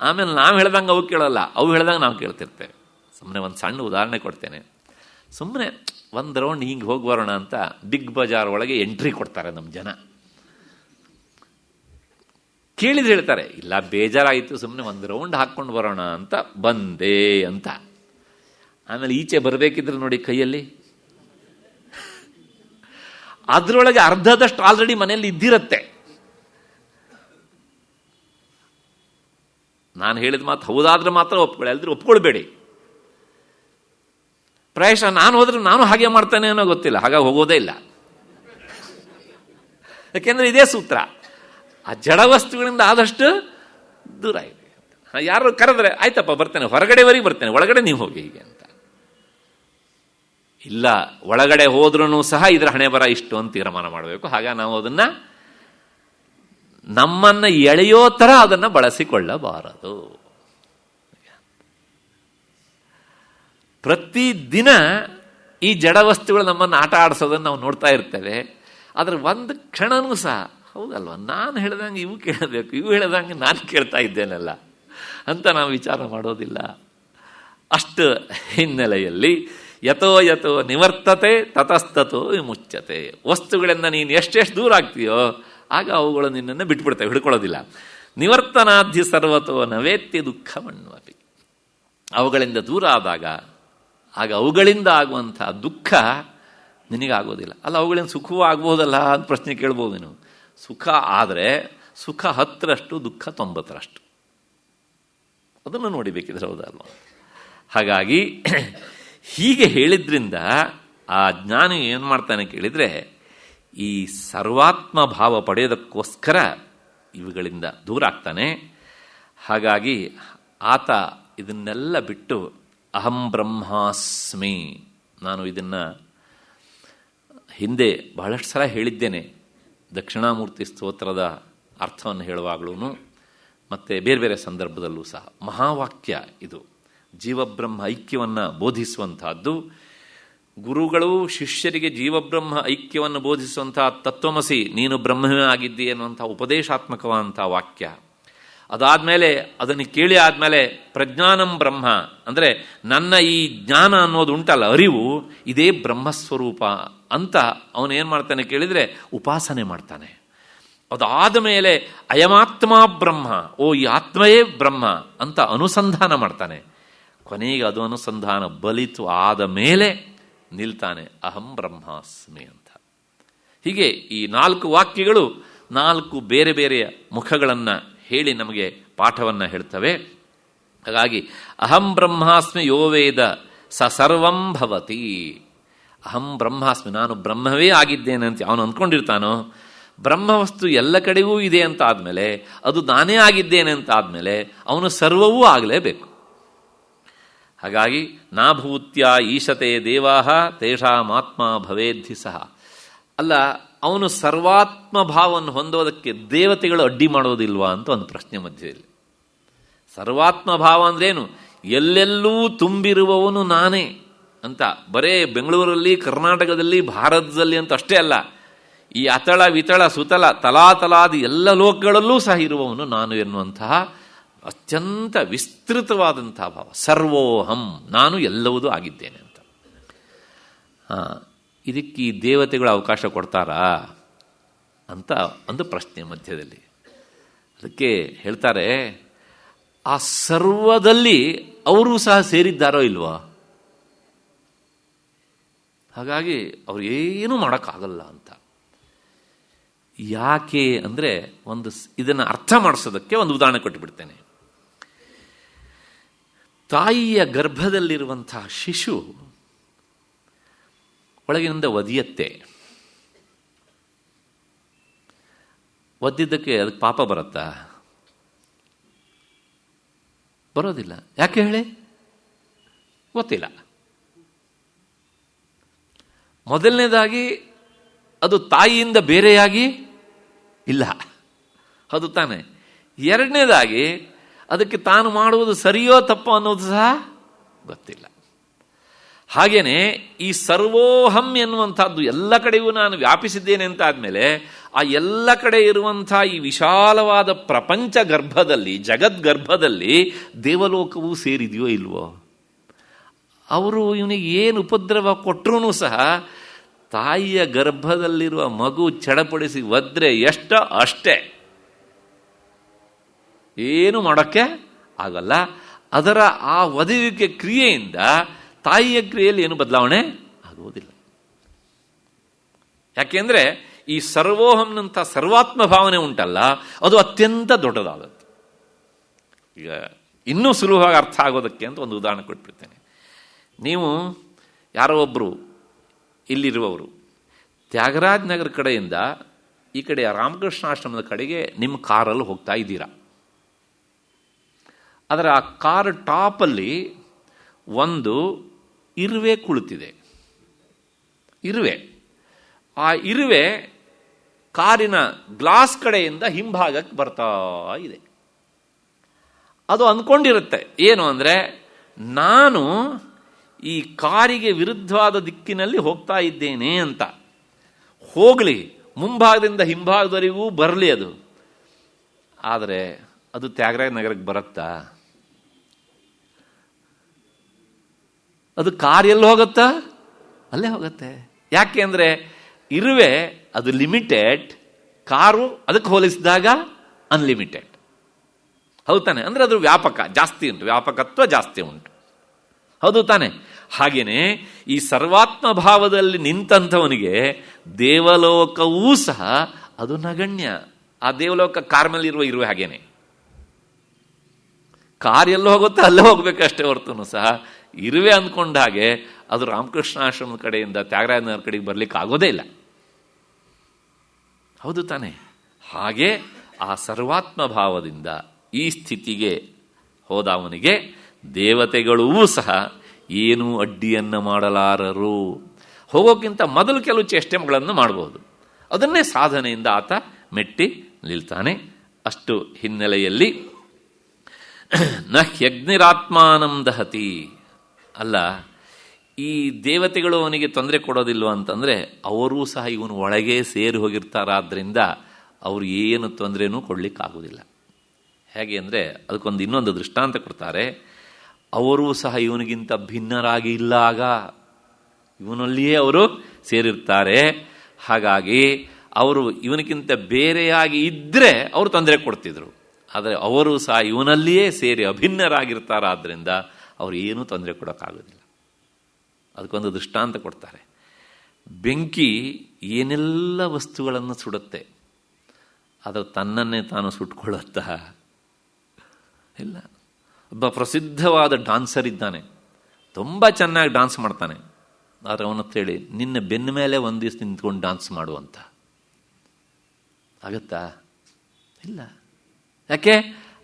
ಆಮೇಲೆ ನಾವು ಹೇಳ್ದಂಗೆ ಅವು ಕೇಳೋಲ್ಲ, ಅವು ಹೇಳ್ದಂಗೆ ನಾವು ಕೇಳ್ತಿರ್ತೇವೆ. ಸುಮ್ಮನೆ ಒಂದು ಸಣ್ಣ ಉದಾಹರಣೆ ಕೊಡ್ತೇನೆ. ಸುಮ್ಮನೆ ಒಂದು ರೌಂಡ್ ಹಿಂಗೆ ಹೋಗಿ ಬರೋಣ ಅಂತ ಬಿಗ್ ಬಜಾರ್ ಒಳಗೆ ಎಂಟ್ರಿ ಕೊಡ್ತಾರೆ ನಮ್ಮ ಜನ. ಕೇಳಿದ್ರೆ ಹೇಳ್ತಾರೆ, ಇಲ್ಲ ಬೇಜಾರಾಯಿತು, ಸುಮ್ಮನೆ ಒಂದು ರೌಂಡ್ ಹಾಕ್ಕೊಂಡು ಬರೋಣ ಅಂತ ಬಂದೆ ಅಂತ. ಆಮೇಲೆ ಈಚೆ ಬರಬೇಕಿದ್ರೆ ನೋಡಿ ಕೈಯಲ್ಲಿ ಅದರೊಳಗೆ ಅರ್ಧದಷ್ಟು ಆಲ್ರೆಡಿ ಮನೆಯಲ್ಲಿ ಇದ್ದಿರತ್ತೆ. ನಾನು ಹೇಳಿದ ಮಾತು ಹೌದಾದ್ರೆ ಮಾತ್ರ ಒಪ್ಕೊಳ್ಳಿ, ಅಲ್ದ್ರೆ ಒಪ್ಕೊಳ್ಬೇಡಿ. ಪ್ರಾಯಶಃ ನಾನು ಹೋದ್ರೆ ನಾನು ಹಾಗೆ ಮಾಡ್ತಾನೆ ಅನ್ನೋ ಗೊತ್ತಿಲ್ಲ, ಹಾಗಾಗಿ ಹೋಗೋದೇ ಇಲ್ಲ. ಯಾಕೆಂದ್ರೆ ಇದೇ ಸೂತ್ರ, ಆ ಜಡ ವಸ್ತುಗಳಿಂದ ಆದಷ್ಟು ದೂರ ಇದೆ. ಯಾರು ಕರೆದ್ರೆ ಆಯ್ತಪ್ಪ ಬರ್ತೇನೆ, ಹೊರಗಡೆವರೆಗೆ ಬರ್ತೇನೆ, ಒಳಗಡೆ ನೀವು ಹೋಗಿ ಹೀಗೆ ಅಂತ. ಇಲ್ಲ, ಒಳಗಡೆ ಹೋದ್ರೂ ಸಹ ಇದರ ಹಣೆ ಬರ ಇಷ್ಟು ಅಂತ ತೀರ್ಮಾನ ಮಾಡಬೇಕು. ಹಾಗ ನಾವು ಅದನ್ನ ನಮ್ಮನ್ನ ಎಳೆಯೋ ತರ ಅದನ್ನ ಬಳಸಿಕೊಳ್ಳಬಾರದು. ಪ್ರತಿದಿನ ಈ ಜಡ ವಸ್ತುಗಳು ನಮ್ಮನ್ನು ಆಟ ಆಡಿಸೋದನ್ನು ನಾವು ನೋಡ್ತಾ ಇರ್ತೇವೆ. ಆದರೆ ಒಂದು ಕ್ಷಣನೂ ಸಹ ಹೌದಲ್ವ, ನಾನು ಹೇಳ್ದಂಗೆ ಇವು ಕೇಳಬೇಕು, ಇವು ಹೇಳ್ದಂಗೆ ನಾನು ಕೇಳ್ತಾ ಇದ್ದೇನಲ್ಲ ಅಂತ ನಾವು ವಿಚಾರ ಮಾಡೋದಿಲ್ಲ. ಅಷ್ಟು ಹಿನ್ನೆಲೆಯಲ್ಲಿ ಯಥೋ ಯಥೋ ನಿವರ್ತತೆ ತತಸ್ತತೋ ವಿಮುಚ್ಯತೆ. ವಸ್ತುಗಳಿಂದ ನೀನು ಎಷ್ಟೆಷ್ಟು ದೂರ ಆಗ್ತೀಯೋ ಆಗ ಅವುಗಳು ನಿನ್ನನ್ನು ಬಿಟ್ಬಿಡ್ತವೆ, ಹಿಡ್ಕೊಳ್ಳೋದಿಲ್ಲ. ನಿವರ್ತನಾಧ್ಯ ಸರ್ವತೋ ನವೇತ್ಯ ದುಃಖಮಣ್ವಪಿ. ಅವುಗಳಿಂದ ದೂರ ಆದಾಗ ಆಗ ಅವುಗಳಿಂದ ಆಗುವಂಥ ದುಃಖ ನಿನಗಾಗೋದಿಲ್ಲ. ಅಲ್ಲ, ಅವುಗಳಿಂದ ಸುಖವೂ ಆಗ್ಬೋದಲ್ಲ ಅಂತ ಪ್ರಶ್ನೆ ಕೇಳ್ಬೋದು ನೀನು. ಸುಖ ಆದರೆ ಸುಖ 10ರಷ್ಟು, ದುಃಖ 90ರಷ್ಟು. ಅದನ್ನು ನೋಡಿಬೇಕಿದ್ರೆ ಹೌದಲ್ವ. ಹಾಗಾಗಿ ಹೀಗೆ ಹೇಳಿದ್ರಿಂದ ಆ ಜ್ಞಾನಿ ಏನು ಮಾಡ್ತಾನೆ ಕೇಳಿದರೆ, ಈ ಸರ್ವಾತ್ಮ ಭಾವ ಪಡೆಯೋದಕ್ಕೋಸ್ಕರ ಇವುಗಳಿಂದ ದೂರ ಆಗ್ತಾನೆ. ಹಾಗಾಗಿ ಆತ ಇದನ್ನೆಲ್ಲ ಬಿಟ್ಟು ಅಹಂ ಬ್ರಹ್ಮಾಸ್ಮಿ, ನಾನು ಇದನ್ನು ಹಿಂದೆ ಬಹಳಷ್ಟು ಸಲ ಹೇಳಿದ್ದೇನೆ, ದಕ್ಷಿಣಾಮೂರ್ತಿ ಸ್ತೋತ್ರದ ಅರ್ಥವನ್ನು ಹೇಳುವಾಗಲೂ ಮತ್ತು ಬೇರೆ ಬೇರೆ ಸಂದರ್ಭದಲ್ಲೂ ಸಹ. ಮಹಾವಾಕ್ಯ ಇದು, ಜೀವಬ್ರಹ್ಮ ಐಕ್ಯವನ್ನು ಬೋಧಿಸುವಂತಹದ್ದು. ಗುರುಗಳು ಶಿಷ್ಯರಿಗೆ ಜೀವಬ್ರಹ್ಮ ಐಕ್ಯವನ್ನು ಬೋಧಿಸುವಂತಹ ತತ್ವಮಸಿ ನೀನು ಬ್ರಹ್ಮವೇ ಆಗಿದ್ದೀ ಅನ್ನುವಂಥ ಉಪದೇಶಾತ್ಮಕವಾದಂಥ ವಾಕ್ಯ. ಅದಾದಮೇಲೆ ಅದನ್ನು ಕೇಳಿ ಆದಮೇಲೆ ಪ್ರಜ್ಞಾನಂ ಬ್ರಹ್ಮ ಅಂದರೆ ನನ್ನ ಈ ಜ್ಞಾನ ಅನ್ನೋದು ಉಂಟಲ್ಲ, ಅರಿವು, ಇದೇ ಬ್ರಹ್ಮಸ್ವರೂಪ ಅಂತ ಅವನೇನು ಮಾಡ್ತಾನೆ ಕೇಳಿದರೆ ಉಪಾಸನೆ ಮಾಡ್ತಾನೆ. ಅದಾದ ಮೇಲೆ ಅಯಮಾತ್ಮ ಬ್ರಹ್ಮ, ಓ ಈ ಆತ್ಮಯೇ ಬ್ರಹ್ಮ ಅಂತ ಅನುಸಂಧಾನ ಮಾಡ್ತಾನೆ. ಕೊನೆಗೆ ಅದು ಅನುಸಂಧಾನ ಬಲಿತು ಆದ ಮೇಲೆ ನಿಲ್ತಾನೆ ಅಹಂ ಬ್ರಹ್ಮಾಸ್ಮಿ ಅಂತ. ಹೀಗೆ ಈ 4 ವಾಕ್ಯಗಳು 4 ಬೇರೆ ಬೇರೆಯ ಮುಖಗಳನ್ನು ಹೇಳಿ ನಮಗೆ ಪಾಠವನ್ನು ಹೇಳ್ತವೆ. ಹಾಗಾಗಿ ಅಹಂ ಬ್ರಹ್ಮಾಸ್ಮಿ ಯೋ ವೇದ ಸ ಸರ್ವಂ ಭವತಿ. ಅಹಂ ಬ್ರಹ್ಮಾಸ್ಮಿ, ನಾನು ಬ್ರಹ್ಮವೇ ಆಗಿದ್ದೇನೆ ಅಂತ ಅವನು ಅಂದ್ಕೊಂಡಿರ್ತಾನೋ, ಬ್ರಹ್ಮವಸ್ತು ಎಲ್ಲ ಕಡೆಗೂ ಇದೆ ಅಂತ ಆದಮೇಲೆ, ಅದು ನಾನೇ ಆಗಿದ್ದೇನೆ ಅಂತ ಆದಮೇಲೆ ಅವನು ಸರ್ವವೂ ಆಗಲೇಬೇಕು. ಹಾಗಾಗಿ ನಾಭೂತ್ಯ ಈಶತೆ ದೇವಾಹ ತೇಷಾಮಾತ್ಮ ಭವೇದ್ಧಿ ಸಹ. ಅಲ್ಲ, ಅವನು ಸರ್ವಾತ್ಮ ಭಾವವನ್ನು ಹೊಂದೋದಕ್ಕೆ ದೇವತೆಗಳು ಅಡ್ಡಿ ಮಾಡೋದಿಲ್ವಾ ಅಂತ ಒಂದು ಪ್ರಶ್ನೆ ಮಧ್ಯದಲ್ಲಿ. ಸರ್ವಾತ್ಮ ಭಾವ ಅಂದ್ರೇನು? ಎಲ್ಲೆಲ್ಲೂ ತುಂಬಿರುವವನು ನಾನೇ ಅಂತ. ಬರೇ ಬೆಂಗಳೂರಲ್ಲಿ, ಕರ್ನಾಟಕದಲ್ಲಿ, ಭಾರತದಲ್ಲಿ ಅಂತ ಅಷ್ಟೇ ಅಲ್ಲ, ಈ ಅತಳ ವಿತಳ ಸುತಲ ತಲಾತಲಾದಿ ಎಲ್ಲ ಲೋಕಗಳಲ್ಲೂ ಸಹ ಇರುವವನು ನಾನು ಎನ್ನುವಂತಹ ಅತ್ಯಂತ ವಿಸ್ತೃತವಾದಂತಹ ಭಾವ. ಸರ್ವೋಹಂ, ನಾನು ಎಲ್ಲವುದೂ ಆಗಿದ್ದೇನೆ ಅಂತ. ಇದಕ್ಕೆ ಈ ದೇವತೆಗಳು ಅವಕಾಶ ಕೊಡ್ತಾರಾ ಅಂತ ಒಂದು ಪ್ರಶ್ನೆ ಮಧ್ಯದಲ್ಲಿ. ಅದಕ್ಕೆ ಹೇಳ್ತಾರೆ, ಆ ಸರ್ವದಲ್ಲಿ ಅವರು ಸಹ ಸೇರಿದ್ದಾರೋ ಇಲ್ವಾ? ಹಾಗಾಗಿ ಅವ್ರು ಏನೂ ಮಾಡೋಕ್ಕಾಗಲ್ಲ ಅಂತ. ಯಾಕೆ ಅಂದರೆ ಇದನ್ನು ಅರ್ಥ ಮಾಡಿಸೋದಕ್ಕೆ ಒಂದು ಉದಾಹರಣೆ ಕೊಟ್ಟುಬಿಡ್ತೇನೆ. ತಾಯಿಯ ಗರ್ಭದಲ್ಲಿರುವಂತಹ ಶಿಶು ಒಳಗಿನಿಂದ ಒದಿಯತ್ತೆ. ಒದ್ದಿದ್ದಕ್ಕೆ ಅದಕ್ಕೆ ಪಾಪ ಬರುತ್ತಾ? ಬರೋದಿಲ್ಲ. ಯಾಕೆ ಹೇಳಿ? ಗೊತ್ತಿಲ್ಲ. ಮೊದಲನೇದಾಗಿ ಅದು ತಾಯಿಯಿಂದ ಬೇರೆಯಾಗಿ ಇಲ್ಲ, ಅದು ತಾನೆ. ಎರಡನೇದಾಗಿ ಅದಕ್ಕೆ ತಾನು ಮಾಡುವುದು ಸರಿಯೋ ತಪ್ಪೋ ಅನ್ನೋದು ಸಹ ಗೊತ್ತಿಲ್ಲ. ಹಾಗೇನೆ ಈ ಸರ್ವೋಹಂ ಎನ್ನುವಂಥದ್ದು ಎಲ್ಲ ಕಡೆಗೂ ನಾನು ವ್ಯಾಪಿಸಿದ್ದೇನೆ ಅಂತ ಆದಮೇಲೆ ಆ ಎಲ್ಲ ಕಡೆ ಇರುವಂಥ ಈ ವಿಶಾಲವಾದ ಪ್ರಪಂಚ ಗರ್ಭದಲ್ಲಿ, ಜಗದ್ಗರ್ಭದಲ್ಲಿ ದೇವಲೋಕವೂ ಸೇರಿದೆಯೋ ಇಲ್ವೋ? ಅವರು ಇವನಿಗೆ ಏನು ಉಪದ್ರವ ಕೊಟ್ಟರೂ ಸಹ ತಾಯಿಯ ಗರ್ಭದಲ್ಲಿರುವ ಮಗು ಚಡಪಡಿಸಿ ಒದ್ರೆ ಎಷ್ಟೋ ಅಷ್ಟೇ, ಏನು ಮಾಡೋಕ್ಕೆ ಆಗಲ್ಲ. ಅದರ ಆ ಒದೆಯುವಿಕೆ ಕ್ರಿಯೆಯಿಂದ ತಾಯಿಯ ಕ್ರಿಯೆಯಲ್ಲಿ ಏನು ಬದಲಾವಣೆ ಆಗುವುದಿಲ್ಲ. ಯಾಕೆಂದರೆ ಈ ಸರ್ವೋಹಂನಂಥ ಸರ್ವಾತ್ಮ ಭಾವನೆ ಉಂಟಲ್ಲ, ಅದು ಅತ್ಯಂತ ದೊಡ್ಡದಾಗುತ್ತೆ. ಈಗ ಇನ್ನೂ ಸುಲಭವಾಗಿ ಅರ್ಥ ಆಗೋದಕ್ಕೆ ಅಂತ ಒಂದು ಉದಾಹರಣೆ ಕೊಟ್ಬಿಡ್ತೇನೆ. ನೀವು ಯಾರೋ ಒಬ್ಬರು ಇಲ್ಲಿರುವವರು ತ್ಯಾಗರಾಜ ನಗರ ಕಡೆಯಿಂದ ಈ ಕಡೆ ರಾಮಕೃಷ್ಣ ಆಶ್ರಮದ ಕಡೆಗೆ ನಿಮ್ಮ ಕಾರಲ್ಲಿ ಹೋಗ್ತಾ ಇದ್ದೀರಾ. ಆದರೆ ಆ ಕಾರ್ ಟಾಪಲ್ಲಿ ಒಂದು ಇರುವೆ ಕುಳಿತಿದೆ. ಆ ಇರುವೆ ಕಾರಿನ ಗ್ಲಾಸ್ ಕಡೆಯಿಂದ ಹಿಂಭಾಗಕ್ಕೆ ಬರ್ತಾ ಇದೆ. ಅದು ಅಂದ್ಕೊಂಡಿರುತ್ತೆ ಏನು ಅಂದರೆ, ನಾನು ಈ ಕಾರಿಗೆ ವಿರುದ್ಧವಾದ ದಿಕ್ಕಿನಲ್ಲಿ ಹೋಗ್ತಾ ಇದ್ದೇನೆ ಅಂತ. ಹೋಗಲಿ, ಮುಂಭಾಗದಿಂದ ಹಿಂಭಾಗದವರೆಗೂ ಬರಲಿ ಅದು. ಆದರೆ ಅದು ತ್ಯಾಗರಾಜ ನಗರಕ್ಕೆ ಬರುತ್ತಾ? ಅದು ಕಾರ್ ಎಲ್ಲಿ ಹೋಗುತ್ತಾ? ಅಲ್ಲೇ ಹೋಗುತ್ತೆ. ಯಾಕೆ ಅಂದರೆ ಇರುವೆ ಅದು ಲಿಮಿಟೆಡ್, ಕಾರು ಅದಕ್ಕೆ ಹೋಲಿಸಿದಾಗ ಅನ್ಲಿಮಿಟೆಡ್. ಹೌದು ತಾನೆ? ಅಂದರೆ ಅದು ವ್ಯಾಪಕ ಜಾಸ್ತಿ ಉಂಟು, ವ್ಯಾಪಕತ್ವ ಜಾಸ್ತಿ ಉಂಟು. ಹೌದು ತಾನೆ? ಹಾಗೇನೆ ಈ ಸರ್ವಾತ್ಮ ಭಾವದಲ್ಲಿ ನಿಂತಂಥವನಿಗೆ ದೇವಲೋಕವೂ ಸಹ ಅದು ನಗಣ್ಯ. ಆ ದೇವಲೋಕ ಕಾರ್ ಮೇಲೆ ಇರುವೆ ಹಾಗೇನೆ. ಕಾರ್ ಎಲ್ಲೋ ಹೋಗುತ್ತೆ ಅಲ್ಲೇ ಹೋಗ್ಬೇಕಷ್ಟೇ ಹೊರತು ಸಹ ಇರುವೆ ಅಂದ್ಕೊಂಡ ಹಾಗೆ ಅದು ರಾಮಕೃಷ್ಣ ಆಶ್ರಮದ ಕಡೆಯಿಂದ ತ್ಯಾಗರಾಜನಗರ ಕಡೆಗೆ ಬರ್ಲಿಕ್ಕೆ ಆಗೋದೇ ಇಲ್ಲ. ಹೌದು ತಾನೆ? ಹಾಗೆ ಆ ಸರ್ವಾತ್ಮ ಭಾವದಿಂದ ಈ ಸ್ಥಿತಿಗೆ ಹೋದವನಿಗೆ ದೇವತೆಗಳೂ ಸಹ ಏನೂ ಅಡ್ಡಿಯನ್ನು ಮಾಡಲಾರರು. ಹೋಗೋಕ್ಕಿಂತ ಮೊದಲು ಕೆಲವು ಚೇಷ್ಟೆಗಳನ್ನು ಮಾಡಬಹುದು. ಅದನ್ನೇ ಸಾಧನೆಯಿಂದ ಆತ ಮೆಟ್ಟಿ ನಿಲ್ತಾನೆ. ಅಷ್ಟು ಹಿನ್ನೆಲೆಯಲ್ಲಿ ನ ಹ್ಯಗ್ನಿರಾತ್ಮಾನಂ ದಹತಿ, ಅಲ್ಲ ಈ ದೇವತೆಗಳು ಅವನಿಗೆ ತೊಂದರೆ ಕೊಡೋದಿಲ್ವ ಅಂತಂದರೆ ಅವರೂ ಸಹ ಇವನು ಒಳಗೆ ಸೇರಿ ಹೋಗಿರ್ತಾರಾದ್ದರಿಂದ ಅವರು ಏನು ತೊಂದರೆನೂ ಕೊಡಲಿಕ್ಕಾಗೋದಿಲ್ಲ. ಹೇಗೆ ಅಂದರೆ ಅದಕ್ಕೊಂದು ಇನ್ನೊಂದು ದೃಷ್ಟಾಂತ ಕೊಡ್ತಾರೆ. ಅವರೂ ಸಹ ಇವನಿಗಿಂತ ಭಿನ್ನರಾಗಿ ಇಲ್ಲ, ಆಗ ಇವನಲ್ಲಿಯೇ ಅವರು ಸೇರಿರ್ತಾರೆ. ಹಾಗಾಗಿ ಅವರು ಇವನಿಗಿಂತ ಬೇರೆಯಾಗಿ ಇದ್ದರೆ ಅವರು ತೊಂದರೆ ಕೊಡ್ತಿದ್ರು. ಆದರೆ ಅವರು ಸಹ ಇವನಲ್ಲಿಯೇ ಸೇರಿ ಅಭಿನ್ನರಾಗಿರ್ತಾರಾದ್ದರಿಂದ ಅವರು ಏನೂ ತೊಂದರೆ ಕೊಡೋಕ್ಕಾಗೋದಿಲ್ಲ. ಅದಕ್ಕೊಂದು ದೃಷ್ಟಾಂತ ಕೊಡ್ತಾರೆ. ಬೆಂಕಿ ಏನೆಲ್ಲ ವಸ್ತುಗಳನ್ನು ಸುಡುತ್ತೆ, ಅದು ತನ್ನನ್ನೇ ತಾನು ಸುಟ್ಕೊಳ್ಳುತ್ತಾ ಇಲ್ಲ. ಒಬ್ಬ ಪ್ರಸಿದ್ಧವಾದ ಡಾನ್ಸರ್ ಇದ್ದಾನೆ, ತುಂಬ ಚೆನ್ನಾಗಿ ಡಾನ್ಸ್ ಮಾಡ್ತಾನೆ. ಆದರೆ ಅವನತ್ತ ಹೇಳಿ ನಿನ್ನ ಬೆನ್ನ ಮೇಲೆ ಒಂದು ದಿವಸ ನಿಂತ್ಕೊಂಡು ಡಾನ್ಸ್ ಮಾಡುವಂತ ಆಗತ್ತಾ? ಇಲ್ಲ. ಯಾಕೆ?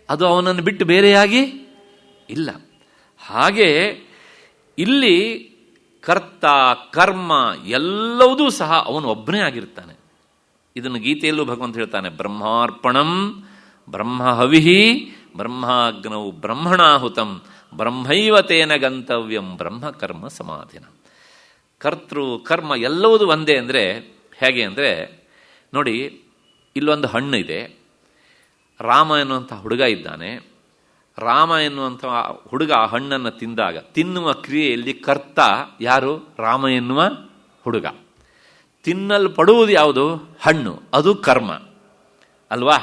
ಅದು ಅವನನ್ನು ಬಿಟ್ಟು ಬೇರೆಯಾಗಿ ಇಲ್ಲ. ಹಾಗೆ ಇಲ್ಲಿ ಕರ್ತ ಕರ್ಮ ಎಲ್ಲವುದೂ ಸಹ ಅವನು ಒಬ್ಬನೇ ಆಗಿರ್ತಾನೆ. ಇದನ್ನು ಗೀತೆಯಲ್ಲೂ ಭಗವಂತ ಹೇಳ್ತಾನೆ, ಬ್ರಹ್ಮಾರ್ಪಣಂ ಬ್ರಹ್ಮ ಹವಿಹಿ ಬ್ರಹ್ಮಾಗ್ನೌ ಬ್ರಹ್ಮಣಾಹುತಂ ಬ್ರಹ್ಮೈವ ತೇನ ಗಂತವ್ಯಂ ಬ್ರಹ್ಮ ಕರ್ಮ ಸಮಾಧಿನ. ಕರ್ತೃ ಕರ್ಮ ಎಲ್ಲವೂ ಒಂದೇ ಅಂದರೆ ಹೇಗೆ ಅಂದರೆ ನೋಡಿ, ಇಲ್ಲೊಂದು ಹಣ್ಣು ಇದೆ. ರಾಮ ಎನ್ನುವಂಥ ಹುಡುಗ ಇದ್ದಾನೆ. ರಾಮ ಎನ್ನುವಂಥ ಹುಡುಗ ಆ ಹಣ್ಣನ್ನು ತಿಂದಾಗ ತಿನ್ನುವ ಕ್ರಿಯೆಯಲ್ಲಿ ಕರ್ತ ಯಾರು? ರಾಮ ಎನ್ನುವ ಹುಡುಗ. ತಿನ್ನಲ್ಪಡುವುದು ಯಾವುದು? ಹಣ್ಣು. ಅದು ಕರ್ಮ ಅಲ್ವಾ?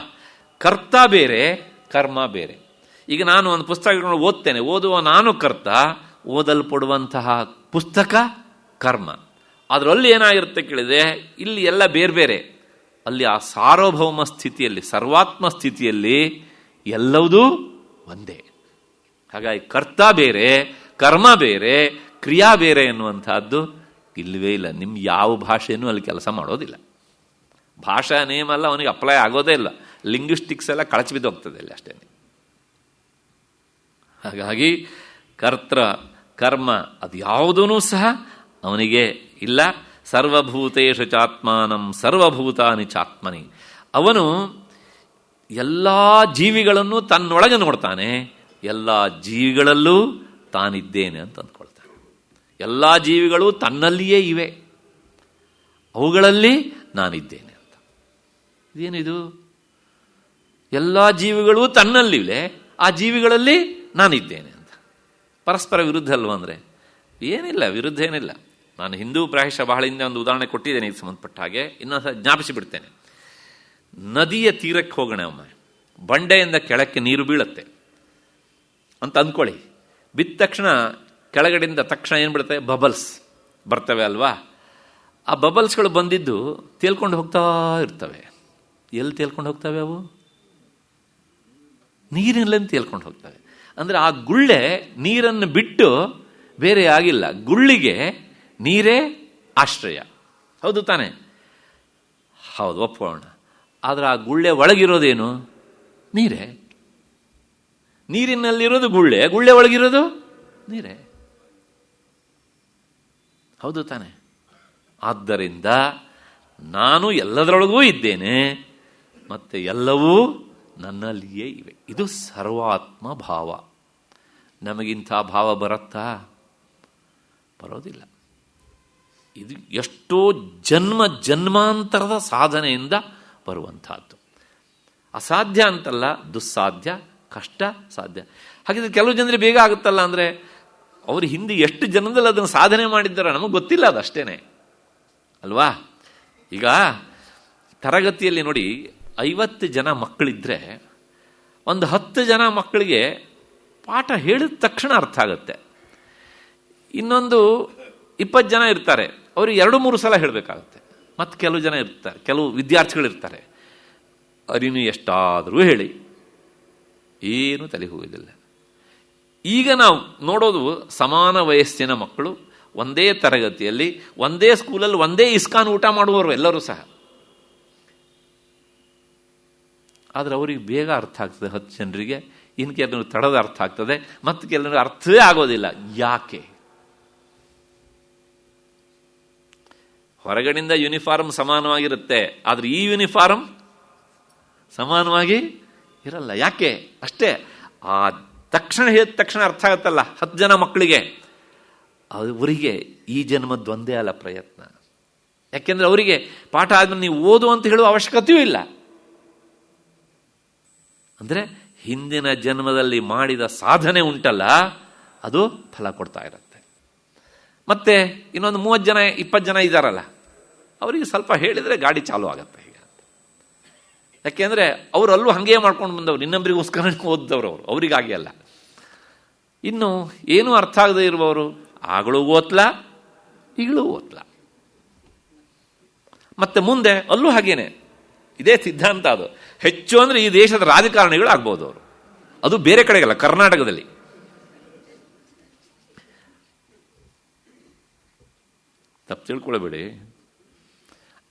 ಕರ್ತ ಬೇರೆ, ಕರ್ಮ ಬೇರೆ. ಈಗ ನಾನು ಒಂದು ಪುಸ್ತಕ ಓದ್ತೇನೆ, ಓದುವ ನಾನು ಕರ್ತ, ಓದಲ್ಪಡುವಂತಹ ಪುಸ್ತಕ ಕರ್ಮ. ಅದರಲ್ಲಿ ಏನಾಗಿರುತ್ತೆ ಕೇಳಿದೆ, ಇಲ್ಲಿ ಎಲ್ಲ ಬೇರೆ ಬೇರೆ. ಅಲ್ಲಿ ಆ ಸಾರ್ವಭೌಮ ಸ್ಥಿತಿಯಲ್ಲಿ, ಸರ್ವಾತ್ಮ ಸ್ಥಿತಿಯಲ್ಲಿ ಎಲ್ಲವುದೂ ಒಂದೇ. ಹಾಗಾಗಿ ಕರ್ತ ಬೇರೆ, ಕರ್ಮ ಬೇರೆ, ಕ್ರಿಯಾ ಬೇರೆ ಎನ್ನುವಂತಹದ್ದು ಇಲ್ಲವೇ ಇಲ್ಲ. ನಿಮ್ಮ ಯಾವ ಭಾಷೆಯೂ ಅಲ್ಲಿ ಕೆಲಸ ಮಾಡೋದಿಲ್ಲ. ಭಾಷಾ ನೇಮ್ ಅಲ್ಲ, ಅವನಿಗೆ ಅಪ್ಲೈ ಆಗೋದೇ ಇಲ್ಲ. ಲಿಂಗ್ವಿಸ್ಟಿಕ್ಸ್ ಎಲ್ಲ ಕಳಚಿ ಬಿದ್ದೋಗ್ತದೆ ಅಲ್ಲಿ ಅಷ್ಟೇ. ಹಾಗಾಗಿ ಕರ್ತ ಕರ್ಮ ಅದು ಯಾವುದೂ ಸಹ ಅವನಿಗೆ ಇಲ್ಲ. ಸರ್ವಭೂತೇಷು ಚಾತ್ಮಾನಂ ಸರ್ವಭೂತಾನಿ ಚಾತ್ಮನಿ. ಅವನು ಎಲ್ಲ ಜೀವಿಗಳನ್ನು ತನ್ನೊಳಗೆ ನೋಡ್ತಾನೆ, ಎಲ್ಲ ಜೀವಿಗಳಲ್ಲೂ ತಾನಿದ್ದೇನೆ ಅಂತ ಅಂದ್ಕೊಳ್ತಾನೆ. ಎಲ್ಲ ಜೀವಿಗಳು ತನ್ನಲ್ಲಿಯೇ ಇವೆ, ಅವುಗಳಲ್ಲಿ ನಾನಿದ್ದೇನೆ ಅಂತ. ಇದೇನಿದು? ಎಲ್ಲ ಜೀವಿಗಳು ತನ್ನಲ್ಲಿವೆ, ಆ ಜೀವಿಗಳಲ್ಲಿ ನಾನಿದ್ದೇನೆ ಅಂತ. ಪರಸ್ಪರ ವಿರುದ್ಧ ಅಲ್ವ? ಅಂದರೆ ಏನಿಲ್ಲ, ವಿರುದ್ಧ ಏನಿಲ್ಲ. ನಾನು ಹಿಂದೂ ಪ್ರಾಯಶಃ ಬಹಳ ಹಿಂದೆ ಒಂದು ಉದಾಹರಣೆ ಕೊಟ್ಟಿದ್ದೇನೆ ಇದಕ್ಕೆ ಸಂಬಂಧಪಟ್ಟ ಹಾಗೆ. ಇನ್ನೊಂದು ಜ್ಞಾಪಿಸಿ ಬಿಡ್ತೇನೆ. ನದಿಯ ತೀರಕ್ಕೆ ಹೋಗೋಣ ಒಮ್ಮೆ. ಬಂಡೆಯಿಂದ ಕೆಳಕ್ಕೆ ನೀರು ಬೀಳುತ್ತೆ ಅಂತ ಅಂದ್ಕೊಳ್ಳಿ. ಬಿದ್ದ ತಕ್ಷಣ ಕೆಳಗಡೆಯಿಂದ ತಕ್ಷಣ ಏನು ಬಿಡುತ್ತೆ? ಬಬಲ್ಸ್ ಬರ್ತವೆ ಅಲ್ವಾ? ಆ ಬಬಲ್ಸ್ಗಳು ಬಂದಿದ್ದು ತೇಲ್ಕೊಂಡು ಹೋಗ್ತಾ ಇರ್ತವೆ. ಎಲ್ಲಿ ತೇಲ್ಕೊಂಡು ಹೋಗ್ತವೆ ಅವು? ನೀರಿನಲ್ಲಿ ತೇಲ್ಕೊಂಡು ಹೋಗ್ತವೆ. ಅಂದರೆ ಆ ಗುಳ್ಳೆ ನೀರನ್ನು ಬಿಟ್ಟು ಬೇರೆ ಆಗಿಲ್ಲ, ಗುಳ್ಳಿಗೆ ನೀರೇ ಆಶ್ರಯ. ಹೌದು ತಾನೆ? ಹೌದು, ಒಪ್ಕೊಳ್ಳೋಣ. ಆದರೆ ಆ ಗುಳ್ಳೆ ಒಳಗಿರೋದೇನು? ನೀರೇ. ನೀರಿನಲ್ಲಿರೋದು ಗುಳ್ಳೆ, ಗುಳ್ಳೆ ಒಳಗಿರೋದು ನೀರೇ. ಹೌದು ತಾನೆ? ಆದ್ದರಿಂದ ನಾನು ಎಲ್ಲದರೊಳಗೂ ಇದ್ದೇನೆ, ಮತ್ತೆ ಎಲ್ಲವೂ ನನ್ನಲ್ಲಿಯೇ ಇವೆ. ಇದು ಸರ್ವಾತ್ಮ ಭಾವ. ನಮಗಿಂಥ ಭಾವ ಬರುತ್ತಾ? ಬರೋದಿಲ್ಲ. ಇದು ಎಷ್ಟೋ ಜನ್ಮ ಜನ್ಮಾಂತರದ ಸಾಧನೆಯಿಂದ ಬರುವಂತಹದ್ದು. ಅಸಾಧ್ಯ ಅಂತಲ್ಲ, ದುಸ್ಸಾಧ್ಯ, ಕಷ್ಟ, ಸಾಧ್ಯ. ಹಾಗಿದ್ರೆ ಕೆಲವು ಜನರಿಗೆ ಬೇಗ ಆಗುತ್ತಲ್ಲ ಅಂದರೆ ಅವರು ಹಿಂದೆ ಎಷ್ಟು ಜನದಲ್ಲಿ ಅದನ್ನು ಸಾಧನೆ ಮಾಡಿದ್ದಾರೋ ನಮಗೆ ಗೊತ್ತಿಲ್ಲ, ಅದಷ್ಟೇನೆ ಅಲ್ವಾ? ಈಗ ತರಗತಿಯಲ್ಲಿ ನೋಡಿ, 50 ಜನ ಮಕ್ಕಳಿದ್ರೆ ಒಂದು 10 ಜನ ಮಕ್ಕಳಿಗೆ ಪಾಠ ಹೇಳಿದ ತಕ್ಷಣ ಅರ್ಥ ಆಗುತ್ತೆ. ಇನ್ನೊಂದು 20 ಜನ ಇರ್ತಾರೆ, ಅವ್ರಿಗೆ 2-3 ಸಲ ಹೇಳಬೇಕಾಗುತ್ತೆ. ಮತ್ತು ಕೆಲವು ಜನ ಇರ್ತಾರೆ, ಕೆಲವು ವಿದ್ಯಾರ್ಥಿಗಳಿರ್ತಾರೆ, ಅವ್ರಿನ್ನೂ ಎಷ್ಟಾದರೂ ಹೇಳಿ ಏನೂ ತಲೆ ಹೋಗೋದಿಲ್ಲ. ಈಗ ನಾವು ನೋಡೋದು ಸಮಾನ ವಯಸ್ಸಿನ ಮಕ್ಕಳು ಒಂದೇ ತರಗತಿಯಲ್ಲಿ, ಒಂದೇ ಸ್ಕೂಲಲ್ಲಿ, ಒಂದೇ ಇಸ್ಕಾನ್ ಊಟ ಮಾಡುವವರು ಎಲ್ಲರೂ ಸಹ. ಆದರೆ ಅವರಿಗೆ ಬೇಗ ಅರ್ಥ ಆಗ್ತದೆ 10 ಜನರಿಗೆ, ಇನ್ನು ಕೆಲವರು ತಡದ ಅರ್ಥ ಆಗ್ತದೆ, ಮತ್ತು ಕೆಲವರು ಅರ್ಥವೇ ಆಗೋದಿಲ್ಲ. ಯಾಕೆ? ಹೊರಗಡೆಯಿಂದ ಯೂನಿಫಾರ್ಮ್ ಸಮಾನವಾಗಿರುತ್ತೆ, ಆದರೆ ಈ ಯೂನಿಫಾರ್ಮ್ ಸಮಾನವಾಗಿ ಇರಲ್ಲ. ಯಾಕೆ? ಅಷ್ಟೇ. ಆ ತಕ್ಷಣ ಹೇಳಿದ ತಕ್ಷಣ ಅರ್ಥ ಆಗುತ್ತಲ್ಲ 10 ಜನ ಮಕ್ಕಳಿಗೆ, ಅವರಿಗೆ ಈ ಜನ್ಮದ್ದೊಂದೇ ಅಲ್ಲ ಪ್ರಯತ್ನ. ಯಾಕೆಂದ್ರೆ ಅವರಿಗೆ ಪಾಠ ಆದ್ಮೇಲೆ ನೀವು ಓದು ಅಂತ ಹೇಳುವ ಅವಶ್ಯಕತೆಯೂ ಇಲ್ಲ. ಅಂದರೆ ಹಿಂದಿನ ಜನ್ಮದಲ್ಲಿ ಮಾಡಿದ ಸಾಧನೆ ಉಂಟಲ್ಲ, ಅದು ಫಲ ಕೊಡ್ತಾ ಇರುತ್ತೆ. ಮತ್ತೆ ಇನ್ನೊಂದು 30 ಜನ 20 ಜನ ಇದ್ದಾರಲ್ಲ, ಅವರಿಗೆ ಸ್ವಲ್ಪ ಹೇಳಿದರೆ ಗಾಡಿ ಚಾಲು ಆಗುತ್ತೆ. ಹೀಗೆ ಯಾಕೆಂದರೆ ಅವರು ಅಲ್ಲೂ ಹಾಗೇ ಮಾಡ್ಕೊಂಡು ಬಂದವರು, ಇನ್ನೊಬ್ಬರಿಗೋಸ್ಕರ ಓದ್ದವರು ಅವರು, ಅವರಿಗಾಗಿ ಅಲ್ಲ. ಇನ್ನು ಏನೂ ಅರ್ಥ ಆಗದೆ ಇರುವವರು ಆಗಲೂ ಓದ್ಲಾ, ಈಗಲೂ ಓದ್ಲಾ. ಮತ್ತೆ ಮುಂದೆ ಅಲ್ಲೂ ಹಾಗೇನೆ, ಇದೇ ಸಿದ್ಧಾಂತ. ಅದು ಹೆಚ್ಚು ಅಂದರೆ ಈ ದೇಶದ ರಾಜಕಾರಣಿಗಳು ಆಗ್ಬೋದು ಅವರು, ಅದು ಬೇರೆ ಕಡೆಗಲ್ಲ, ಕರ್ನಾಟಕದಲ್ಲಿ. ತಪ್ಪು ತಿಳ್ಕೊಳ್ಬೇಡಿ.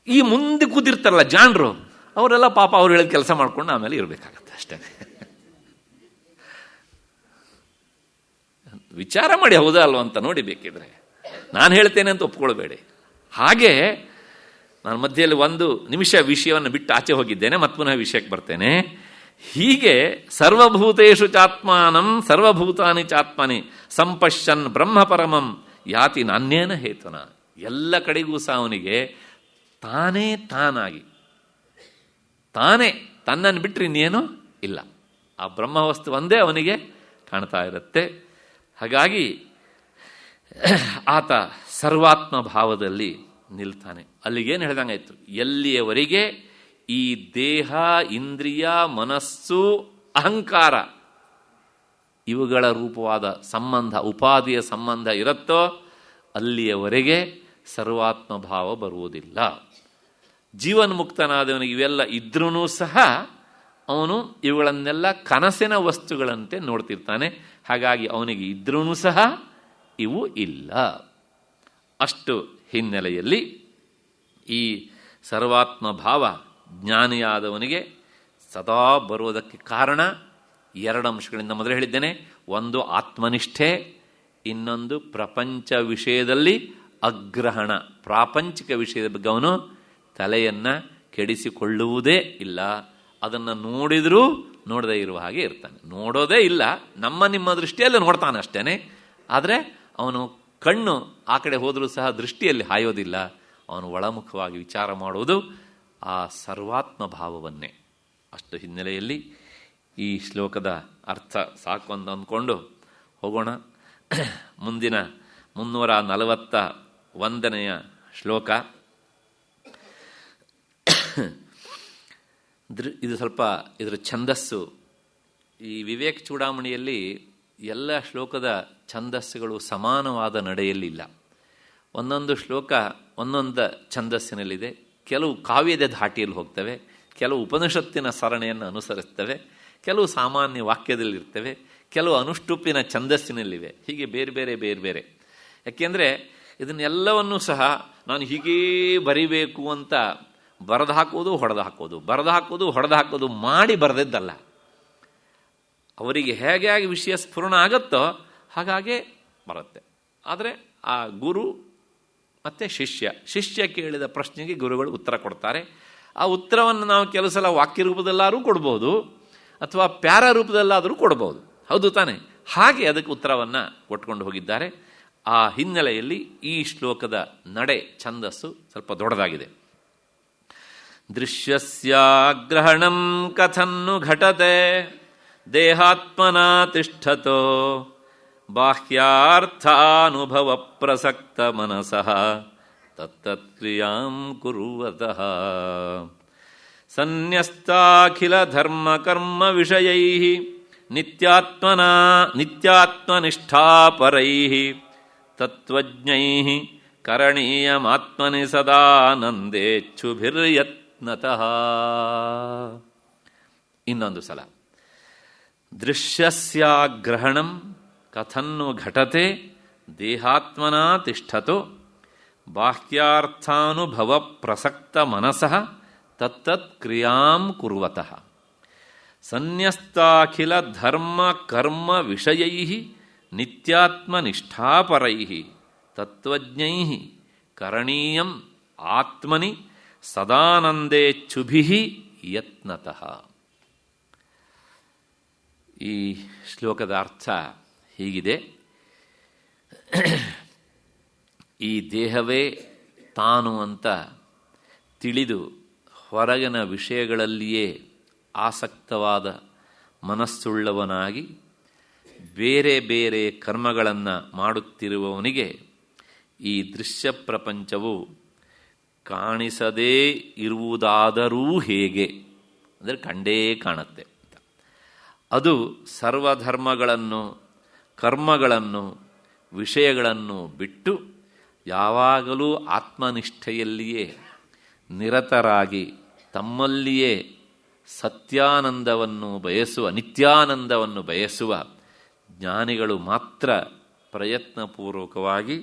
ಈ ಮುಂದೆ ಕೂತಿರ್ತಾರಲ್ಲ ಜಾಣರು, ಅವರೆಲ್ಲ ಪಾಪ ಅವ್ರು ಹೇಳಿದ ಕೆಲಸ ಮಾಡ್ಕೊಂಡು ಆಮೇಲೆ ಇರಬೇಕಾಗತ್ತೆ ಅಷ್ಟೇ. ವಿಚಾರ ಮಾಡಿ ಹೌದಾ ಅಲ್ವ ಅಂತ ನೋಡಿ, ಬೇಕಿದ್ರೆ ನಾನು ಹೇಳ್ತೇನೆ ಅಂತ ಒಪ್ಕೊಳ್ಬೇಡಿ. ಹಾಗೆ ನಾನು ಮಧ್ಯೆಯಲ್ಲಿ 1 ನಿಮಿಷ ವಿಷಯವನ್ನು ಬಿಟ್ಟು ಆಚೆ ಹೋಗಿದ್ದೇನೆ, ಮತ್ತೆ ಪುನಃ ವಿಷಯಕ್ಕೆ ಬರ್ತೇನೆ. ಹೀಗೆ ಸರ್ವಭೂತೇಷು ಚಾತ್ಮಾನಂ ಸರ್ವಭೂತಾನಿ ಚಾತ್ಮನಿ ಸಂಪಶ್ಯನ್ ಬ್ರಹ್ಮ ಪರಮಂ ಯಾತಿ ನಾನ್ಯೇನ ಹೇತುನ. ಎಲ್ಲ ಕಡೆಗೂ ಸಹ ಅವನಿಗೆ ತಾನೇ ತಾನಾಗಿ, ತಾನೇ ತನ್ನನ್ನು ಬಿಟ್ಟರೆ ಇನ್ನೇನು ಇಲ್ಲ. ಆ ಬ್ರಹ್ಮವಸ್ತು ಒಂದೇ ಅವನಿಗೆ ಕಾಣ್ತಾ ಇರುತ್ತೆ. ಹಾಗಾಗಿ ಆತ ಸರ್ವಾತ್ಮ ಭಾವದಲ್ಲಿ ನಿಲ್ತಾನೆ. ಅಲ್ಲಿಗೇನು ಹೇಳ್ದಂಗಾಯ್ತು, ಎಲ್ಲಿಯವರೆಗೆ ಈ ದೇಹ, ಇಂದ್ರಿಯ, ಮನಸ್ಸು, ಅಹಂಕಾರ ಇವುಗಳ ರೂಪವಾದ ಸಂಬಂಧ, ಉಪಾಧಿಯ ಸಂಬಂಧ ಇರುತ್ತೋ ಅಲ್ಲಿಯವರೆಗೆ ಸರ್ವಾತ್ಮ ಭಾವ ಬರುವುದಿಲ್ಲ. ಜೀವನ್ಮುಕ್ತನಾದವನಿಗೆ ಇವೆಲ್ಲ ಇದ್ರೂ ಸಹ ಅವನು ಇವುಗಳನ್ನೆಲ್ಲ ಕನಸಿನ ವಸ್ತುಗಳಂತೆ ನೋಡ್ತಿರ್ತಾನೆ. ಹಾಗಾಗಿ ಅವನಿಗೆ ಇದ್ರೂ ಸಹ ಇವು ಇಲ್ಲ. ಅಷ್ಟು ಹಿನ್ನೆಲೆಯಲ್ಲಿ ಈ ಸರ್ವಾತ್ಮ ಭಾವ ಜ್ಞಾನಿಯಾದವನಿಗೆ ಸದಾ ಬರುವುದಕ್ಕೆ ಕಾರಣ 2 ಅಂಶಗಳಿಂದ ಮೊದಲು ಹೇಳಿದ್ದೇನೆ. ಒಂದು ಆತ್ಮನಿಷ್ಠೆ, ಇನ್ನೊಂದು ಪ್ರಪಂಚ ವಿಷಯದಲ್ಲಿ ಅಗ್ರಹಣ. ಪ್ರಾಪಂಚಿಕ ವಿಷಯದ ಬಗ್ಗೆ ಅವನು ತಲೆಯನ್ನು ಕೆಡಿಸಿಕೊಳ್ಳುವುದೇ ಇಲ್ಲ. ಅದನ್ನು ನೋಡಿದರೂ ನೋಡದೇ ಇರುವ ಹಾಗೆ ಇರ್ತಾನೆ. ನೋಡೋದೇ ಇಲ್ಲ, ನಿಮ್ಮ ದೃಷ್ಟಿಯಲ್ಲಿ ನೋಡ್ತಾನೆ ಅಷ್ಟೇನೆ. ಆದರೆ ಅವನು ಕಣ್ಣು ಆ ಕಡೆ ಹೋದರೂ ಸಹ ದೃಷ್ಟಿಯಲ್ಲಿ ಹಾಯೋದಿಲ್ಲ. ಅವನು ಒಳಮುಖವಾಗಿ ವಿಚಾರ ಮಾಡುವುದು ಆ ಸರ್ವಾತ್ಮ ಭಾವವನ್ನೇ. ಅಷ್ಟು ಹಿನ್ನೆಲೆಯಲ್ಲಿ ಈ ಶ್ಲೋಕದ ಅರ್ಥ ಸಾಕು ಅಂತ ಅಂದ್ಕೊಂಡು ಹೋಗೋಣ. ಮುಂದಿನ 341ನೆಯ ಶ್ಲೋಕ. ಇದು ಸ್ವಲ್ಪ ಇದರ ಛಂದಸ್ಸು. ಈ ವಿವೇಕ ಚೂಡಾಮಣಿಯಲ್ಲಿ ಎಲ್ಲ ಶ್ಲೋಕದ ಛಂದಸ್ಸುಗಳು ಸಮಾನವಾದ ನಡೆಯಲ್ಲಿಲ್ಲ. ಒಂದೊಂದು ಶ್ಲೋಕ ಒಂದೊಂದು ಛಂದಸ್ಸಿನಲ್ಲಿದೆ. ಕೆಲವು ಕಾವ್ಯದ ಧಾಟಿಯಲ್ಲಿ ಹೋಗ್ತವೆ, ಕೆಲವು ಉಪನಿಷತ್ತಿನ ಸರಣಿಯನ್ನು ಅನುಸರಿಸ್ತವೆ, ಕೆಲವು ಸಾಮಾನ್ಯ ವಾಕ್ಯದಲ್ಲಿರ್ತವೆ, ಕೆಲವು ಅನುಷ್ಟುಪ್ಪಿನ ಛಂದಸ್ಸಿನಲ್ಲಿವೆ. ಹೀಗೆ ಬೇರೆ ಬೇರೆ ಬೇರೆ ಬೇರೆ. ಯಾಕೆಂದರೆ ಇದನ್ನೆಲ್ಲವನ್ನೂ ಸಹ ನಾನು ಹೀಗೇ ಬರಿಬೇಕು ಅಂತ ಬರೆದು ಹಾಕೋದು ಹೊಡೆದು ಹಾಕೋದು, ಬರೆದು ಹಾಕೋದು ಹೊಡೆದು ಹಾಕೋದು ಮಾಡಿ ಬರೆದಿದ್ದಲ್ಲ. ಅವರಿಗೆ ಹೇಗೆ ವಿಷಯ ಸ್ಫುರಣ ಆಗುತ್ತೋ ಹಾಗಾಗೆ ಬರುತ್ತೆ. ಆದರೆ ಆ ಗುರು ಮತ್ತು ಶಿಷ್ಯ ಕೇಳಿದ ಪ್ರಶ್ನೆಗೆ ಗುರುಗಳು ಉತ್ತರ ಕೊಡ್ತಾರೆ. ಆ ಉತ್ತರವನ್ನು ನಾವು ಕೆಲವು ಸಲ ವಾಕ್ಯ ರೂಪದಲ್ಲಾದರೂ ಕೊಡ್ಬೋದು, ಅಥವಾ ಪ್ಯಾರ ರೂಪದಲ್ಲಾದರೂ ಕೊಡ್ಬೋದು. ಹೌದು ತಾನೆ? ಹಾಗೆ ಅದಕ್ಕೆ ಉತ್ತರವನ್ನು ಕೊಟ್ಕೊಂಡು ಹೋಗಿದ್ದಾರೆ. ಆ ಹಿನ್ನೆಲೆಯಲ್ಲಿ ಈ ಶ್ಲೋಕದ ನಡೆ ಛಂದಸ್ಸು ಸ್ವಲ್ಪ ದೊಡ್ಡದಾಗಿದೆ. ದೃಶ್ಯಸ್ಯಾಗ್ರಹಣಂ ಕಥನ್ನು ಘಟತೆ ದೇಹಾತ್ಮನಾ ತಿಷ್ಠತೋ ಬಾಹ್ಯಾರ್ಥಾನುಭವ ಪ್ರಸಕ್ತ ಮನಸಃ ತತ್ತತ್ಕ್ರಿಯಾಂ ಕುರ್ವತಃ ಸನ್ಯಸ್ತಾಖಿಲ ಧರ್ಮ ಕರ್ಮ ವಿಷಯೈಃ ನಿತ್ಯಾತ್ಮನಿಷ್ಠಾಪರೈಃ ತತ್ವಜ್ಞೈಃ ಕರಣೀಯಮಾತ್ಮನಿ ಸದಾನಂದೇಚ್ಛುಭಿರ್ಯತ್ನತಃ. ಇನ್ನೊಂದು ಸಲ. ದೃಶ್ಯಸ್ಯಾಗ್ರಹಣಂ ಕಥನ್ನು ಘಟತೆ ದೇಹಾತ್ಮನಾ ತಿಷ್ಠತೋ ಬಾಹ್ಯಾರ್ಥಾನುಭವ ಪ್ರಸಕ್ತ ಮನಸಃ ತತ್ತತ್ ಕ್ರಿಯಾಂ ಕುರ್ವತಃ ಸನ್ಯಸ್ತಾಖಿಲ ಧರ್ಮ ಕರ್ಮ ವಿಷಯೈಃ ನಿತ್ಯಾತ್ಮನಿಷ್ಠಾಪರೈಃ ತತ್ವಜ್ಞೈಃ ಕರಣೀಯಂ ಆತ್ಮನಿ ಸದಾನಂದೇಚ್ಛುಭಿಃ ಯತ್ನತಃ. ಈ ಶ್ಲೋಕದ ಅರ್ಥ ಹೀಗಿದೆ. ಈ ದೇಹವೇ ತಾನು ಅಂತ ತಿಳಿದು ಹೊರಗಿನ ವಿಷಯಗಳಲ್ಲಿಯೇ ಆಸಕ್ತವಾದ ಮನಸ್ಸುಳ್ಳವನಾಗಿ ಬೇರೆ ಬೇರೆ ಕರ್ಮಗಳನ್ನು ಮಾಡುತ್ತಿರುವವನಿಗೆ ಈ ದೃಶ್ಯ ಪ್ರಪಂಚವು ಕಾಣಿಸದೇ ಇರುವುದಾದರೂ ಹೇಗೆ ಅಂದರೆ ಕಂಡೇ ಕಾಣುತ್ತೆ. ಅದು ಸರ್ವಧರ್ಮಗಳನ್ನು ಕರ್ಮಗಳನ್ನು ವಿಷಯಗಳನ್ನು ಬಿಟ್ಟು ಯಾವಾಗಲೂ ಆತ್ಮನಿಷ್ಠೆಯಲ್ಲಿಯೇ ನಿರತರಾಗಿ ತಮ್ಮಲ್ಲಿಯೇ ಸತ್ಯಾನಂದವನ್ನು ಬಯಸುವ ನಿತ್ಯಾನಂದವನ್ನು ಬಯಸುವ ಜ್ಞಾನಿಗಳು ಮಾತ್ರ ಪ್ರಯತ್ನಪೂರ್ವಕವಾಗಿ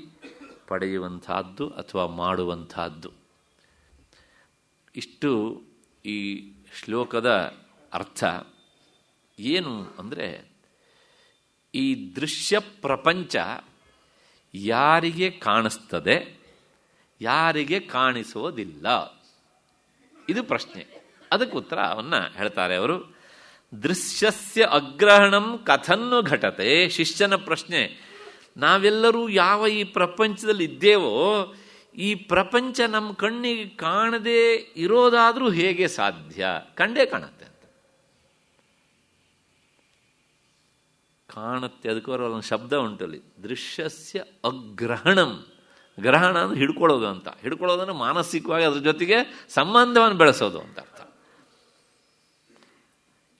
ಪಡೆಯುವಂತಹದ್ದು ಅಥವಾ ಮಾಡುವಂತಹದ್ದು. ಇಷ್ಟು ಈ ಶ್ಲೋಕದ ಅರ್ಥ. ಏನು ಅಂದರೆ, ಈ ದೃಶ್ಯ ಪ್ರಪಂಚ ಯಾರಿಗೆ ಕಾಣಿಸ್ತದೆ, ಯಾರಿಗೆ ಕಾಣಿಸೋದಿಲ್ಲ, ಇದು ಪ್ರಶ್ನೆ. ಅದಕ್ಕೆ ಉತ್ತರವನ್ನು ಹೇಳ್ತಾರೆ ಅವರು. ದೃಶ್ಯಸ್ಯ ಅಗ್ರಹಣಂ ಕಥನ್ನು ಘಟತೆ. ಶಿಷ್ಯನ ಪ್ರಶ್ನೆ. ನಾವೆಲ್ಲರೂ ಯಾವ ಈ ಪ್ರಪಂಚದಲ್ಲಿ ಇದ್ದೇವೋ ಈ ಪ್ರಪಂಚ ನಮ್ಮ ಕಣ್ಣಿಗೆ ಕಾಣದೇ ಇರೋದಾದರೂ ಹೇಗೆ ಸಾಧ್ಯ? ಕಂಡೇ ಕಾಣುತ್ತೆ ಅಂತ ಕಾಣುತ್ತೆ. ಅದಕ್ಕೆ ಒಂದು ಶಬ್ದ ಉಂಟಲ್ಲಿ, ದೃಶ್ಯಸ್ಯ ಅಗ್ರಹಣಂ. ಗ್ರಹಣ ಅಂದ್ರೆ ಹಿಡ್ಕೊಳ್ಳೋದು ಅಂತ. ಹಿಡ್ಕೊಳ್ಳೋದನ್ನು ಮಾನಸಿಕವಾಗಿ ಅದ್ರ ಜೊತೆಗೆ ಸಂಬಂಧವನ್ನು ಬೆಳೆಸೋದು ಅಂತ ಅರ್ಥ.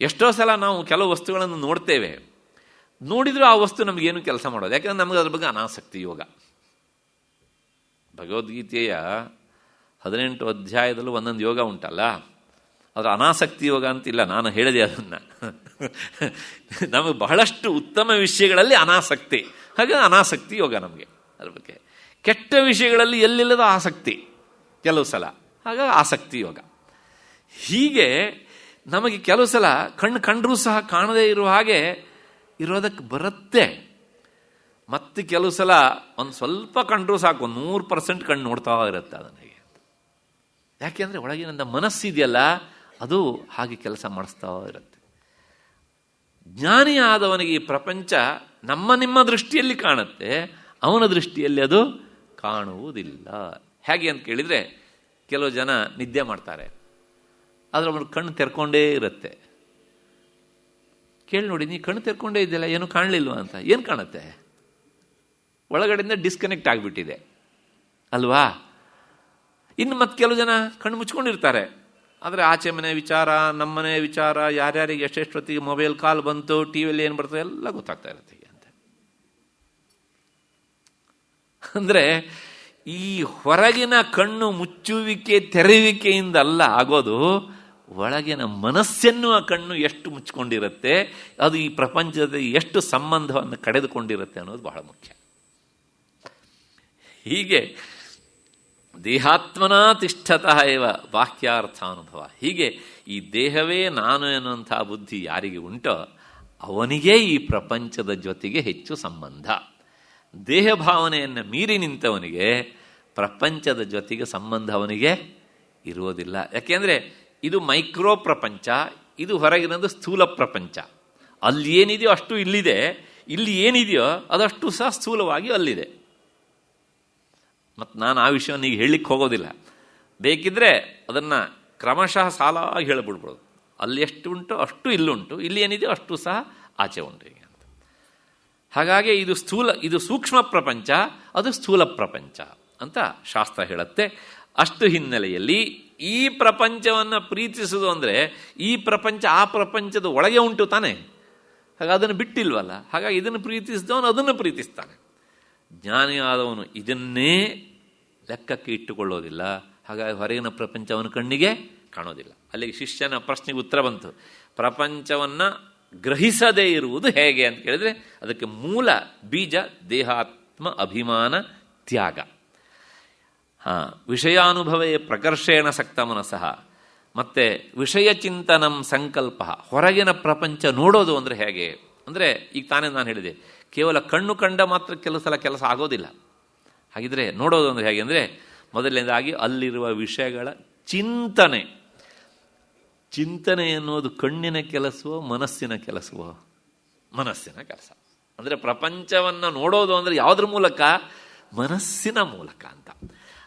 ಎಷ್ಟೋ ಸಲ ನಾವು ಕೆಲವು ವಸ್ತುಗಳನ್ನು ನೋಡ್ತೇವೆ, ನೋಡಿದರೂ ಆ ವಸ್ತು ನಮಗೇನು ಕೆಲಸ ಮಾಡೋದು, ಯಾಕೆಂದ್ರೆ ನಮಗೆ ಅದ್ರ ಬಗ್ಗೆ ಅನಾಸಕ್ತಿ. ಯೋಗ ಭಗವದ್ಗೀತೆಯ 18 ಅಧ್ಯಾಯದಲ್ಲೂ ಒಂದೊಂದು ಯೋಗ ಉಂಟಲ್ಲ, ಅದರ ಅನಾಸಕ್ತಿ ಯೋಗ ಅಂತಿಲ್ಲ, ನಾನು ಹೇಳಿದೆ ಅದನ್ನು. ನಮಗೆ ಬಹಳಷ್ಟು ಉತ್ತಮ ವಿಷಯಗಳಲ್ಲಿ ಅನಾಸಕ್ತಿ, ಹಾಗೆ ಅನಾಸಕ್ತಿ ಯೋಗ ನಮಗೆ. ಅದ್ರ ಬಗ್ಗೆ ಕೆಟ್ಟ ವಿಷಯಗಳಲ್ಲಿ ಎಲ್ಲಿಲ್ಲದ ಆಸಕ್ತಿ ಕೆಲವು ಸಲ, ಹಾಗಾಗಿ ಆಸಕ್ತಿ ಯೋಗ. ಹೀಗೆ ನಮಗೆ ಕೆಲವು ಸಲ ಕಂಡರೂ ಸಹ ಕಾಣದೇ ಇರುವ ಹಾಗೆ ಇರೋದಕ್ಕೆ ಬರುತ್ತೆ. ಮತ್ತೆ ಕೆಲವು ಸಲ ಒಂದು ಸ್ವಲ್ಪ ಕಂಡರೂ ಸಾಕು, 100% ಕಣ್ಣು ನೋಡ್ತಾ ಇರುತ್ತೆ ಅದನ್ನು. ಹೇಗೆ? ಯಾಕೆಂದರೆ ಒಳಗಿನಿಂದ ಮನಸ್ಸಿದೆಯಲ್ಲ, ಅದು ಹಾಗೆ ಕೆಲಸ ಮಾಡಿಸ್ತಾ ಇರುತ್ತೆ. ಜ್ಞಾನಿ ಆದವನಿಗೆ ಈ ಪ್ರಪಂಚ ನಿಮ್ಮ ದೃಷ್ಟಿಯಲ್ಲಿ ಕಾಣುತ್ತೆ, ಅವನ ದೃಷ್ಟಿಯಲ್ಲಿ ಅದು ಕಾಣುವುದಿಲ್ಲ. ಹೇಗೆ ಅಂತ ಕೇಳಿದರೆ, ಕೆಲವು ಜನ ನಿದ್ದೆ ಮಾಡ್ತಾರೆ, ಆದರೆ ಅವನು ಕಣ್ಣು ತೆರ್ಕೊಂಡೇ ಇರುತ್ತೆ. ಕೇಳಿ ನೋಡಿ, ನೀ ಕಣ್ಣು ತೆರ್ಕೊಂಡೇ ಇದೆಯಲ್ಲ, ಏನು ಕಾಣಲಿಲ್ವ ಅಂತ. ಏನು ಕಾಣುತ್ತೆ? ಒಳಗಡೆಯಿಂದ ಡಿಸ್ಕನೆಕ್ಟ್ ಆಗಿಬಿಟ್ಟಿದೆ ಅಲ್ವಾ? ಇನ್ನು ಮತ್ತೆ ಕೆಲವು ಜನ ಕಣ್ಣು ಮುಚ್ಕೊಂಡಿರ್ತಾರೆ, ಆದರೆ ಆಚೆ ಮನೆ ವಿಚಾರ, ನಮ್ಮನೆ ವಿಚಾರ, ಯಾರ್ಯಾರಿಗೆ ಎಷ್ಟೆಷ್ಟೊತ್ತಿಗೆ ಮೊಬೈಲ್ ಕಾಲ್ ಬಂತು, ಟಿ ವಿಯಲ್ಲಿ ಏನು ಬರ್ತದೆ ಎಲ್ಲ ಗೊತ್ತಾಗ್ತಾ ಇರುತ್ತೆ ಅಂತ. ಅಂದರೆ ಈ ಹೊರಗಿನ ಕಣ್ಣು ಮುಚ್ಚುವಿಕೆ ತೆರೆಯುವಿಕೆಯಿಂದ ಅಲ್ಲ ಆಗೋದು, ಒಳಗಿನ ಮನಸ್ಸೆನ್ನುವ ಕಣ್ಣು ಎಷ್ಟು ಮುಚ್ಕೊಂಡಿರುತ್ತೆ, ಅದು ಈ ಪ್ರಪಂಚದ ಎಷ್ಟು ಸಂಬಂಧವನ್ನು ಕಳೆದುಕೊಂಡಿರುತ್ತೆ ಅನ್ನೋದು ಬಹಳ ಮುಖ್ಯ. ಹೀಗೆ ದೇಹಾತ್ಮನಾ ತಿಷ್ಠತಃ ಇವ ಬಾಹ್ಯಾರ್ಥಾನುಭವ. ಹೀಗೆ ಈ ದೇಹವೇ ನಾನು ಎನ್ನುವಂಥ ಬುದ್ಧಿ ಯಾರಿಗೆ ಉಂಟೋ ಅವನಿಗೇ ಈ ಪ್ರಪಂಚದ ಜೊತೆಗೆ ಹೆಚ್ಚು ಸಂಬಂಧ. ದೇಹ ಭಾವನೆಯನ್ನು ಮೀರಿ ನಿಂತವನಿಗೆ ಪ್ರಪಂಚದ ಜೊತೆಗೆ ಸಂಬಂಧ ಅವನಿಗೆ ಇರುವುದಿಲ್ಲ. ಯಾಕೆಂದರೆ ಇದು ಮೈಕ್ರೋ ಪ್ರಪಂಚ, ಇದು ಹೊರಗಿನದು ಸ್ಥೂಲ ಪ್ರಪಂಚ. ಅಲ್ಲಿ ಏನಿದೆಯೋ ಅಷ್ಟು ಇಲ್ಲಿದೆ, ಇಲ್ಲಿ ಏನಿದೆಯೋ ಅದಷ್ಟು ಸಹ ಸ್ಥೂಲವಾಗಿ ಅಲ್ಲಿದೆ. ಮತ್ತು ನಾನು ಆ ವಿಷಯವನ್ನು ಈಗ ಹೇಳಲಿಕ್ಕೆ ಹೋಗೋದಿಲ್ಲ. ಬೇಕಿದ್ದರೆ ಅದನ್ನು ಕ್ರಮಶಃ ಸಾಲಾಗಿ ಹೇಳಿಬಿಡ್ಬೋದು. ಅಲ್ಲಿ ಎಷ್ಟು ಉಂಟು ಅಷ್ಟು ಇಲ್ಲುಂಟು, ಇಲ್ಲಿ ಏನಿದೆಯೋ ಅಷ್ಟು ಸಹ ಆಚೆ ಉಂಟು ಹೀಗೆ ಅಂತ. ಹಾಗಾಗಿ ಇದು ಸೂಕ್ಷ್ಮ ಪ್ರಪಂಚ, ಅದು ಸ್ಥೂಲ ಪ್ರಪಂಚ ಅಂತ ಶಾಸ್ತ್ರ ಹೇಳುತ್ತೆ. ಅಷ್ಟು ಹಿನ್ನೆಲೆಯಲ್ಲಿ ಈ ಪ್ರಪಂಚವನ್ನು ಪ್ರೀತಿಸುವುದು ಅಂದರೆ ಈ ಪ್ರಪಂಚ ಆ ಪ್ರಪಂಚದ ಒಳಗೆ ಉಂಟು ತಾನೆ, ಹಾಗೆ ಅದನ್ನು ಬಿಟ್ಟಿಲ್ವಲ್ಲ. ಹಾಗಾಗಿ ಇದನ್ನು ಪ್ರೀತಿಸಿದವನು ಅದನ್ನು ಪ್ರೀತಿಸ್ತಾನೆ. ಜ್ಞಾನಿಯಾದವನು ಇದನ್ನೇ ಲೆಕ್ಕಕ್ಕೆ ಇಟ್ಟುಕೊಳ್ಳೋದಿಲ್ಲ. ಹಾಗಾಗಿ ಹೊರಗಿನ ಪ್ರಪಂಚ ಅವನ ಕಣ್ಣಿಗೆ ಕಾಣೋದಿಲ್ಲ. ಅಲ್ಲಿಗೆ ಶಿಷ್ಯನ ಪ್ರಶ್ನೆಗೆ ಉತ್ತರ ಬಂತು. ಪ್ರಪಂಚವನ್ನು ಗ್ರಹಿಸದೇ ಇರುವುದು ಹೇಗೆ ಅಂತ ಕೇಳಿದರೆ ಅದಕ್ಕೆ ಮೂಲ ಬೀಜ ದೇಹಾತ್ಮ ಅಭಿಮಾನ ತ್ಯಾಗ. ವಿಷಯಾನುಭವೇ ಪ್ರಕರ್ಷೇಣ ಸಕ್ತ ಮನಸ್ಸಃ, ಮತ್ತು ವಿಷಯ ಚಿಂತನಂ ಸಂಕಲ್ಪ. ಹೊರಗಿನ ಪ್ರಪಂಚ ನೋಡೋದು ಅಂದರೆ ಹೇಗೆ ಅಂದರೆ ಈಗ ತಾನೇ ನಾನು ಹೇಳಿದೆ, ಕೇವಲ ಕಣ್ಣು ಕಂಡ ಮಾತ್ರ ಕೆಲವು ಸಲ ಕೆಲಸ ಆಗೋದಿಲ್ಲ. ಹಾಗಿದ್ರೆ ನೋಡೋದು ಅಂದರೆ ಹೇಗೆ ಅಂದರೆ ಮೊದಲನೇದಾಗಿ ಅಲ್ಲಿರುವ ವಿಷಯಗಳ ಚಿಂತನೆ. ಚಿಂತನೆ ಎನ್ನುವುದು ಕಣ್ಣಿನ ಕೆಲಸವೋ ಮನಸ್ಸಿನ ಕೆಲಸವೋ? ಮನಸ್ಸಿನ ಕೆಲಸ. ಅಂದರೆ ಪ್ರಪಂಚವನ್ನು ನೋಡೋದು ಅಂದರೆ ಯಾವುದ್ರ ಮೂಲಕ? ಮನಸ್ಸಿನ ಮೂಲಕ ಅಂತ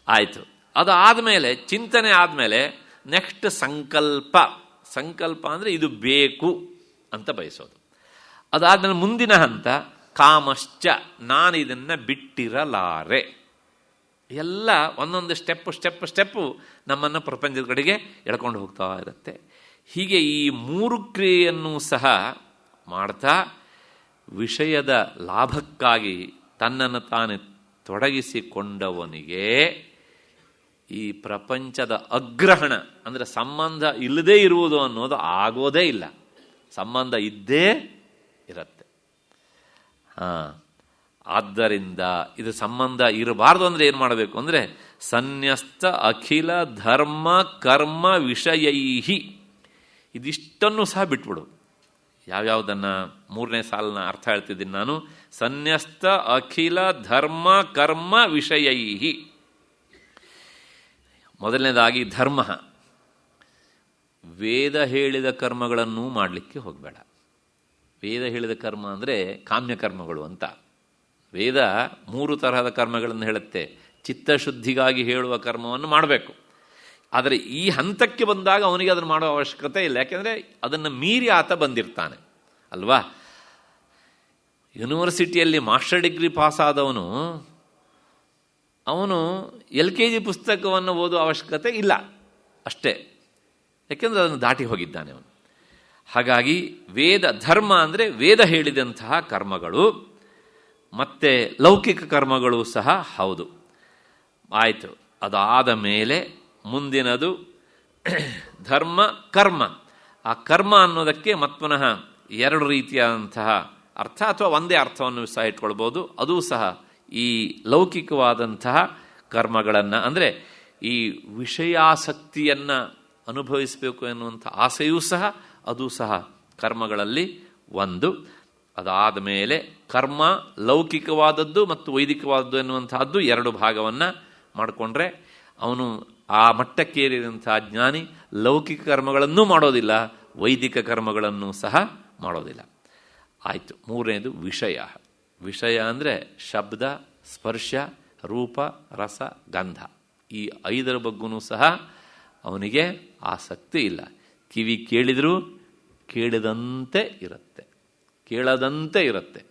ಆಯಿತು. ಅದು ಆದಮೇಲೆ ಚಿಂತನೆ ಆದಮೇಲೆ ನೆಕ್ಸ್ಟ್ ಸಂಕಲ್ಪ. ಸಂಕಲ್ಪ ಅಂದರೆ ಇದು ಬೇಕು ಅಂತ ಬಯಸೋದು. ಅದಾದಮೇಲೆ ಮುಂದಿನ ಹಂತ ಕಾಮಶ್ಚ, ನಾನು ಇದನ್ನು ಬಿಟ್ಟಿರಲಾರೆ. ಎಲ್ಲ ಒಂದೊಂದು ಸ್ಟೆಪ್ಪು ನಮ್ಮನ್ನು ಪ್ರಪಂಚದ ಕಡೆಗೆ ಎಳ್ಕೊಂಡು ಹೋಗ್ತಾ ಇರುತ್ತೆ. ಹೀಗೆ ಈ ಮೂರು ಕ್ರಿಯೆಯನ್ನು ಸಹ ಮಾಡ್ತಾ ವಿಷಯದ ಲಾಭಕ್ಕಾಗಿ ತನ್ನನ್ನು ತಾನು ತೊಡಗಿಸಿಕೊಂಡವನಿಗೆ ಈ ಪ್ರಪಂಚದ ಅಗ್ರಹಣ ಅಂದರೆ ಸಂಬಂಧ ಇಲ್ಲದೇ ಇರುವುದು ಅನ್ನೋದು ಆಗೋದೇ ಇಲ್ಲ. ಸಂಬಂಧ ಇದ್ದೇ ಇರುತ್ತೆ. ಆದ್ದರಿಂದ ಇದು ಸಂಬಂಧ ಇರಬಾರ್ದು ಅಂದರೆ ಏನು ಮಾಡಬೇಕು ಅಂದರೆ ಸನ್ಯಸ್ತ ಅಖಿಲ ಧರ್ಮ ಕರ್ಮ ವಿಷಯೈಹಿ, ಇದಿಷ್ಟನ್ನು ಸಹ ಬಿಟ್ಬಿಡು. ಯಾವ್ಯಾವುದನ್ನು? ಮೂರನೇ ಸಾಲಿನ ಅರ್ಥ ಹೇಳ್ತಿದ್ದೀನಿ ನಾನು. ಸನ್ಯಸ್ತ ಅಖಿಲ ಧರ್ಮ ಕರ್ಮ ವಿಷಯೈಹಿ. ಮೊದಲನೇದಾಗಿ ಧರ್ಮ. ವೇದ ಹೇಳಿದ ಕರ್ಮಗಳನ್ನು ಮಾಡಲಿಕ್ಕೆ ಹೋಗಬೇಡ. ವೇದ ಹೇಳಿದ ಕರ್ಮ ಅಂದರೆ ಕಾಮ್ಯಕರ್ಮಗಳು ಅಂತ. ವೇದ 3 ತರಹದ ಕರ್ಮಗಳನ್ನು ಹೇಳುತ್ತೆ. ಚಿತ್ತಶುದ್ಧಿಗಾಗಿ ಹೇಳುವ ಕರ್ಮವನ್ನು ಮಾಡಬೇಕು. ಆದರೆ ಈ ಹಂತಕ್ಕೆ ಬಂದಾಗ ಅವನಿಗೆ ಅದನ್ನು ಮಾಡೋ ಅವಶ್ಯಕತೆ ಇಲ್ಲ. ಯಾಕೆಂದರೆ ಅದನ್ನು ಮೀರಿ ಆತ ಬಂದಿರ್ತಾನೆ ಅಲ್ವಾ. ಯೂನಿವರ್ಸಿಟಿಯಲ್ಲಿ ಮಾಸ್ಟರ್ ಡಿಗ್ರಿ ಪಾಸಾದವನು ಅವನು LKG ಪುಸ್ತಕವನ್ನು ಓದುವ ಅವಶ್ಯಕತೆ ಇಲ್ಲ ಅಷ್ಟೇ. ಯಾಕೆಂದರೆ ಅದನ್ನು ದಾಟಿ ಹೋಗಿದ್ದಾನೆ ಅವನು. ಹಾಗಾಗಿ ವೇದ ಧರ್ಮ ಅಂದರೆ ವೇದ ಹೇಳಿದಂತಹ ಕರ್ಮಗಳು, ಮತ್ತು ಲೌಕಿಕ ಕರ್ಮಗಳು ಸಹ ಹೌದು. ಆಯಿತು. ಅದಾದ ಮೇಲೆ ಮುಂದಿನದು ಧರ್ಮ ಕರ್ಮ. ಆ ಕರ್ಮ ಅನ್ನೋದಕ್ಕೆ ಮತ್ಪುನಃ 2 ರೀತಿಯಾದಂತಹ ಅರ್ಥ ಅಥವಾ ಒಂದೇ ಅರ್ಥವನ್ನು ಸಹ ಇಟ್ಕೊಳ್ಬೋದು. ಅದೂ ಸಹ ಈ ಲೌಕಿಕವಾದಂತಹ ಕರ್ಮಗಳನ್ನು ಅಂದರೆ ಈ ವಿಷಯಾಸಕ್ತಿಯನ್ನು ಅನುಭವಿಸಬೇಕು ಎನ್ನುವಂಥ ಆಸೆಯೂ ಸಹ ಅದು ಸಹ ಕರ್ಮಗಳಲ್ಲಿ ಒಂದು. ಅದಾದ ಮೇಲೆ ಕರ್ಮ ಲೌಕಿಕವಾದದ್ದು ಮತ್ತು ವೈದಿಕವಾದದ್ದು ಎನ್ನುವಂತಹದ್ದು 2 ಭಾಗವನ್ನು ಮಾಡಿಕೊಂಡ್ರೆ ಅವನು ಆ ಮಟ್ಟಕ್ಕೇರಿದಂತಹ ಜ್ಞಾನಿ ಲೌಕಿಕ ಕರ್ಮಗಳನ್ನೂ ಮಾಡೋದಿಲ್ಲ, ವೈದಿಕ ಕರ್ಮಗಳನ್ನು ಸಹ ಮಾಡೋದಿಲ್ಲ. ಆಯಿತು. ಮೂರನೇದು ವಿಷಯ. ವಿಷಯ ಅಂದರೆ ಶಬ್ದ, ಸ್ಪರ್ಶ, ರೂಪ, ರಸ, ಗಂಧ. ಈ 5 ಬಗ್ಗೂ ಸಹ ಅವನಿಗೆ ಆಸಕ್ತಿ ಇಲ್ಲ. ಕಿವಿ ಕೇಳಿದರೂ ಕೇಳಿದಂತೆ ಇರುತ್ತೆ, ಕೇಳದಂತೆ ಇರುತ್ತೆ.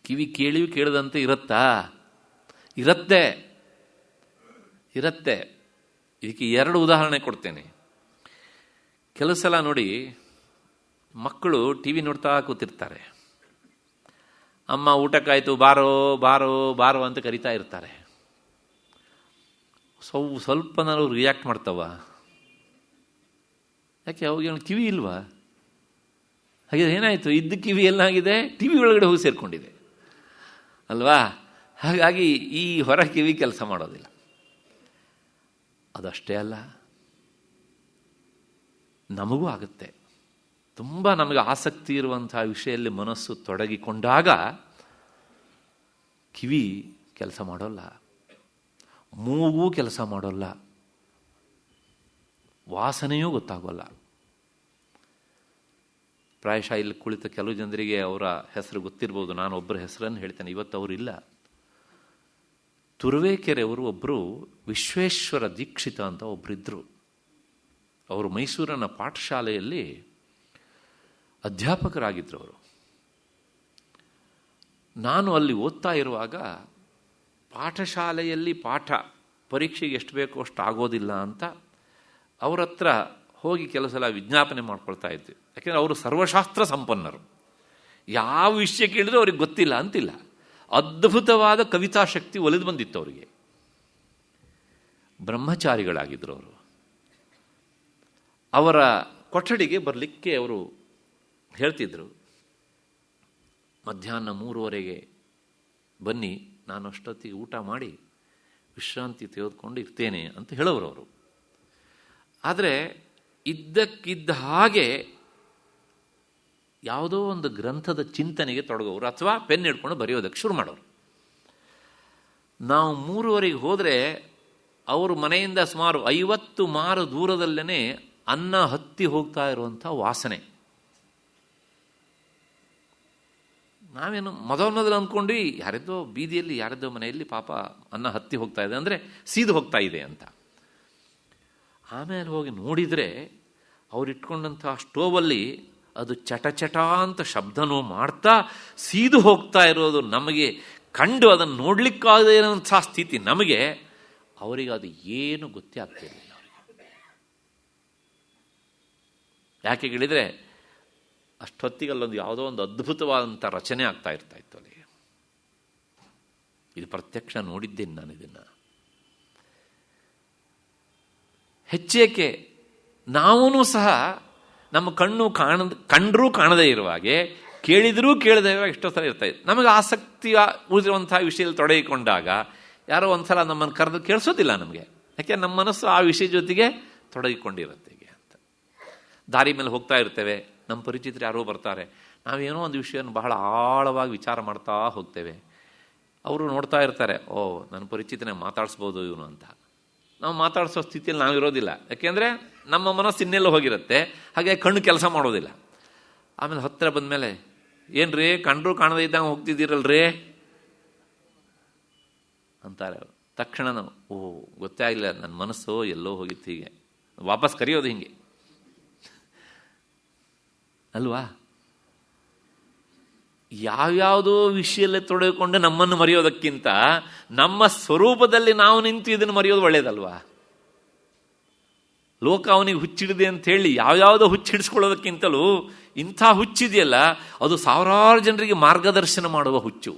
ಕಿವಿ ಕೇಳಿಯೂ ಕೇಳದಂತೆ ಇರುತ್ತಾ? ಇರುತ್ತೆ. ಇದಕ್ಕೆ 2 ಉದಾಹರಣೆ ಕೊಡ್ತೇನೆ. ಕೆಲವು ಸಲ ನೋಡಿ, ಮಕ್ಕಳು ಟಿ ವಿ ನೋಡ್ತಾ ಕೂತಿರ್ತಾರೆ. ಅಮ್ಮ ಊಟಕ್ಕಾಯ್ತು ಬಾರೋ ಬಾರೋ ಬಾರೋ ಅಂತ ಕರಿತಾ ಇರ್ತಾರೆ. ಸ್ವಲ್ಪ ನಾವು ರಿಯಾಕ್ಟ್ ಮಾಡ್ತಾವ? ಯಾಕೆ ಅವಾಗ ಕಿವಿ ಇಲ್ವಾ? ಹಾಗೆ ಏನಾಯಿತು? ಇದ್ದ ಕಿವಿ ಎಲ್ಲಾಗಿದೆ, ಟಿ ವಿ ಒಳಗಡೆ ಹೋಗಿ ಸೇರಿಕೊಂಡಿದೆ ಅಲ್ವಾ? ಹಾಗಾಗಿ ಈ ಹೊರ ಕಿವಿ ಕೆಲಸ ಮಾಡೋದಿಲ್ಲ. ಅದಷ್ಟೇ ಅಲ್ಲ, ನಮಗೂ ಆಗುತ್ತೆ. ತುಂಬ ನಮಗೆ ಆಸಕ್ತಿ ಇರುವಂತಹ ವಿಷಯದಲ್ಲಿ ಮನಸ್ಸು ತೊಡಗಿಕೊಂಡಾಗ ಕಿವಿ ಕೆಲಸ ಮಾಡೋಲ್ಲ, ಮೂಗು ಕೆಲಸ ಮಾಡೋಲ್ಲ, ವಾಸನೆಯೂ ಗೊತ್ತಾಗೋಲ್ಲ. ಪ್ರಾಯಶಃ ಇಲ್ಲಿ ಕುಳಿತ ಕೆಲವು ಜನರಿಗೆ ಅವರ ಹೆಸರು ಗೊತ್ತಿರ್ಬೋದು. ನಾನು ಒಬ್ಬರ ಹೆಸರನ್ನು ಹೇಳ್ತೇನೆ, ಇವತ್ತು ಅವರಿಲ್ಲ. ತುರುವೇಕೆರೆಯವರು ಒಬ್ಬರು ವಿಶ್ವೇಶ್ವರ ದೀಕ್ಷಿತ ಅಂತ ಒಬ್ಬರಿದ್ದರು. ಅವರು ಮೈಸೂರಿನ ಪಾಠಶಾಲೆಯಲ್ಲಿ ಅಧ್ಯಾಪಕರಾಗಿದ್ದರು. ಅವರು ನಾನು ಅಲ್ಲಿ ಓದ್ತಾ ಇರುವಾಗ ಪಾಠಶಾಲೆಯಲ್ಲಿ ಪರೀಕ್ಷೆಗೆ ಎಷ್ಟು ಬೇಕೋ ಅಷ್ಟು ಆಗೋದಿಲ್ಲ ಅಂತ ಅವ್ರ ಹತ್ರ ಹೋಗಿ ಕೆಲವು ಸಲ ವಿಜ್ಞಾಪನೆ ಮಾಡ್ಕೊಳ್ತಾ ಇದ್ವಿ. ಯಾಕೆಂದರೆ ಅವರು ಸರ್ವಶಾಸ್ತ್ರ ಸಂಪನ್ನರು. ಯಾವ ವಿಷಯ ಕೇಳಿದ್ರು ಅವ್ರಿಗೆ ಗೊತ್ತಿಲ್ಲ ಅಂತಿಲ್ಲ. ಅದ್ಭುತವಾದ ಕವಿತಾ ಶಕ್ತಿ ಒಲಿದು ಬಂದಿತ್ತು ಅವರಿಗೆ. ಬ್ರಹ್ಮಚಾರಿಗಳಾಗಿದ್ದರು ಅವರು. ಅವರ ಕೊಠಡಿಗೆ ಬರಲಿಕ್ಕೆ ಅವರು ಹೇಳ್ತಿದ್ರು, ಮಧ್ಯಾಹ್ನ 3:30 ಬನ್ನಿ, ನಾನು ಅಷ್ಟೊತ್ತಿಗೆ ಊಟ ಮಾಡಿ ವಿಶ್ರಾಂತಿ ತೆಗೆದುಕೊಂಡು ಇರ್ತೇನೆ ಅಂತ ಹೇಳೋರು ಅವರು. ಆದರೆ ಇದ್ದಕ್ಕಿದ್ದ ಹಾಗೆ ಯಾವುದೋ ಒಂದು ಗ್ರಂಥದ ಚಿಂತನೆಗೆ ತೊಡಗೋರು ಅಥವಾ ಪೆನ್ ಹಿಡ್ಕೊಂಡು ಬರೆಯೋದಕ್ಕೆ ಶುರು ಮಾಡೋರು. ನಾವು 3:30 ಹೋದರೆ ಅವರು ಮನೆಯಿಂದ ಸುಮಾರು 50 ಮಾರು ದೂರದಲ್ಲೇ ಅನ್ನ ಹತ್ತಿ ಹೋಗ್ತಾ ಇರುವಂಥ ವಾಸನೆ. ನಾವೇನು ಮೊದಲು ಅಂದ್ಕೊಂಡು ಯಾರದ್ದೋ ಬೀದಿಯಲ್ಲಿ ಯಾರದ್ದೋ ಮನೆಯಲ್ಲಿ ಪಾಪ ಅನ್ನ ಹತ್ತಿ ಹೋಗ್ತಾ ಇದೆ ಅಂದರೆ ಸೀದು ಹೋಗ್ತಾ ಇದೆ ಅಂತ. ಆಮೇಲೆ ಹೋಗಿ ನೋಡಿದರೆ ಅವ್ರು ಇಟ್ಕೊಂಡಂಥ ಸ್ಟೋವಲ್ಲಿ ಅದು ಚಟ ಅಂತ ಶಬ್ದನೂ ಮಾಡ್ತಾ ಸೀದು ಹೋಗ್ತಾ ಇರೋದು ನಮಗೆ ಕಂಡು ಅದನ್ನು ನೋಡ್ಲಿಕ್ಕಾಗದೇ ಇರೋಂಥ ಸ್ಥಿತಿ ನಮಗೆ. ಅವರಿಗೆ ಅದು ಏನು ಗೊತ್ತೇ ಆಗ್ತಿರಲಿಲ್ಲ. ಯಾಕೆ ಹೇಳಿದರೆ ಅಷ್ಟೊತ್ತಿಗಲ್ಲೊಂದು ಯಾವುದೋ ಒಂದು ಅದ್ಭುತವಾದಂಥ ರಚನೆ ಆಗ್ತಾ ಇತ್ತು ಅಲ್ಲಿ. ಇದು ಪ್ರತ್ಯಕ್ಷ ನೋಡಿದ್ದೇನೆ ನಾನು ಇದನ್ನು. ಹೆಚ್ಚೇಕೆ ನಾವೂ ಸಹ ನಮ್ಮ ಕಂಡರೂ ಕಾಣದೇ ಇರುವಾಗೆ, ಕೇಳಿದರೂ ಕೇಳದೇ ಇರುವಾಗ ಎಷ್ಟೋ ಸಲ ಇರ್ತಾ ಇದೆ. ನಮಗೆ ಆಸಕ್ತಿ ಉಳಿದಿರುವಂಥ ವಿಷಯದಲ್ಲಿ ತೊಡಗಿಕೊಂಡಾಗ ಯಾರೋ ಒಂದು ಸಲ ನಮ್ಮನ್ನು ಕರೆದು ಕೇಳಿಸೋದಿಲ್ಲ ನಮಗೆ. ಯಾಕೆ ನಮ್ಮ ಮನಸ್ಸು ಆ ವಿಷಯ ಜೊತೆಗೆ ತೊಡಗಿಕೊಂಡಿರುತ್ತೆ ಅಂತ. ದಾರಿ ಮೇಲೆ ಹೋಗ್ತಾ ಇರ್ತೇವೆ, ನಮ್ಮ ಪರಿಚಿತರು ಯಾರೋ ಬರ್ತಾರೆ, ನಾವೇನೋ ಒಂದು ವಿಷಯವನ್ನು ಬಹಳ ಆಳವಾಗಿ ವಿಚಾರ ಮಾಡ್ತಾ ಹೋಗ್ತೇವೆ. ಅವರು ನೋಡ್ತಾ ಇರ್ತಾರೆ, ಓ ನನ್ನ ಪರಿಚಿತನೇ ಮಾತಾಡಿಸ್ಬೋದು ಇವನು ಅಂತ. ನಾವು ಮಾತಾಡಿಸೋ ಸ್ಥಿತಿಯಲ್ಲಿ ನಾವಿರೋದಿಲ್ಲ. ಯಾಕೆಂದರೆ ನಮ್ಮ ಮನಸ್ಸು ಇನ್ನೆಲ್ಲ ಹೋಗಿರುತ್ತೆ. ಹಾಗೆ ಕಣ್ಣು ಕೆಲಸ ಮಾಡೋದಿಲ್ಲ. ಆಮೇಲೆ ಹತ್ತಿರ ಬಂದಮೇಲೆ, ಏನ್ರಿ ಕಂಡ್ರು ಕಾಣದೇ ಇದ್ದಂಗೆ ಹೋಗ್ತಿದ್ದೀರಲ್ರಿ ಅಂತಾರೆ. ತಕ್ಷಣ ನಾವು, ಓ ಗೊತ್ತೇ ಆಗಿಲ್ಲ, ನನ್ನ ಮನಸ್ಸು ಎಲ್ಲೋ ಹೋಗಿತ್ತು. ಹೀಗೆ ವಾಪಸ್ ಕರೆಯೋದು ಹಿಂಗೆ ಅಲ್ವಾ? ಯಾವ್ಯಾವುದೋ ವಿಷಯಲ್ಲೇ ತೊಡಗಿಕೊಂಡು ನಮ್ಮನ್ನು ಮರೆಯೋದಕ್ಕಿಂತ ನಮ್ಮ ಸ್ವರೂಪದಲ್ಲಿ ನಾವು ನಿಂತು ಇದನ್ನು ಮರೆಯೋದು ಒಳ್ಳೇದಲ್ವಾ? ಲೋಕ ಅವನಿಗೆ ಹುಚ್ಚಿಡಿದೆ ಅಂತ ಹೇಳಿ ಯಾವ್ಯಾವುದೋ ಹುಚ್ಚಿಡಿಸ್ಕೊಳ್ಳೋದಕ್ಕಿಂತಲೂ ಇಂಥ ಹುಚ್ಚಿದೆಯಲ್ಲ, ಅದು ಸಾವಿರಾರು ಜನರಿಗೆ ಮಾರ್ಗದರ್ಶನ ಮಾಡುವ ಹುಚ್ಚು.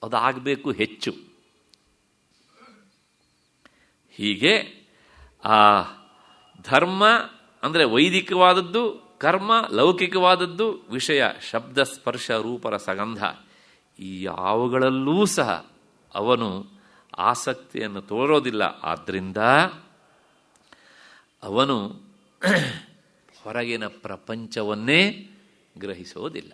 ಅದಾಗಬೇಕು ಹೆಚ್ಚು. ಹೀಗೆ ಆ ಧರ್ಮ ಅಂದರೆ ವೈದಿಕವಾದದ್ದು, ಕರ್ಮ ಲೌಕಿಕವಾದದ್ದು, ವಿಷಯ ಶಬ್ದ ಸ್ಪರ್ಶ ರೂಪರ ಸಗಂಧ, ಈ ಯಾವುಗಳಲ್ಲೂ ಸಹ ಅವನು ಆಸಕ್ತಿಯನ್ನು ತೋರೋದಿಲ್ಲ. ಆದ್ದರಿಂದ ಅವನು ಹೊರಗಿನ ಪ್ರಪಂಚವನ್ನೇ ಗ್ರಹಿಸೋದಿಲ್ಲ.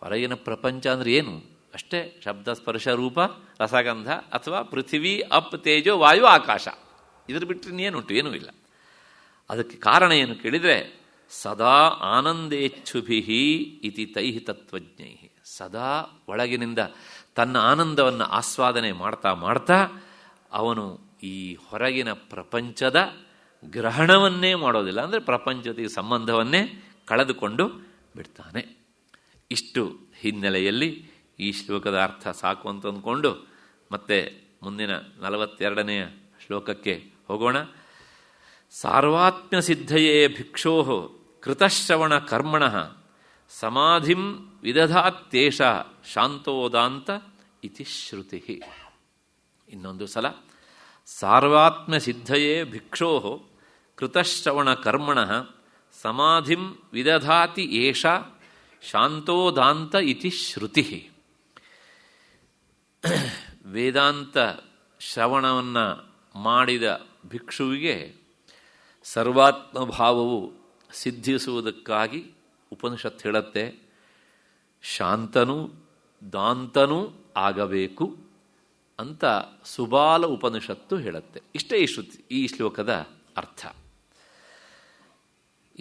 ಹೊರಗಿನ ಪ್ರಪಂಚ ಅಂದರೆ ಏನು? ಅಷ್ಟೇ, ಶಬ್ದ ಸ್ಪರ್ಶ ರೂಪ ರಸಗಂಧ, ಅಥವಾ ಪೃಥ್ವಿ ಅಪ್ ತೇಜೋ ವಾಯು ಆಕಾಶ. ಇದ್ರ ಬಿಟ್ಟರೆ ಇನ್ನೇನುಂಟು? ಏನೂ ಇಲ್ಲ. ಅದಕ್ಕೆ ಕಾರಣ ಏನು ಕೇಳಿದರೆ, ಸದಾ ಆನಂದೇಚ್ಛುಭಿ ಇತಿ ತೈಹಿ ತತ್ವಜ್ಞೈ. ಸದಾ ಒಳಗಿನಿಂದ ತನ್ನ ಆನಂದವನ್ನು ಆಸ್ವಾದನೆ ಮಾಡ್ತಾ ಮಾಡ್ತಾ ಅವನು ಈ ಹೊರಗಿನ ಪ್ರಪಂಚದ ಗ್ರಹಣವನ್ನೇ ಮಾಡೋದಿಲ್ಲ. ಅಂದರೆ ಪ್ರಪಂಚದ ಸಂಬಂಧವನ್ನೇ ಕಳೆದುಕೊಂಡು ಬಿಡ್ತಾನೆ. ಇಷ್ಟು ಹಿನ್ನೆಲೆಯಲ್ಲಿ ಈ ಶ್ಲೋಕದ ಅರ್ಥ ಸಾಕು ಅಂತ ಅಂದ್ಕೊಂಡು ಮತ್ತೆ ಮುಂದಿನ 42ನೇ ಶ್ಲೋಕಕ್ಕೆ ಹೋಗೋಣ. ಸಾರ್ವಾತ್ಮ್ಯ ಸಿದ್ಧಯೇ ಭಿಕ್ಷೋ ಕೃತಶ್ರವಣ ಕರ್ಮಣ ಸಮಾಧಿಂ ವಿದಧಾತ್ಯೇಷ ಶಾಂತೋದಾಂತ ಇತಿ ಶ್ರುತಿ. ಇನ್ನೊಂದು ಸಲ, ಸಾರ್ವಾತ್ಮ್ಯ ಸಿದ್ಧಯೇ ಭಿಕ್ಷೋ ಕೃತಶ್ರವಣ ಕರ್ಮಣ ಸಮಾಧಿಂ ವಿದಧಾತಿ ಏಷ ಶಾಂತೋದಾಂತ ಇತಿ ಶ್ರುತಿ. ವೇದಾಂತ ಶ್ರವಣವನ್ನು ಮಾಡಿದ ಭಿಕ್ಷುವಿಗೆ ಸರ್ವಾತ್ಮಭಾವವು ಸಿದ್ಧಿಸುವುದಕ್ಕಾಗಿ ಉಪನಿಷತ್ ಹೇಳುತ್ತೆ, ಶಾಂತನೂ ದಾಂತನೂ ಆಗಬೇಕು ಅಂತ ಸುಬಾಲ ಉಪನಿಷತ್ತು ಹೇಳುತ್ತೆ. ಇಷ್ಟೇ ಈ ಶ್ಲೋಕದ ಅರ್ಥ.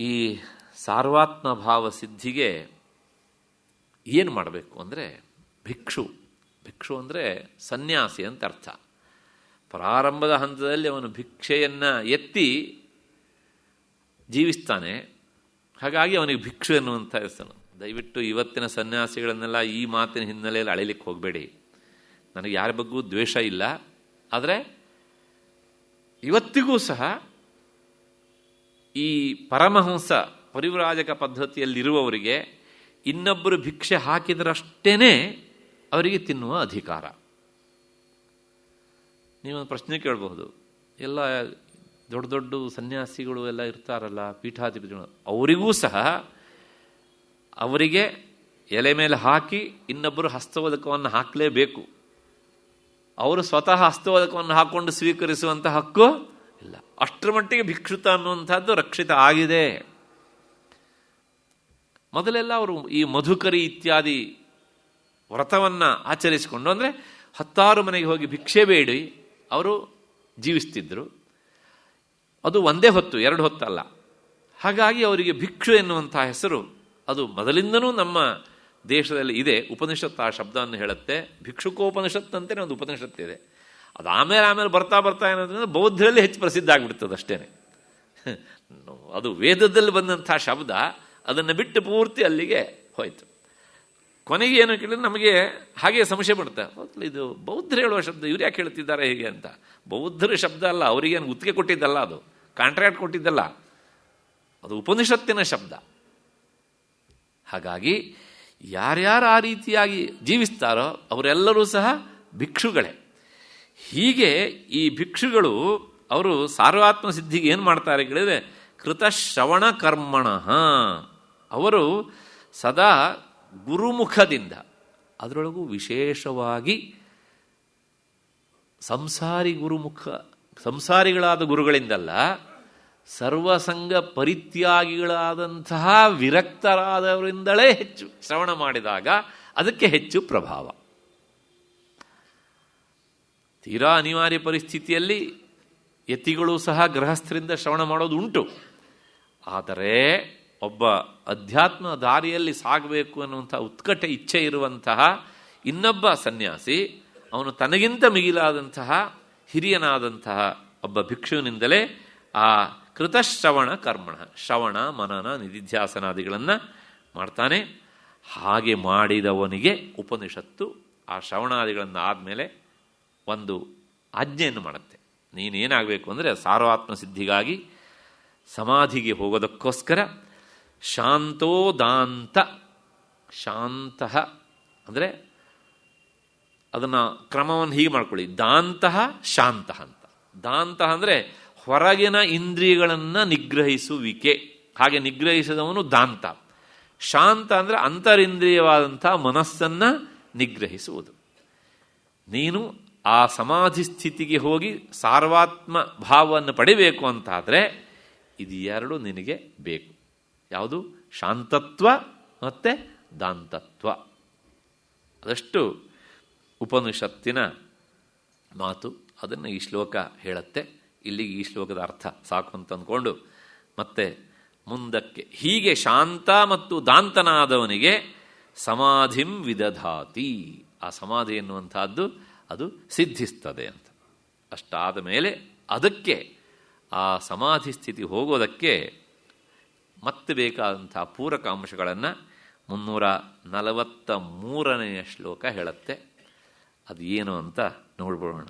ಈ ಸಾರ್ವಾತ್ಮ ಭಾವ ಸಿದ್ಧಿಗೆ ಏನು ಮಾಡಬೇಕು ಅಂದರೆ, ಭಿಕ್ಷು ಅಂದರೆ ಸನ್ಯಾಸಿ ಅಂತ ಅರ್ಥ. ಪ್ರಾರಂಭದ ಹಂತದಲ್ಲಿ ಅವನು ಭಿಕ್ಷೆಯನ್ನು ಎತ್ತಿ ಜೀವಿಸ್ತಾನೆ, ಹಾಗಾಗಿ ಅವನಿಗೆ ಭಿಕ್ಷು ಎನ್ನುವಂಥ ಹೆಸರು. ದಯವಿಟ್ಟು ಇವತ್ತಿನ ಸನ್ಯಾಸಿಗಳನ್ನೆಲ್ಲ ಈ ಮಾತಿನ ಹಿನ್ನೆಲೆಯಲ್ಲಿ ಅಳಿಲಿಕ್ಕೆ ಹೋಗಬೇಡಿ. ನನಗೆ ಯಾರ ಬಗ್ಗೂ ದ್ವೇಷ ಇಲ್ಲ, ಆದರೆ ಇವತ್ತಿಗೂ ಸಹ ಈ ಪರಮಹಂಸ ಪರಿವ್ರಾಜಕ ಪದ್ಧತಿಯಲ್ಲಿರುವವರಿಗೆ ಇನ್ನೊಬ್ಬರು ಭಿಕ್ಷೆ ಹಾಕಿದರಷ್ಟೇ ಅವರಿಗೆ ತಿನ್ನುವ ಅಧಿಕಾರ. ನೀವೊಂದು ಪ್ರಶ್ನೆ ಕೇಳಬಹುದು, ಎಲ್ಲ ದೊಡ್ಡ ದೊಡ್ಡ ಸನ್ಯಾಸಿಗಳು ಎಲ್ಲ ಇರ್ತಾರಲ್ಲ, ಪೀಠಾಧಿಪತಿಗಳು, ಅವರಿಗೂ ಸಹ ಅವರಿಗೆ ಎಲೆ ಮೇಲೆ ಹಾಕಿ ಇನ್ನೊಬ್ಬರು ಹಸ್ತೋದಕವನ್ನು ಹಾಕಲೇಬೇಕು. ಅವರು ಸ್ವತಃ ಹಸ್ತೋದಕವನ್ನು ಹಾಕ್ಕೊಂಡು ಸ್ವೀಕರಿಸುವಂಥ ಹಕ್ಕು ಇಲ್ಲ. ಅಷ್ಟರ ಮಟ್ಟಿಗೆ ಭಿಕ್ಷುತ ಅನ್ನುವಂಥದ್ದು ರಕ್ಷಿತ ಆಗಿದೆ. ಮೊದಲೆಲ್ಲ ಅವರು ಈ ಮಧುಕರಿ ಇತ್ಯಾದಿ ವ್ರತವನ್ನು ಆಚರಿಸಿಕೊಂಡು, ಅಂದರೆ 10 ಮನೆಗೆ ಹೋಗಿ ಭಿಕ್ಷೆ ಬೇಡಿ ಅವರು ಜೀವಿಸ್ತಿದ್ರು. ಅದು ಒಂದೇ ಹೊತ್ತು, 2 ಹೊತ್ತಲ್ಲ. ಹಾಗಾಗಿ ಅವರಿಗೆ ಭಿಕ್ಷು ಎನ್ನುವಂಥ ಹೆಸರು ಅದು ಮೊದಲಿಂದನೂ ನಮ್ಮ ದೇಶದಲ್ಲಿ ಇದೆ. ಉಪನಿಷತ್ ಆ ಶಬ್ದವನ್ನು ಹೇಳುತ್ತೆ. ಭಿಕ್ಷುಕೋಪನಿಷತ್ ಅಂತಲೇ ಒಂದು ಉಪನಿಷತ್ತಿದೆ. ಅದು ಆಮೇಲೆ ಬರ್ತಾ ಏನಂದ್ರೆ ಬೌದ್ಧರಲ್ಲಿ ಹೆಚ್ಚು ಪ್ರಸಿದ್ಧ ಆಗಿಬಿಡ್ತದೆ ಅಷ್ಟೇ. ಅದು ವೇದದಲ್ಲಿ ಬಂದಂಥ ಶಬ್ದ, ಅದನ್ನು ಬಿಟ್ಟು ಪೂರ್ತಿ ಅಲ್ಲಿಗೆ ಹೋಯಿತು. ಕೊನೆಗೆ ಏನು ಕೇಳಿದ್ರೆ ನಮಗೆ ಹಾಗೆ ಸಂಶಯ ಪಡ್ತಾ, ಇದು ಬೌದ್ಧರು ಹೇಳುವ ಶಬ್ದ, ಇವ್ರು ಯಾಕೆ ಹೇಳ್ತಿದ್ದಾರೆ ಹೇಗೆ ಅಂತ. ಬೌದ್ಧರ ಶಬ್ದ ಅಲ್ಲ, ಅವರಿಗೇನು ಗುತ್ತಿಗೆ ಕೊಟ್ಟಿದ್ದಲ್ಲ, ಅದು ಕಾಂಟ್ರಾಕ್ಟ್ ಕೊಟ್ಟಿದ್ದಲ್ಲ, ಅದು ಉಪನಿಷತ್ತಿನ ಶಬ್ದ. ಹಾಗಾಗಿ ಯಾರ್ಯಾರು ಆ ರೀತಿಯಾಗಿ ಜೀವಿಸ್ತಾರೋ ಅವರೆಲ್ಲರೂ ಸಹ ಭಿಕ್ಷುಗಳೇ. ಹೀಗೆ ಈ ಭಿಕ್ಷುಗಳು ಅವರು ಸಾರ್ವಾತ್ಮ ಸಿದ್ಧಿಗೆ ಏನು ಮಾಡ್ತಾರೆ ಕೇಳಿದರೆ, ಕೃತಶ್ರವಣ ಕರ್ಮಣ, ಅವರು ಸದಾ ಗುರುಮುಖದಿಂದ, ಅದರೊಳಗೂ ವಿಶೇಷವಾಗಿ ಸಂಸಾರಿಗಳಾದ ಗುರುಗಳಿಂದಲ್ಲ, ಸರ್ವಸಂಗ ಪರಿತ್ಯಾಗಿಗಳಾದಂತಹ ವಿರಕ್ತರಾದವರಿಂದಲೇ ಹೆಚ್ಚು ಶ್ರವಣ ಮಾಡಿದಾಗ ಅದಕ್ಕೆ ಹೆಚ್ಚು ಪ್ರಭಾವ. ತೀರಾ ಅನಿವಾರ್ಯ ಪರಿಸ್ಥಿತಿಯಲ್ಲಿ ಯತಿಗಳು ಸಹ ಗೃಹಸ್ಥರಿಂದ ಶ್ರವಣ ಮಾಡೋದು ಉಂಟು. ಆದರೆ ಒಬ್ಬ ಅಧ್ಯಾತ್ಮ ದಾರಿಯಲ್ಲಿ ಸಾಗಬೇಕು ಅನ್ನುವಂಥ ಉತ್ಕಟ ಇಚ್ಛೆ ಇರುವಂತಹ ಇನ್ನೊಬ್ಬ ಸನ್ಯಾಸಿ, ಅವನು ತನಗಿಂತ ಮಿಗಿಲಾದಂತಹ ಹಿರಿಯನಾದಂತಹ ಒಬ್ಬ ಭಿಕ್ಷುವಿನಿಂದಲೇ ಆ ಕೃತಶ್ರವಣ ಕರ್ಮಣ, ಶ್ರವಣ ಮನನ ನಿಧಿಧ್ಯಾಸನಾದಿಗಳನ್ನು ಮಾಡ್ತಾನೆ. ಹಾಗೆ ಮಾಡಿದವನಿಗೆ ಉಪನಿಷತ್ತು ಆ ಶ್ರವಣಾದಿಗಳನ್ನು ಆದಮೇಲೆ ಒಂದು ಆಜ್ಞೆಯನ್ನು ಮಾಡುತ್ತೆ. ನೀನೇನಾಗಬೇಕು ಅಂದರೆ, ಸಾರ್ವಾತ್ಮ ಸಿದ್ಧಿಗಾಗಿ ಸಮಾಧಿಗೆ ಹೋಗೋದಕ್ಕೋಸ್ಕರ ಶಾಂತೋದಾಂತ, ಶಾಂತ ಅಂದರೆ ಅದನ್ನು ಕ್ರಮವನ್ನು ಹೀಗೆ ಮಾಡ್ಕೊಳ್ಳಿ, ದಾಂತಃ ಶಾಂತ ಅಂತ. ದಾಂತ ಅಂದರೆ ಹೊರಗಿನ ಇಂದ್ರಿಯಗಳನ್ನು ನಿಗ್ರಹಿಸುವಿಕೆ, ಹಾಗೆ ನಿಗ್ರಹಿಸಿದವನು ದಾಂತ. ಶಾಂತ ಅಂದರೆ ಅಂತರಿಂದ್ರಿಯವಾದಂಥ ಮನಸ್ಸನ್ನು ನಿಗ್ರಹಿಸುವುದು. ನೀನು ಆ ಸಮಾಧಿ ಸ್ಥಿತಿಗೆ ಹೋಗಿ ಸಾರ್ವಾತ್ಮ ಭಾವವನ್ನು ಪಡಿಬೇಕು ಅಂತಾದರೆ ಇದು 2 ನಿನಗೆ ಬೇಕು. ಯಾವುದು? ಶಾಂತತ್ವ ಮತ್ತು ದಾಂತತ್ವ. ಅದಷ್ಟು ಉಪನಿಷತ್ತಿನ ಮಾತು. ಅದನ್ನು ಈ ಶ್ಲೋಕ ಹೇಳುತ್ತೆ. ಇಲ್ಲಿಗೆ ಈ ಶ್ಲೋಕದ ಅರ್ಥ ಸಾಕು ಅಂತ ಅಂದ್ಕೊಂಡು ಮತ್ತೆ ಮುಂದಕ್ಕೆ, ಹೀಗೆ ಶಾಂತ ಮತ್ತು ದಾಂತನಾದವನಿಗೆ ಸಮಾಧಿಂ ವಿದಧಾತಿ, ಆ ಸಮಾಧಿ ಎನ್ನುವಂಥದ್ದು ಅದು ಸಿದ್ಧಿಸ್ತದೆ ಅಂತ. ಅಷ್ಟಾದ ಮೇಲೆ ಅದಕ್ಕೆ ಆ ಸಮಾಧಿ ಸ್ಥಿತಿ ಹೋಗೋದಕ್ಕೆ ಮತ್ತೆ ಬೇಕಾದಂಥ ಪೂರಕ ಅಂಶಗಳನ್ನು 343ನೇ ಶ್ಲೋಕ ಹೇಳುತ್ತೆ. ಅದು ಏನು ಅಂತ ನೋಡ್ಬಿಡೋಣ.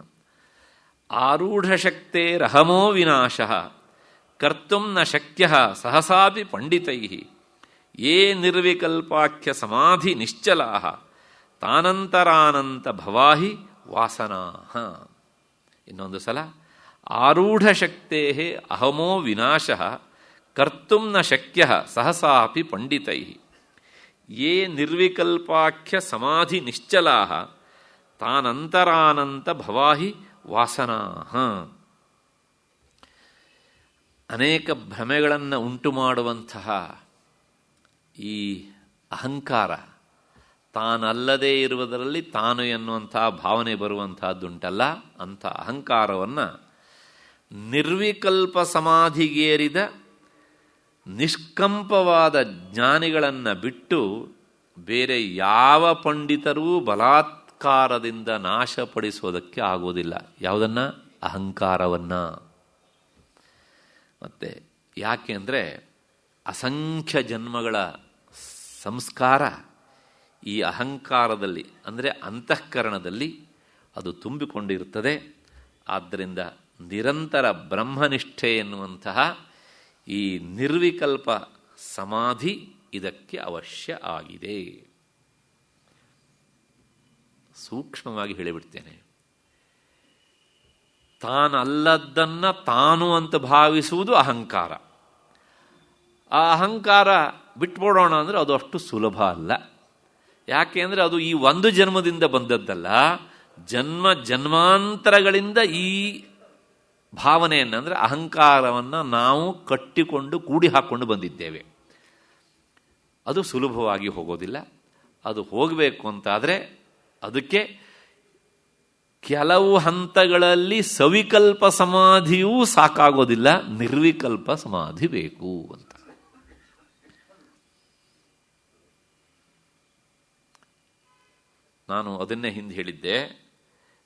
ಆರೂಢಶಕ್ತೇರಹಮೋ ವಿನಾಶಃ ಕರ್ತುಂ ನ ಶಕ್ಯ ಸಹಸಾಪಿ ಪಂಡಿತೈಃ ಯೇ ನಿರ್ವಿಕಲ್ಪಾಖ್ಯ ಸಮಾಧಿ ನಿಶ್ಚಲಾಃ ತಾನಂತರಾನಂತ ಭವಾಹಿ ವಾಸನಾಃ. ಇನ್ನೊಂದು ಸಲ, ಆರೂಢಶಕ್ತೇ ಅಹಮೋ ವಿನಾಶ ಕರ್ತುಂ ನ ಶಕ್ಯ ಸಹಸಾಪಿ ಪಂಡಿತೈ ಯೇ ನಿರ್ವಿಕಲ್ಪಾಖ್ಯ ಸಮಾಧಿ ನಿಶ್ಚಲಾ ತಾನಂತರಾನಂತ ಭವಾಹಿ ವಾಸನಾ. ಅನೇಕ ಭ್ರಮೆಗಳನ್ನು ಉಂಟು ಮಾಡುವಂತಹ ಈ ಅಹಂಕಾರ, ತಾನಲ್ಲದೇ ಇರುವುದರಲ್ಲಿ ತಾನು ಎನ್ನುವಂತಹ ಭಾವನೆ ಬರುವಂತಹದ್ದುಂಟಲ್ಲ, ಅಂಥ ಅಹಂಕಾರವನ್ನು ನಿರ್ವಿಕಲ್ಪ ಸಮಾಧಿಗೇರಿದ ನಿಷ್ಕಂಪವಾದ ಜ್ಞಾನಿಗಳನ್ನು ಬಿಟ್ಟು ಬೇರೆ ಯಾವ ಪಂಡಿತರೂ ಬಲಾತ್ಕಾರದಿಂದ ನಾಶಪಡಿಸೋದಕ್ಕೆ ಆಗೋದಿಲ್ಲ. ಯಾವುದನ್ನು? ಅಹಂಕಾರವನ್ನು. ಮತ್ತು ಯಾಕೆ ಅಂದರೆ ಅಸಂಖ್ಯ ಜನ್ಮಗಳ ಸಂಸ್ಕಾರ ಈ ಅಹಂಕಾರದಲ್ಲಿ, ಅಂದರೆ ಅಂತಃಕರಣದಲ್ಲಿ ಅದು ತುಂಬಿಕೊಂಡಿರುತ್ತದೆ. ಆದ್ದರಿಂದ ನಿರಂತರ ಬ್ರಹ್ಮನಿಷ್ಠೆ ಎನ್ನುವಂತಹ ಈ ನಿರ್ವಿಕಲ್ಪ ಸಮಾಧಿ ಇದಕ್ಕೆ ಅವಶ್ಯ ಆಗಿದೆ. ಸೂಕ್ಷ್ಮವಾಗಿ ಹೇಳಿಬಿಡ್ತೇನೆ. ತಾನಲ್ಲದ್ದನ್ನು ತಾನು ಅಂತ ಭಾವಿಸುವುದು ಅಹಂಕಾರ. ಆ ಅಹಂಕಾರ ಬಿಟ್ಬಿಡೋಣ ಅಂದರೆ ಅದು ಅಷ್ಟು ಸುಲಭ ಅಲ್ಲ. ಯಾಕೆ ಅಂದರೆ ಅದು ಈ ಒಂದು ಜನ್ಮದಿಂದ ಬಂದದ್ದಲ್ಲ, ಜನ್ಮ ಜನ್ಮಾಂತರಗಳಿಂದ ಈ ಭಾವನೆಯನ್ನು, ಅಂದರೆ ಅಹಂಕಾರವನ್ನು ನಾವು ಕಟ್ಟಿಕೊಂಡು ಕೂಡಿ ಹಾಕ್ಕೊಂಡು ಬಂದಿದ್ದೇವೆ. ಅದು ಸುಲಭವಾಗಿ ಹೋಗೋದಿಲ್ಲ. ಅದು ಹೋಗಬೇಕು ಅಂತಾದರೆ ಅದಕ್ಕೆ ಕೆಲವು ಹಂತಗಳಲ್ಲಿ ಸವಿಕಲ್ಪ ಸಮಾಧಿಯೂ ಸಾಕಾಗೋದಿಲ್ಲ, ನಿರ್ವಿಕಲ್ಪ ಸಮಾಧಿ ಬೇಕು ಅಂತ. ನಾನು ಅದನ್ನೇ ಹಿಂದೆ ಹೇಳಿದ್ದೆ,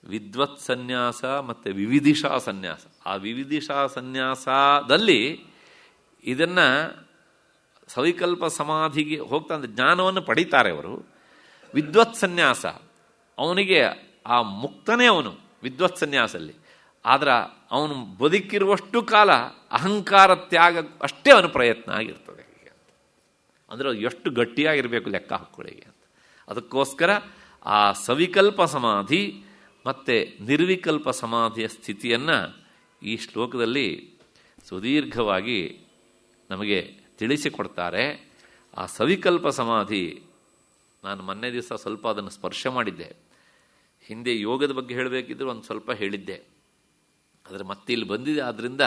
ವಿದ್ವತ್ ಸನ್ಯಾಸ ಮತ್ತು ವಿವಿಧಿಷಾ ಸನ್ಯಾಸ. ಆ ವಿವಿಧಿಷಾ ಸನ್ಯಾಸದಲ್ಲಿ ಇದನ್ನು ಸವಿಕಲ್ಪ ಸಮಾಧಿಗೆ ಹೋಗ್ತಾ ಅಂದರೆ ಜ್ಞಾನವನ್ನು ಪಡೀತಾರೆ ಅವರು. ವಿದ್ವತ್ ಸನ್ಯಾಸ ಅವನಿಗೆ ಆ ಮುಕ್ತನೇ ಅವನು ವಿದ್ವತ್ ಸನ್ಯಾಸಲ್ಲಿ. ಆದರೆ ಅವನು ಬದುಕಿರುವಷ್ಟು ಕಾಲ ಅಹಂಕಾರ ತ್ಯಾಗ ಅಷ್ಟೇ ಅವನ ಪ್ರಯತ್ನ ಆಗಿರ್ತದೆ ಅಂತ. ಅಂದರೆ ಎಷ್ಟು ಗಟ್ಟಿಯಾಗಿರಬೇಕು ಲೆಕ್ಕ ಹಾಕೊಳ್ಳಿ ಅಂತ. ಅದಕ್ಕೋಸ್ಕರ ಆ ಸವಿಕಲ್ಪ ಸಮಾಧಿ ಮತ್ತು ನಿರ್ವಿಕಲ್ಪ ಸಮಾಧಿಯ ಸ್ಥಿತಿಯನ್ನು ಈ ಶ್ಲೋಕದಲ್ಲಿ ಸುದೀರ್ಘವಾಗಿ ನಮಗೆ ತಿಳಿಸಿಕೊಡ್ತಾರೆ. ಆ ಸವಿಕಲ್ಪ ಸಮಾಧಿ ನಾನು ಮೊನ್ನೆ ದಿವಸ ಸ್ವಲ್ಪ ಅದನ್ನು ಸ್ಪರ್ಶ ಮಾಡಿದ್ದೆ. ಹಿಂದೆ ಯೋಗದ ಬಗ್ಗೆ ಹೇಳಬೇಕಿದ್ರು ಒಂದು ಸ್ವಲ್ಪ ಹೇಳಿದ್ದೆ, ಆದರೆ ಮತ್ತೆ ಇಲ್ಲಿ ಬಂದಿದೆ. ಆದ್ದರಿಂದ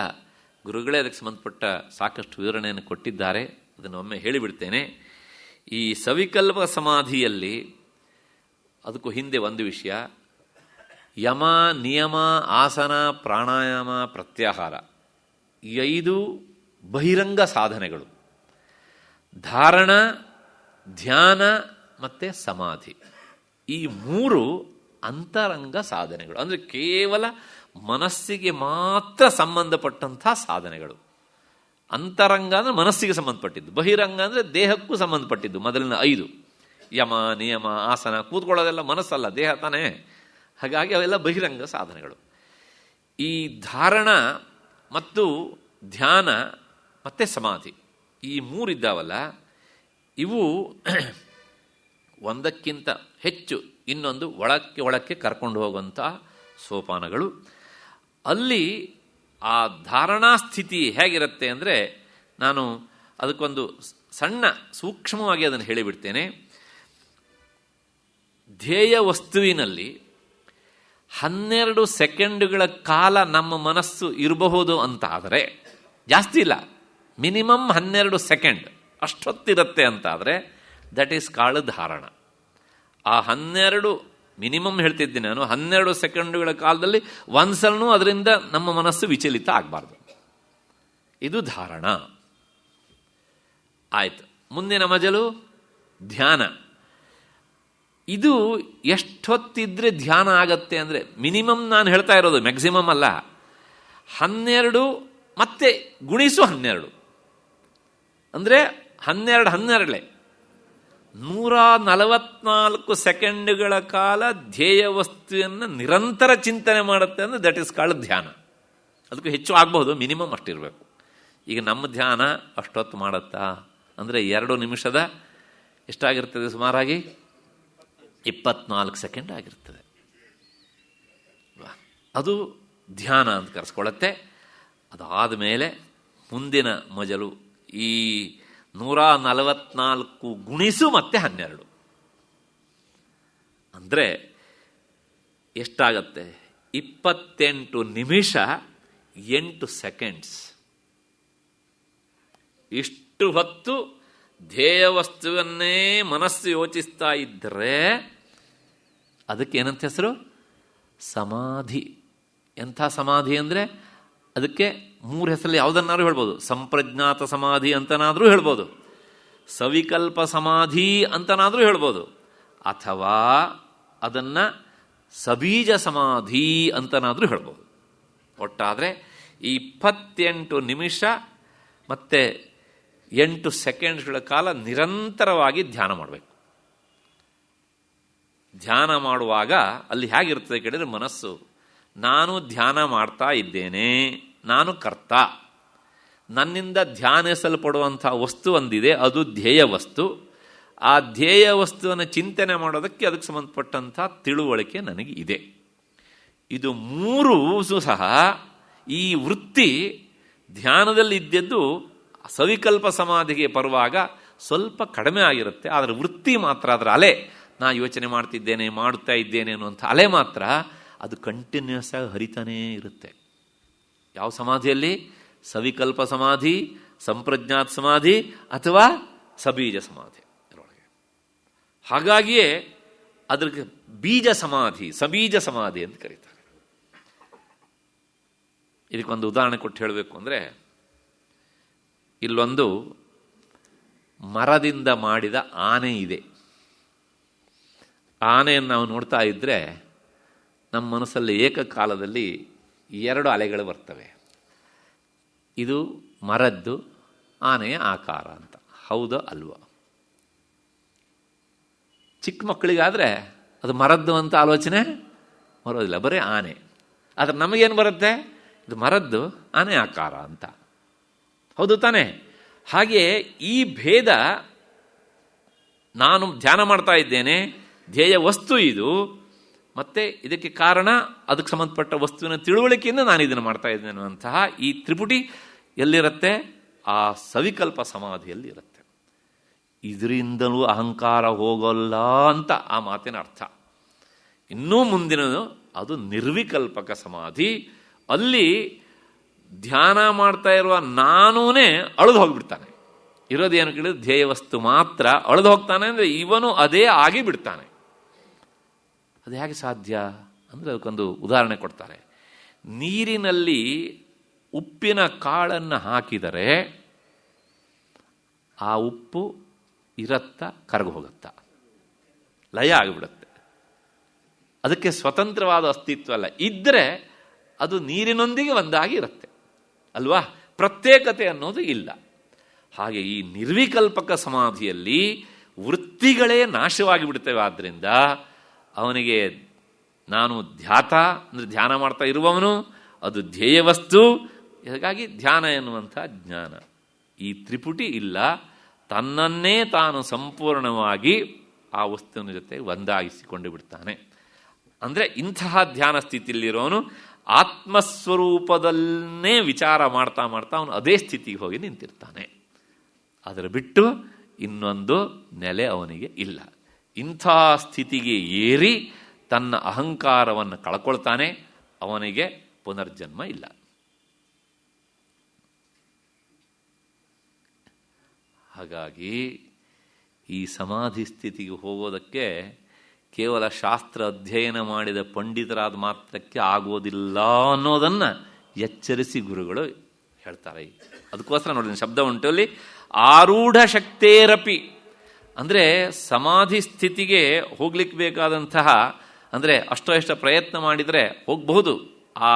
ಗುರುಗಳೇ ಅದಕ್ಕೆ ಸಂಬಂಧಪಟ್ಟ ಸಾಕಷ್ಟು ವಿವರಣೆಯನ್ನು ಕೊಟ್ಟಿದ್ದಾರೆ. ಅದನ್ನು ಒಮ್ಮೆ ಹೇಳಿಬಿಡ್ತೇನೆ. ಈ ಸವಿಕಲ್ಪ ಸಮಾಧಿಯಲ್ಲಿ ಅದಕ್ಕೂ ಹಿಂದೆ ಒಂದು ವಿಷಯ, ಯಮ, ನಿಯಮ, ಆಸನ, ಪ್ರಾಣಾಯಾಮ, ಪ್ರತ್ಯಾಹಾರ, ಈ 5 ಬಹಿರಂಗ ಸಾಧನೆಗಳು. ಧಾರಣ, ಧ್ಯಾನ ಮತ್ತು ಸಮಾಧಿ, ಈ 3 ಅಂತರಂಗ ಸಾಧನೆಗಳು. ಅಂದರೆ ಕೇವಲ ಮನಸ್ಸಿಗೆ ಮಾತ್ರ ಸಂಬಂಧಪಟ್ಟಂಥ ಸಾಧನೆಗಳು. ಅಂತರಂಗ ಅಂದರೆ ಮನಸ್ಸಿಗೆ ಸಂಬಂಧಪಟ್ಟಿದ್ದು, ಬಹಿರಂಗ ಅಂದರೆ ದೇಹಕ್ಕೂ ಸಂಬಂಧಪಟ್ಟಿದ್ದು. ಮೊದಲಿನ 5 ಯಮ, ನಿಯಮ, ಆಸನ, ಕೂತ್ಕೊಳ್ಳೋದೆಲ್ಲ ಮನಸ್ಸಲ್ಲ, ದೇಹ ತಾನೇ. ಹಾಗಾಗಿ ಅವೆಲ್ಲ ಬಹಿರಂಗ ಸಾಧನೆಗಳು. ಈ ಧಾರಣ ಮತ್ತು ಧ್ಯಾನ ಮತ್ತು ಸಮಾಧಿ, ಈ 3 ಇದ್ದಾವಲ್ಲ, ಇವು ಒಂದಕ್ಕಿಂತ ಹೆಚ್ಚು ಇನ್ನೊಂದು ಒಳಕ್ಕೆ ಕರ್ಕೊಂಡು ಹೋಗುವಂಥ ಸೋಪಾನಗಳು. ಅಲ್ಲಿ ಆ ಧಾರಣಾ ಸ್ಥಿತಿ ಹೇಗಿರುತ್ತೆ ಅಂದರೆ, ನಾನು ಅದಕ್ಕೊಂದು ಸಣ್ಣ ಸೂಕ್ಷ್ಮವಾಗಿ ಅದನ್ನು ಹೇಳಿಬಿಡ್ತೇನೆ. ಧ್ಯೇಯ ವಸ್ತುವಿನಲ್ಲಿ 12 ಸೆಕೆಂಡುಗಳ ಕಾಲ ನಮ್ಮ ಮನಸ್ಸು ಇರಬಹುದು ಅಂತ ಆದರೆ, ಜಾಸ್ತಿ ಇಲ್ಲ, ಮಿನಿಮಮ್ 12 ಸೆಕೆಂಡ್ ಅಷ್ಟೊತ್ತಿರುತ್ತೆ ಅಂತಾದರೆ ದಟ್ ಈಸ್ ಕಾಲ್ಡ್ ಧಾರಣ. ಆ 12 ಮಿನಿಮಮ್ ಹೇಳ್ತಿದ್ದೀನಿ ನಾನು, 12 ಸೆಕೆಂಡುಗಳ ಕಾಲದಲ್ಲಿ ಒಂದ್ಸಲನೂ ಅದರಿಂದ ನಮ್ಮ ಮನಸ್ಸು ವಿಚಲಿತ ಆಗಬಾರ್ದು. ಇದು ಧಾರಣ ಆಯ್ತು. ಮುಂದಿನ ಮಜಲು ಧ್ಯಾನ. ಇದು ಎಷ್ಟೊತ್ತಿದ್ರೆ ಧ್ಯಾನ ಆಗತ್ತೆ ಅಂದರೆ, ಮಿನಿಮಮ್ ನಾನು ಹೇಳ್ತಾ ಇರೋದು, ಮ್ಯಾಕ್ಸಿಮಮ್ ಅಲ್ಲ. 12 ಮತ್ತೆ ಗುಣಿಸು 12 ಅಂದರೆ 12 144 ಸೆಕೆಂಡುಗಳ ಕಾಲ ಧ್ಯೇಯ ವಸ್ತುವನ್ನು ನಿರಂತರ ಚಿಂತನೆ ಮಾಡುತ್ತೆ ಅಂದರೆ ದಟ್ ಈಸ್ ಕಾಲ್ಡ್ ಧ್ಯಾನ. ಅದಕ್ಕೂ ಹೆಚ್ಚು ಆಗಬಹುದು, ಮಿನಿಮಮ್ ಅಷ್ಟಿರಬೇಕು. ಈಗ ನಮ್ಮ ಧ್ಯಾನ ಅಷ್ಟೊತ್ತು ಮಾಡುತ್ತಾ ಅಂದರೆ 2 ನಿಮಿಷದ ಎಷ್ಟಾಗಿರ್ತದೆ, ಸುಮಾರಾಗಿ 24 ಸೆಕೆಂಡ್ ಆಗಿರ್ತದೆ. ಅದು ಧ್ಯಾನ ಅಂತ ಕರೆಸ್ಕೊಳ್ಳುತ್ತೆ. ಅದಾದ ಮೇಲೆ ಮುಂದಿನ ಮಜಲು ಈ 144 ಗುಣಿಸು ಮತ್ತೆ 12 ಅಂದರೆ ಎಷ್ಟಾಗತ್ತೆ? 28 ನಿಮಿಷ 8 ಸೆಕೆಂಡ್ಸ್. ಇಷ್ಟು ಹೊತ್ತು ಧ್ಯೇಯ ವಸ್ತುವನ್ನೇ ಮನಸ್ಸು ಯೋಚಿಸ್ತಾ ಇದ್ದರೆ ಅದಕ್ಕೆ ಏನಂತ ಹೆಸರು? ಸಮಾಧಿ. ಎಂಥ ಸಮಾಧಿ ಅಂದರೆ ಅದಕ್ಕೆ 3 ಹೆಸರಲ್ಲಿ ಯಾವುದನ್ನಾದ್ರೂ ಹೇಳ್ಬೋದು. ಸಂಪ್ರಜ್ಞಾತ ಸಮಾಧಿ ಅಂತನಾದರೂ ಹೇಳ್ಬೋದು, ಸವಿಕಲ್ಪ ಸಮಾಧಿ ಅಂತನಾದರೂ ಹೇಳ್ಬೋದು, ಅಥವಾ ಅದನ್ನು ಸಬೀಜ ಸಮಾಧಿ ಅಂತನಾದರೂ ಹೇಳ್ಬೋದು. ಒಟ್ಟಾದರೆ ಈ 28 ನಿಮಿಷ ಮತ್ತು 8 ಸೆಕೆಂಡ್ಸ್ಗಳ ಕಾಲ ನಿರಂತರವಾಗಿ ಧ್ಯಾನ ಮಾಡಬೇಕು. ಧ್ಯಾನ ಮಾಡುವಾಗ ಅಲ್ಲಿ ಹೇಗಿರ್ತದೆ ಕೇಳಿದರೆ, ಮನಸ್ಸು ನಾನು ಧ್ಯಾನ ಮಾಡ್ತಾ ಇದ್ದೇನೆ, ನಾನು ಕರ್ತ, ನನ್ನಿಂದ ಧ್ಯಾನಿಸಲ್ಪಡುವಂಥ ವಸ್ತು ಒಂದಿದೆ, ಅದು ಧ್ಯೇಯ ವಸ್ತು. ಆ ಧ್ಯೇಯ ವಸ್ತುವನ್ನು ಚಿಂತನೆ ಮಾಡೋದಕ್ಕೆ ಅದಕ್ಕೆ ಸಂಬಂಧಪಟ್ಟಂಥ ತಿಳುವಳಿಕೆ ನನಗೆ ಇದೆ. ಇದು 3 ಸಹ ಈ ವೃತ್ತಿ ಧ್ಯಾನದಲ್ಲಿ ಇದ್ದದ್ದು ಸವಿಕಲ್ಪ ಸಮಾಧಿಗೆ ಬರುವಾಗ ಸ್ವಲ್ಪ ಕಡಿಮೆ ಆಗಿರುತ್ತೆ. ಆದರೆ ವೃತ್ತಿ ಮಾತ್ರ, ಅದರ ಅಲೆ, ನಾ ಯೋಚನೆ ಮಾಡ್ತಿದ್ದೇನೆ, ಮಾಡುತ್ತಾ ಇದ್ದೇನೆ ಅನ್ನುವಂಥ ಅಲೆ ಮಾತ್ರ ಅದು ಕಂಟಿನ್ಯೂಸ್ ಆಗಿ ಹರಿತಾನೇ ಇರುತ್ತೆ. ಯಾವ ಸಮಾಧಿಯಲ್ಲಿ? ಸವಿಕಲ್ಪ ಸಮಾಧಿ, ಸಂಪ್ರಜ್ಞಾತ್ ಸಮಾಧಿ ಅಥವಾ ಸಬೀಜ ಸಮಾಧಿ ಅದರೊಳಗೆ. ಹಾಗಾಗಿಯೇ ಅದ್ರಿಗೆ ಬೀಜ ಸಮಾಧಿ, ಸಬೀಜ ಸಮಾಧಿ ಅಂತ ಕರೀತಾರೆ. ಇದಕ್ಕೊಂದು ಉದಾಹರಣೆ ಕೊಟ್ಟು ಹೇಳಬೇಕು ಅಂದರೆ, ಇಲ್ಲೊಂದು ಮರದಿಂದ ಮಾಡಿದ ಆನೆ ಇದೆ. ಆನೆಯನ್ನು ನಾವು ನೋಡ್ತಾ ಇದ್ದರೆ ನಮ್ಮ ಮನಸ್ಸಲ್ಲಿ ಏಕಕಾಲದಲ್ಲಿ 2 ಅಲೆಗಳು ಬರ್ತವೆ. ಇದು ಮರದ್ದು ಆನೆಯ ಆಕಾರ ಅಂತ. ಹೌದೋ ಅಲ್ವೋ? ಚಿಕ್ಕ ಮಕ್ಕಳಿಗಾದರೆ ಅದು ಮರದ್ದು ಅಂತ ಆಲೋಚನೆ ಬರೋದಿಲ್ಲ, ಬರೀ ಆನೆ. ಆದರೆ ನಮಗೇನು ಬರುತ್ತೆ? ಇದು ಮರದ್ದು ಆನೆ ಆಕಾರ ಅಂತ. ಹೌದು ತಾನೆ? ಹಾಗೆ ಈ ಭೇದ, ನಾನು ಧ್ಯಾನ ಮಾಡ್ತಾ ಇದ್ದೇನೆ, ಧ್ಯೇಯ ವಸ್ತು ಇದು, ಮತ್ತೆ ಇದಕ್ಕೆ ಕಾರಣ ಅದಕ್ಕೆ ಸಂಬಂಧಪಟ್ಟ ವಸ್ತುವಿನ ತಿಳುವಳಿಕೆಯಿಂದ ನಾನು ಇದನ್ನು ಮಾಡ್ತಾ ಇದ್ದೇನೆ ಅನ್ನುವಂತಹ ಈ ತ್ರಿಪುಟಿ ಎಲ್ಲಿರುತ್ತೆ? ಆ ಸವಿಕಲ್ಪ ಸಮಾಧಿಯಲ್ಲಿ ಇರುತ್ತೆ. ಇದರಿಂದಲೂ ಅಹಂಕಾರ ಹೋಗಲ್ಲ ಅಂತ ಆ ಮಾತಿನ ಅರ್ಥ. ಇನ್ನೂ ಮುಂದಿನದು ಅದು ನಿರ್ವಿಕಲ್ಪಕ ಸಮಾಧಿ. ಅಲ್ಲಿ ಧ್ಯಾನ ಮಾಡ್ತಾ ಇರುವ ನಾನೂನೇ ಅಳಿದು ಹೋಗಿಬಿಡ್ತಾನೆ. ಇರೋದೇನು ಕೇಳಿದ್ರೆ ಧ್ಯೇಯ ವಸ್ತು ಮಾತ್ರ ಅಳಿದು ಹೋಗ್ತಾನೆ. ಅಂದರೆ ಇವನು ಅದೇ ಆಗಿ ಬಿಡ್ತಾನೆ. ಅದು ಹೇಗೆ ಸಾಧ್ಯ ಅಂದರೆ ಅದಕ್ಕೊಂದು ಉದಾಹರಣೆ ಕೊಡ್ತಾರೆ. ನೀರಿನಲ್ಲಿ ಉಪ್ಪಿನ ಕಾಳನ್ನು ಹಾಕಿದರೆ ಆ ಉಪ್ಪು ಇರತ್ತಾ ಕರಗಿ ಹೋಗುತ್ತಾ? ಲಯ ಆಗಿಬಿಡುತ್ತೆ. ಅದಕ್ಕೆ ಸ್ವತಂತ್ರವಾದ ಅಸ್ತಿತ್ವ ಅಲ್ಲ. ಇದ್ದರೆ ಅದು ನೀರಿನೊಂದಿಗೆ ಒಂದಾಗಿ ಇರುತ್ತೆ ಅಲ್ವಾ? ಪ್ರತ್ಯೇಕತೆ ಅನ್ನೋದು ಇಲ್ಲ. ಹಾಗೆ ಈ ನಿರ್ವಿಕಲ್ಪಕ ಸಮಾಧಿಯಲ್ಲಿ ವೃತ್ತಿಗಳೇ ನಾಶವಾಗಿ ಬಿಡ್ತೇವೆ. ಆದ್ದರಿಂದ ಅವನಿಗೆ ನಾನು ಧ್ಯಾತ ಅಂದರೆ ಧ್ಯಾನ ಮಾಡ್ತಾ ಇರುವವನು, ಅದು ಧ್ಯೇಯ ವಸ್ತು. ಹೀಗಾಗಿ ಧ್ಯಾನ ಎನ್ನುವಂಥ ಜ್ಞಾನ, ಈ ತ್ರಿಪುಟಿ ಇಲ್ಲ. ತನ್ನನ್ನೇ ತಾನು ಸಂಪೂರ್ಣವಾಗಿ ಆ ವಸ್ತುವಿನ ಜೊತೆ ಒಂದಾಗಿಸಿಕೊಂಡು ಬಿಡ್ತಾನೆ. ಅಂದರೆ ಇಂತಹ ಧ್ಯಾನ ಸ್ಥಿತಿಯಲ್ಲಿರೋನು ಆತ್ಮಸ್ವರೂಪದಲ್ಲೇ ವಿಚಾರ ಮಾಡ್ತಾ ಮಾಡ್ತಾ ಅವನು ಅದೇ ಸ್ಥಿತಿಗೆ ಹೋಗಿ ನಿಂತಿರ್ತಾನೆ. ಅದರ ಬಿಟ್ಟು ಇನ್ನೊಂದು ನೆಲೆ ಅವನಿಗೆ ಇಲ್ಲ. ಇಂಥ ಸ್ಥಿತಿಗೆ ಏರಿ ತನ್ನ ಅಹಂಕಾರವನ್ನು ಕಳ್ಕೊಳ್ತಾನೆ. ಅವನಿಗೆ ಪುನರ್ಜನ್ಮ ಇಲ್ಲ. ಹಾಗಾಗಿ ಈ ಸಮಾಧಿ ಸ್ಥಿತಿಗೆ ಹೋಗೋದಕ್ಕೆ ಕೇವಲ ಶಾಸ್ತ್ರ ಅಧ್ಯಯನ ಮಾಡಿದ ಪಂಡಿತರಾದ ಮಾತ್ರಕ್ಕೆ ಆಗೋದಿಲ್ಲ ಅನ್ನೋದನ್ನು ಎಚ್ಚರಿಸಿ ಗುರುಗಳು ಹೇಳ್ತಾರೆ. ಅದಕ್ಕೋಸ್ಕರ ನೋಡಿ, ಶಬ್ದ ಉಂಟು ಅಲ್ಲಿ, ಆರೂಢ ಶಕ್ತೇರಪಿ. ಅಂದರೆ ಸಮಾಧಿ ಸ್ಥಿತಿಗೆ ಹೋಗ್ಲಿಕ್ಕೆ ಬೇಕಾದಂತಹ, ಅಂದರೆ ಅಷ್ಟೋ ಎಷ್ಟೋ ಪ್ರಯತ್ನ ಮಾಡಿದರೆ ಹೋಗಬಹುದು, ಆ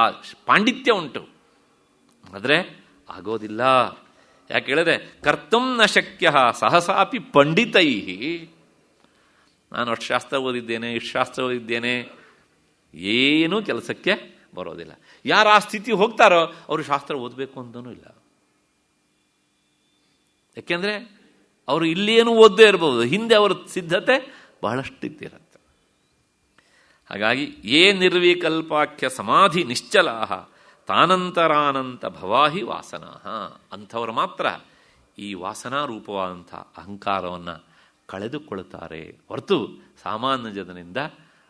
ಪಾಂಡಿತ್ಯ ಉಂಟು. ಆದರೆ ಆಗೋದಿಲ್ಲ. ಯಾಕೆ ಹೇಳಿದ್ರೆ, ಕರ್ತುಂ ನ ಶಕ್ಯ ಸಹಸಾಪಿ ಪಂಡಿತೈ. ನಾನು ಅಷ್ಟು ಶಾಸ್ತ್ರ ಓದಿದ್ದೇನೆ, ಇಷ್ಟು ಶಾಸ್ತ್ರ ಓದಿದ್ದೇನೆ, ಏನೂ ಕೆಲಸಕ್ಕೆ ಬರೋದಿಲ್ಲ. ಯಾರು ಆ ಸ್ಥಿತಿ ಹೋಗ್ತಾರೋ ಅವರು ಶಾಸ್ತ್ರ ಓದಬೇಕು ಅಂತನೂ ಇಲ್ಲ. ಯಾಕೆಂದರೆ ಅವರು ಇಲ್ಲೇನು ಓದ್ದೇ ಇರಬಹುದು, ಹಿಂದೆ ಅವರ ಸಿದ್ಧತೆ ಬಹಳಷ್ಟು ಇದ್ದಿರುತ್ತೆ. ಹಾಗಾಗಿ ಯೇ ನಿರ್ವಿಕಲ್ಪಾಖ್ಯ ಸಮಾಧಿ ನಿಶ್ಚಲಾಹ ತಾನಂತರಾನಂತ ಭವಾಹಿ ವಾಸನಾ, ಅಂಥವರು ಮಾತ್ರ ಈ ವಾಸನಾರೂಪವಾದಂಥ ಅಹಂಕಾರವನ್ನು ಕಳೆದುಕೊಳ್ಳುತ್ತಾರೆ ಹೊರತು ಸಾಮಾನ್ಯ ಜನರಿಂದ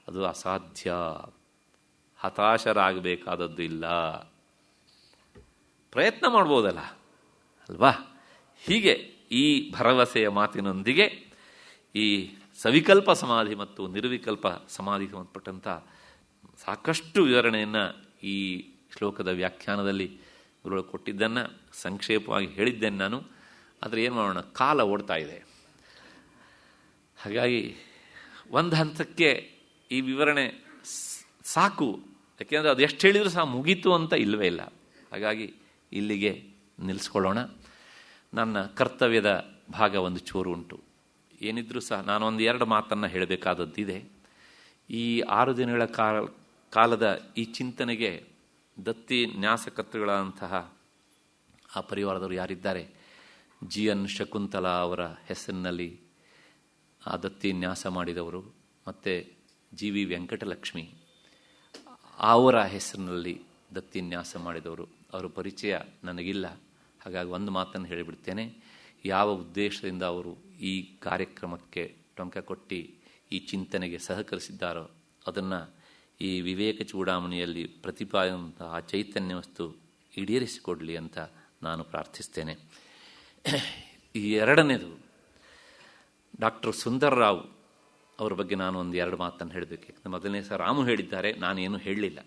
ಅದು ಅಸಾಧ್ಯ. ಹತಾಶರಾಗಬೇಕಾದದ್ದು ಇಲ್ಲ, ಪ್ರಯತ್ನ ಮಾಡ್ಬೋದಲ್ಲ ಅಲ್ವಾ? ಹೀಗೆ ಈ ಭರವಸೆಯ ಮಾತಿನೊಂದಿಗೆ ಈ ಸವಿಕಲ್ಪ ಸಮಾಧಿ ಮತ್ತು ನಿರ್ವಿಕಲ್ಪ ಸಮಾಧಿಗೆ ಸಂಬಂಧಪಟ್ಟಂಥ ಸಾಕಷ್ಟು ವಿವರಣೆಯನ್ನು ಈ ಶ್ಲೋಕದ ವ್ಯಾಖ್ಯಾನದಲ್ಲಿ ಗುರುಗಳು ಕೊಟ್ಟಿದ್ದನ್ನು ಸಂಕ್ಷೇಪವಾಗಿ ಹೇಳಿದ್ದೇನೆ ನಾನು. ಆದರೆ ಏನು ಮಾಡೋಣ, ಕಾಲ ಓಡ್ತಾ ಇದೆ. ಹಾಗಾಗಿ ಒಂದು ಹಂತಕ್ಕೆ ಈ ವಿವರಣೆ ಸಾಕು, ಯಾಕೆಂದರೆ ಅದು ಎಷ್ಟು ಹೇಳಿದರೂ ಸಹ ಮುಗೀತು ಅಂತ ಇಲ್ಲವೇ ಇಲ್ಲ. ಹಾಗಾಗಿ ಇಲ್ಲಿಗೆ ನಿಲ್ಲಿಸ್ಕೊಳ್ಳೋಣ. ನನ್ನ ಕರ್ತವ್ಯದ ಭಾಗ ಒಂದು ಚೂರು ಉಂಟು. ಏನಿದ್ರೂ ಸಹ ನಾನೊಂದು 2 ಮಾತನ್ನು ಹೇಳಬೇಕಾದದ್ದಿದೆ. ಈ 6 ದಿನಗಳ ಕಾಲದ ಈ ಚಿಂತನೆಗೆ ದತ್ತಿ ನ್ಯಾಸಕರ್ತೃಗಳಂತಹ ಆ ಪರಿವಾರದವರು ಯಾರಿದ್ದಾರೆ, GN ಶಕುಂತಲಾ ಅವರ ಹೆಸರಿನಲ್ಲಿ ಆ ದತ್ತಿ ನ್ಯಾಸ ಮಾಡಿದವರು, ಮತ್ತು GV ವೆಂಕಟಲಕ್ಷ್ಮಿ ಅವರ ಹೆಸರಿನಲ್ಲಿ ದತ್ತಿ ನ್ಯಾಸ ಮಾಡಿದವರು. ಅವರ ಪರಿಚಯ ನನಗಿಲ್ಲ. ಹಾಗಾಗಿ ಒಂದು ಮಾತನ್ನು ಹೇಳಿಬಿಡ್ತೇನೆ. ಯಾವ ಉದ್ದೇಶದಿಂದ ಅವರು ಈ ಕಾರ್ಯಕ್ರಮಕ್ಕೆ ಟೊಂಕ ಕೊಟ್ಟು ಈ ಚಿಂತನೆಗೆ ಸಹಕರಿಸಿದ್ದಾರೋ ಅದನ್ನು ಈ ವಿವೇಕ ಚೂಡಾಮಣಿಯಲ್ಲಿ ಪ್ರತಿಪಾದಂತಹ ಆ ಚೈತನ್ಯ ವಸ್ತು ಈಡೇರಿಸಿಕೊಡಲಿ ಅಂತ ನಾನು ಪ್ರಾರ್ಥಿಸ್ತೇನೆ. ಈ 2ನೇದು ಡಾಕ್ಟರ್ ಸುಂದರ್ರಾವ್ ಅವರ ಬಗ್ಗೆ ನಾನು ಒಂದು 2 ಮಾತನ್ನು ಹೇಳಬೇಕು. ಮೊದಲನೇ ಸಹ ರಾಮು ಹೇಳಿದ್ದಾರೆ, ನಾನೇನು ಹೇಳಲಿಲ್ಲ.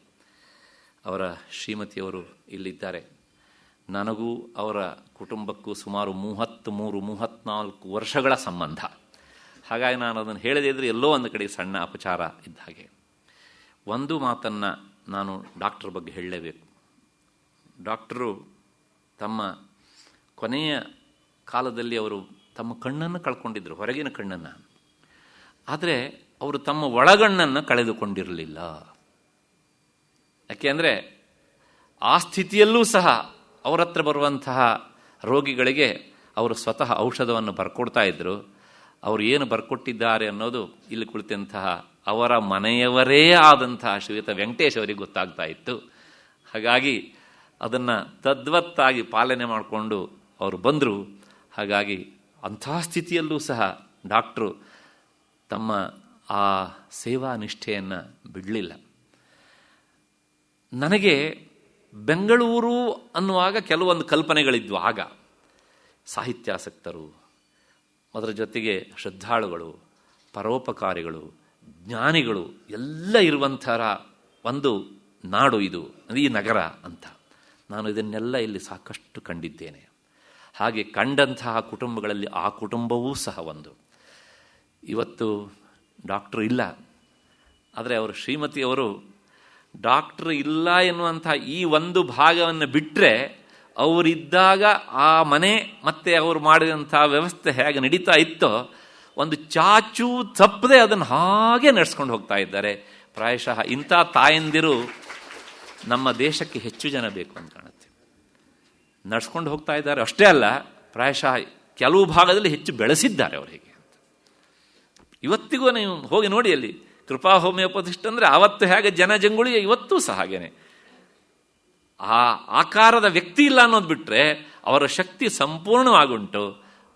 ಅವರ ಶ್ರೀಮತಿಯವರು ಇಲ್ಲಿದ್ದಾರೆ. ನನಗೂ ಅವರ ಕುಟುಂಬಕ್ಕೂ ಸುಮಾರು 33-34 ವರ್ಷಗಳ ಸಂಬಂಧ. ಹಾಗಾಗಿ ನಾನು ಅದನ್ನು ಹೇಳದೇ ಇದ್ದರೆ ಎಲ್ಲೋ ಒಂದು ಕಡೆ ಸಣ್ಣ ಅಪಚಾರ ಇದ್ದ ಹಾಗೆ. ಒಂದು ಮಾತನ್ನು ನಾನು ಡಾಕ್ಟರ್ ಬಗ್ಗೆ ಹೇಳಲೇಬೇಕು. ಡಾಕ್ಟರು ತಮ್ಮ ಕೊನೆಯ ಕಾಲದಲ್ಲಿ ಅವರು ತಮ್ಮ ಕಣ್ಣನ್ನು ಕಳ್ಕೊಂಡಿದ್ದರು, ಹೊರಗಿನ ಕಣ್ಣನ್ನು. ಆದರೆ ಅವರು ತಮ್ಮ ಒಳಗಣ್ಣನ್ನು ಕಳೆದುಕೊಂಡಿರಲಿಲ್ಲ. ಯಾಕೆಂದರೆ ಆ ಸ್ಥಿತಿಯಲ್ಲೂ ಸಹ ಅವರ ಹತ್ರ ಬರುವಂತಹ ರೋಗಿಗಳಿಗೆ ಅವರು ಸ್ವತಃ ಔಷಧವನ್ನು ಬರ್ಕೊಡ್ತಾ ಇದ್ದರು. ಅವರು ಏನು ಬರ್ಕೊಟ್ಟಿದ್ದಾರೆ ಅನ್ನೋದು ಇಲ್ಲಿ ಕುಳಿತಂತಹ ಅವರ ಮನೆಯವರೇ ಆದಂತಹ ಶ್ರೀಯುತ ವೆಂಕಟೇಶ್ ಅವರಿಗೆ ಗೊತ್ತಾಗ್ತಾ ಇತ್ತು. ಹಾಗಾಗಿ ಅದನ್ನು ತದ್ವತ್ತಾಗಿ ಪಾಲನೆ ಮಾಡಿಕೊಂಡು ಅವರು ಬಂದರು. ಹಾಗಾಗಿ ಅಂತಹ ಸ್ಥಿತಿಯಲ್ಲೂ ಸಹ ಡಾಕ್ಟ್ರು ತಮ್ಮ ಆ ಸೇವಾ ನಿಷ್ಠೆಯನ್ನು ಬಿಡಲಿಲ್ಲ. ನನಗೆ ಬೆಂಗಳೂರು ಅನ್ನುವಾಗ ಕೆಲವೊಂದು ಕಲ್ಪನೆಗಳಿದ್ವು. ಆಗ ಸಾಹಿತ್ಯಾಸಕ್ತರು, ಅದರ ಜೊತೆಗೆ ಶ್ರದ್ಧಾಳುಗಳು, ಪರೋಪಕಾರಿಗಳು, ಜ್ಞಾನಿಗಳು ಎಲ್ಲ ಇರುವಂಥರ ಒಂದು ನಾಡು ಇದು, ಈ ನಗರ ಅಂತ. ನಾನು ಇದನ್ನೆಲ್ಲ ಇಲ್ಲಿ ಸಾಕಷ್ಟು ಕಂಡಿದ್ದೇನೆ. ಹಾಗೆ ಕಂಡಂತಹ ಕುಟುಂಬಗಳಲ್ಲಿ ಆ ಕುಟುಂಬವೂ ಸಹ ಒಂದು. ಇವತ್ತು ಡಾಕ್ಟ್ರು ಇಲ್ಲ, ಆದರೆ ಅವರು ಶ್ರೀಮತಿಯವರು ಡಾಕ್ಟ್ರು ಇಲ್ಲ ಎನ್ನುವಂಥ ಈ ಒಂದು ಭಾಗವನ್ನು ಬಿಟ್ಟರೆ ಅವರಿದ್ದಾಗ ಆ ಮನೆ ಮತ್ತು ಅವರು ಮಾಡಿದಂಥ ವ್ಯವಸ್ಥೆ ಹೇಗೆ ನಡೀತಾ ಇತ್ತೋ ಒಂದು ಚಾಚೂ ತಪ್ಪದೆ ಅದನ್ನು ಹಾಗೆ ನಡೆಸ್ಕೊಂಡು ಹೋಗ್ತಾ ಇದ್ದಾರೆ. ಪ್ರಾಯಶಃ ಇಂಥ ತಾಯಂದಿರು ನಮ್ಮ ದೇಶಕ್ಕೆ ಹೆಚ್ಚು ಜನ ಬೇಕು ಅಂತ ಕಾಣುತ್ತೆ. ನಡೆಸ್ಕೊಂಡು ಹೋಗ್ತಾ ಇದ್ದಾರೆ ಅಷ್ಟೇ ಅಲ್ಲ, ಪ್ರಾಯಶಃ ಕೆಲವು ಭಾಗದಲ್ಲಿ ಹೆಚ್ಚು ಬೆಳೆಸಿದ್ದಾರೆ ಅವರಿಗೆ ಅಂತ. ಇವತ್ತಿಗೂ ನೀವು ಹೋಗಿ ನೋಡಿ, ಅಲ್ಲಿ ಕೃಪಾ ಹೋಮಿಯೋಪತಿಸ್ಟ್ ಅಂದರೆ ಆವತ್ತು ಹೇಗೆ ಜನಜಂಗುಳಿಗೆ ಇವತ್ತೂ ಸಹ ಹಾಗೇನೆ. ಆ ಆಕಾರದ ವ್ಯಕ್ತಿ ಇಲ್ಲ ಅನ್ನೋದು ಬಿಟ್ಟರೆ ಅವರ ಶಕ್ತಿ ಸಂಪೂರ್ಣವಾಗುಂಟು.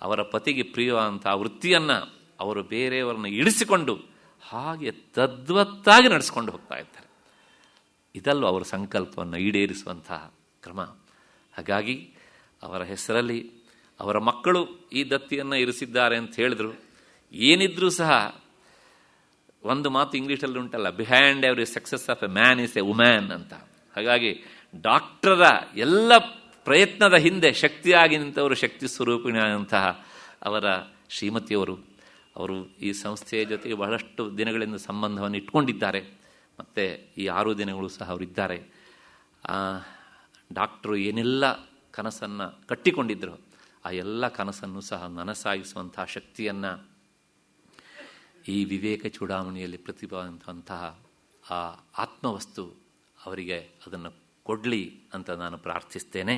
ಅವರ ಪತಿಗೆ ಪ್ರಿಯವಾದಂಥ ವೃತ್ತಿಯನ್ನು ಅವರು ಬೇರೆಯವರನ್ನು ಇಳಿಸಿಕೊಂಡು ಹಾಗೆ ತದ್ವತ್ತಾಗಿ ನಡೆಸ್ಕೊಂಡು ಹೋಗ್ತಾ ಇದ್ದಾರೆ. ಇದಲ್ಲೂ ಅವರ ಸಂಕಲ್ಪವನ್ನು ಈಡೇರಿಸುವಂತಹ ಕ್ರಮ. ಹಾಗಾಗಿ ಅವರ ಹೆಸರಲ್ಲಿ ಅವರ ಮಕ್ಕಳು ಈ ದತ್ತಿಯನ್ನು ಇರಿಸಿದ್ದಾರೆ ಅಂತ ಹೇಳಿದ್ರು. ಏನಿದ್ರೂ ಸಹ ಒಂದು ಮಾತು ಇಂಗ್ಲೀಷಲ್ಲಿ ಉಂಟಲ್ಲ, behind every success of A man is A woman ಅಂತ. ಹಾಗಾಗಿ ಡಾಕ್ಟರ ಎಲ್ಲ ಪ್ರಯತ್ನದ ಹಿಂದೆ ಶಕ್ತಿಯಾಗಿ ನಿಂತವರು ಶಕ್ತಿ ಸ್ವರೂಪಿಣಿಯಾದಂತಹ ಅವರ ಶ್ರೀಮತಿಯವರು. ಅವರು ಈ ಸಂಸ್ಥೆಯ ಜೊತೆಗೆ ಬಹಳಷ್ಟು ದಿನಗಳಿಂದ ಸಂಬಂಧವನ್ನು ಇಟ್ಕೊಂಡಿದ್ದಾರೆ. ಮತ್ತು ಈ 6 ದಿನಗಳು ಸಹ ಅವರಿದ್ದಾರೆ. ಡಾಕ್ಟ್ರು ಏನೆಲ್ಲ ಕನಸನ್ನು ಕಟ್ಟಿಕೊಂಡಿದ್ದರು ಆ ಎಲ್ಲ ಕನಸನ್ನು ಸಹ ನನಸಾಗಿಸುವಂಥ ಶಕ್ತಿಯನ್ನು ಈ ವಿವೇಕ ಚೂಡಾಮಣಿಯಲ್ಲಿ ಪ್ರತಿಪಾದಂತಹ ಆ ಆತ್ಮವಸ್ತು ಅವರಿಗೆ ಅದನ್ನು ಕೊಡಲಿ ಅಂತ ನಾನು ಪ್ರಾರ್ಥಿಸ್ತೇನೆ.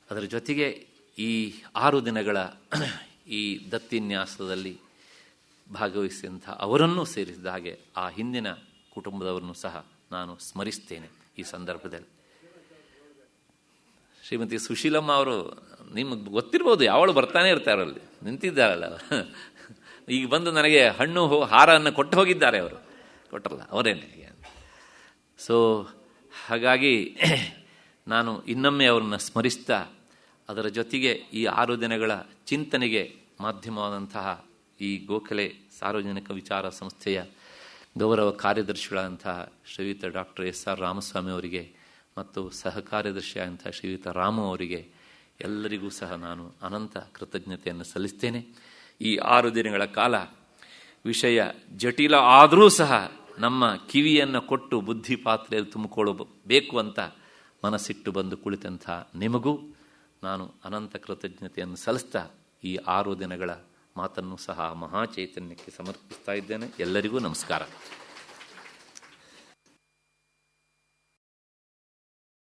ಅದರ ಜೊತೆಗೆ ಈ 6 ದಿನಗಳ ಈ ದತ್ತಿನ್ಯಾಸದಲ್ಲಿ ಭಾಗವಹಿಸಿದಂಥ ಅವರನ್ನೂ ಸೇರಿಸಿದ ಹಾಗೆ ಆ ಹಿಂದಿನ ಕುಟುಂಬದವರನ್ನು ಸಹ ನಾನು ಸ್ಮರಿಸ್ತೇನೆ ಈ ಸಂದರ್ಭದಲ್ಲಿ. ಶ್ರೀಮತಿ ಸುಶೀಲಮ್ಮ ಅವರು ನಿಮಗೆ ಗೊತ್ತಿರ್ಬೋದು, ಯಾವಳು ಬರ್ತಾನೆ ಇರ್ತಾರಲ್ಲಿ, ನಿಂತಿದ್ದಾರಲ್ಲ ಈಗ ಬಂದು ನನಗೆ ಹಣ್ಣು ಹಾರವನ್ನು ಕೊಟ್ಟು ಹೋಗಿದ್ದಾರೆ. ಅವರು ಕೊಟ್ಟರಲ್ಲ, ಅವರೇನೆ. ಸೊ ಹಾಗಾಗಿ ನಾನು ಇನ್ನೊಮ್ಮೆ ಅವರನ್ನು ಸ್ಮರಿಸ್ತಾ, ಅದರ ಜೊತೆಗೆ ಈ 6 ದಿನಗಳ ಚಿಂತನೆಗೆ ಮಾಧ್ಯಮವಾದಂತಹ ಈ ಗೋಖಲೆ ಸಾರ್ವಜನಿಕ ವಿಚಾರ ಸಂಸ್ಥೆಯ ಗೌರವ ಕಾರ್ಯದರ್ಶಿಗಳಂತಹ ಶ್ರೀಯುತ ಡಾಕ್ಟರ್ SR ರಾಮಸ್ವಾಮಿ ಅವರಿಗೆ ಮತ್ತು ಸಹ ಕಾರ್ಯದರ್ಶಿಯಾದಂಥ ಶ್ರೀಯುತ ರಾಮು ಅವರಿಗೆ ಎಲ್ಲರಿಗೂ ಸಹ ನಾನು ಅನಂತ ಕೃತಜ್ಞತೆಯನ್ನು ಸಲ್ಲಿಸ್ತೇನೆ. ಈ 6 ದಿನಗಳ ಕಾಲ ವಿಷಯ ಜಟಿಲ ಆದರೂ ಸಹ ನಮ್ಮ ಕಿವಿಯನ್ನು ಕೊಟ್ಟು ಬುದ್ಧಿ ಪಾತ್ರೆಯಲ್ಲಿ ತುಂಬಿಕೊಳ್ಳಬೇಕು ಅಂತ ಮನಸ್ಸಿಟ್ಟು ಬಂದು ಕುಳಿತಂಥ ನಿಮಗೂ ನಾನು ಅನಂತ ಕೃತಜ್ಞತೆಯನ್ನು ಸಲ್ಲಿಸ್ತಾ ಈ 6 ದಿನಗಳ ಮಾತನ್ನು ಸಹ ಮಹಾಚೈತನ್ಯಕ್ಕೆ ಸಮರ್ಪಿಸ್ತಾ ಇದ್ದೇನೆ. ಎಲ್ಲರಿಗೂ ನಮಸ್ಕಾರ.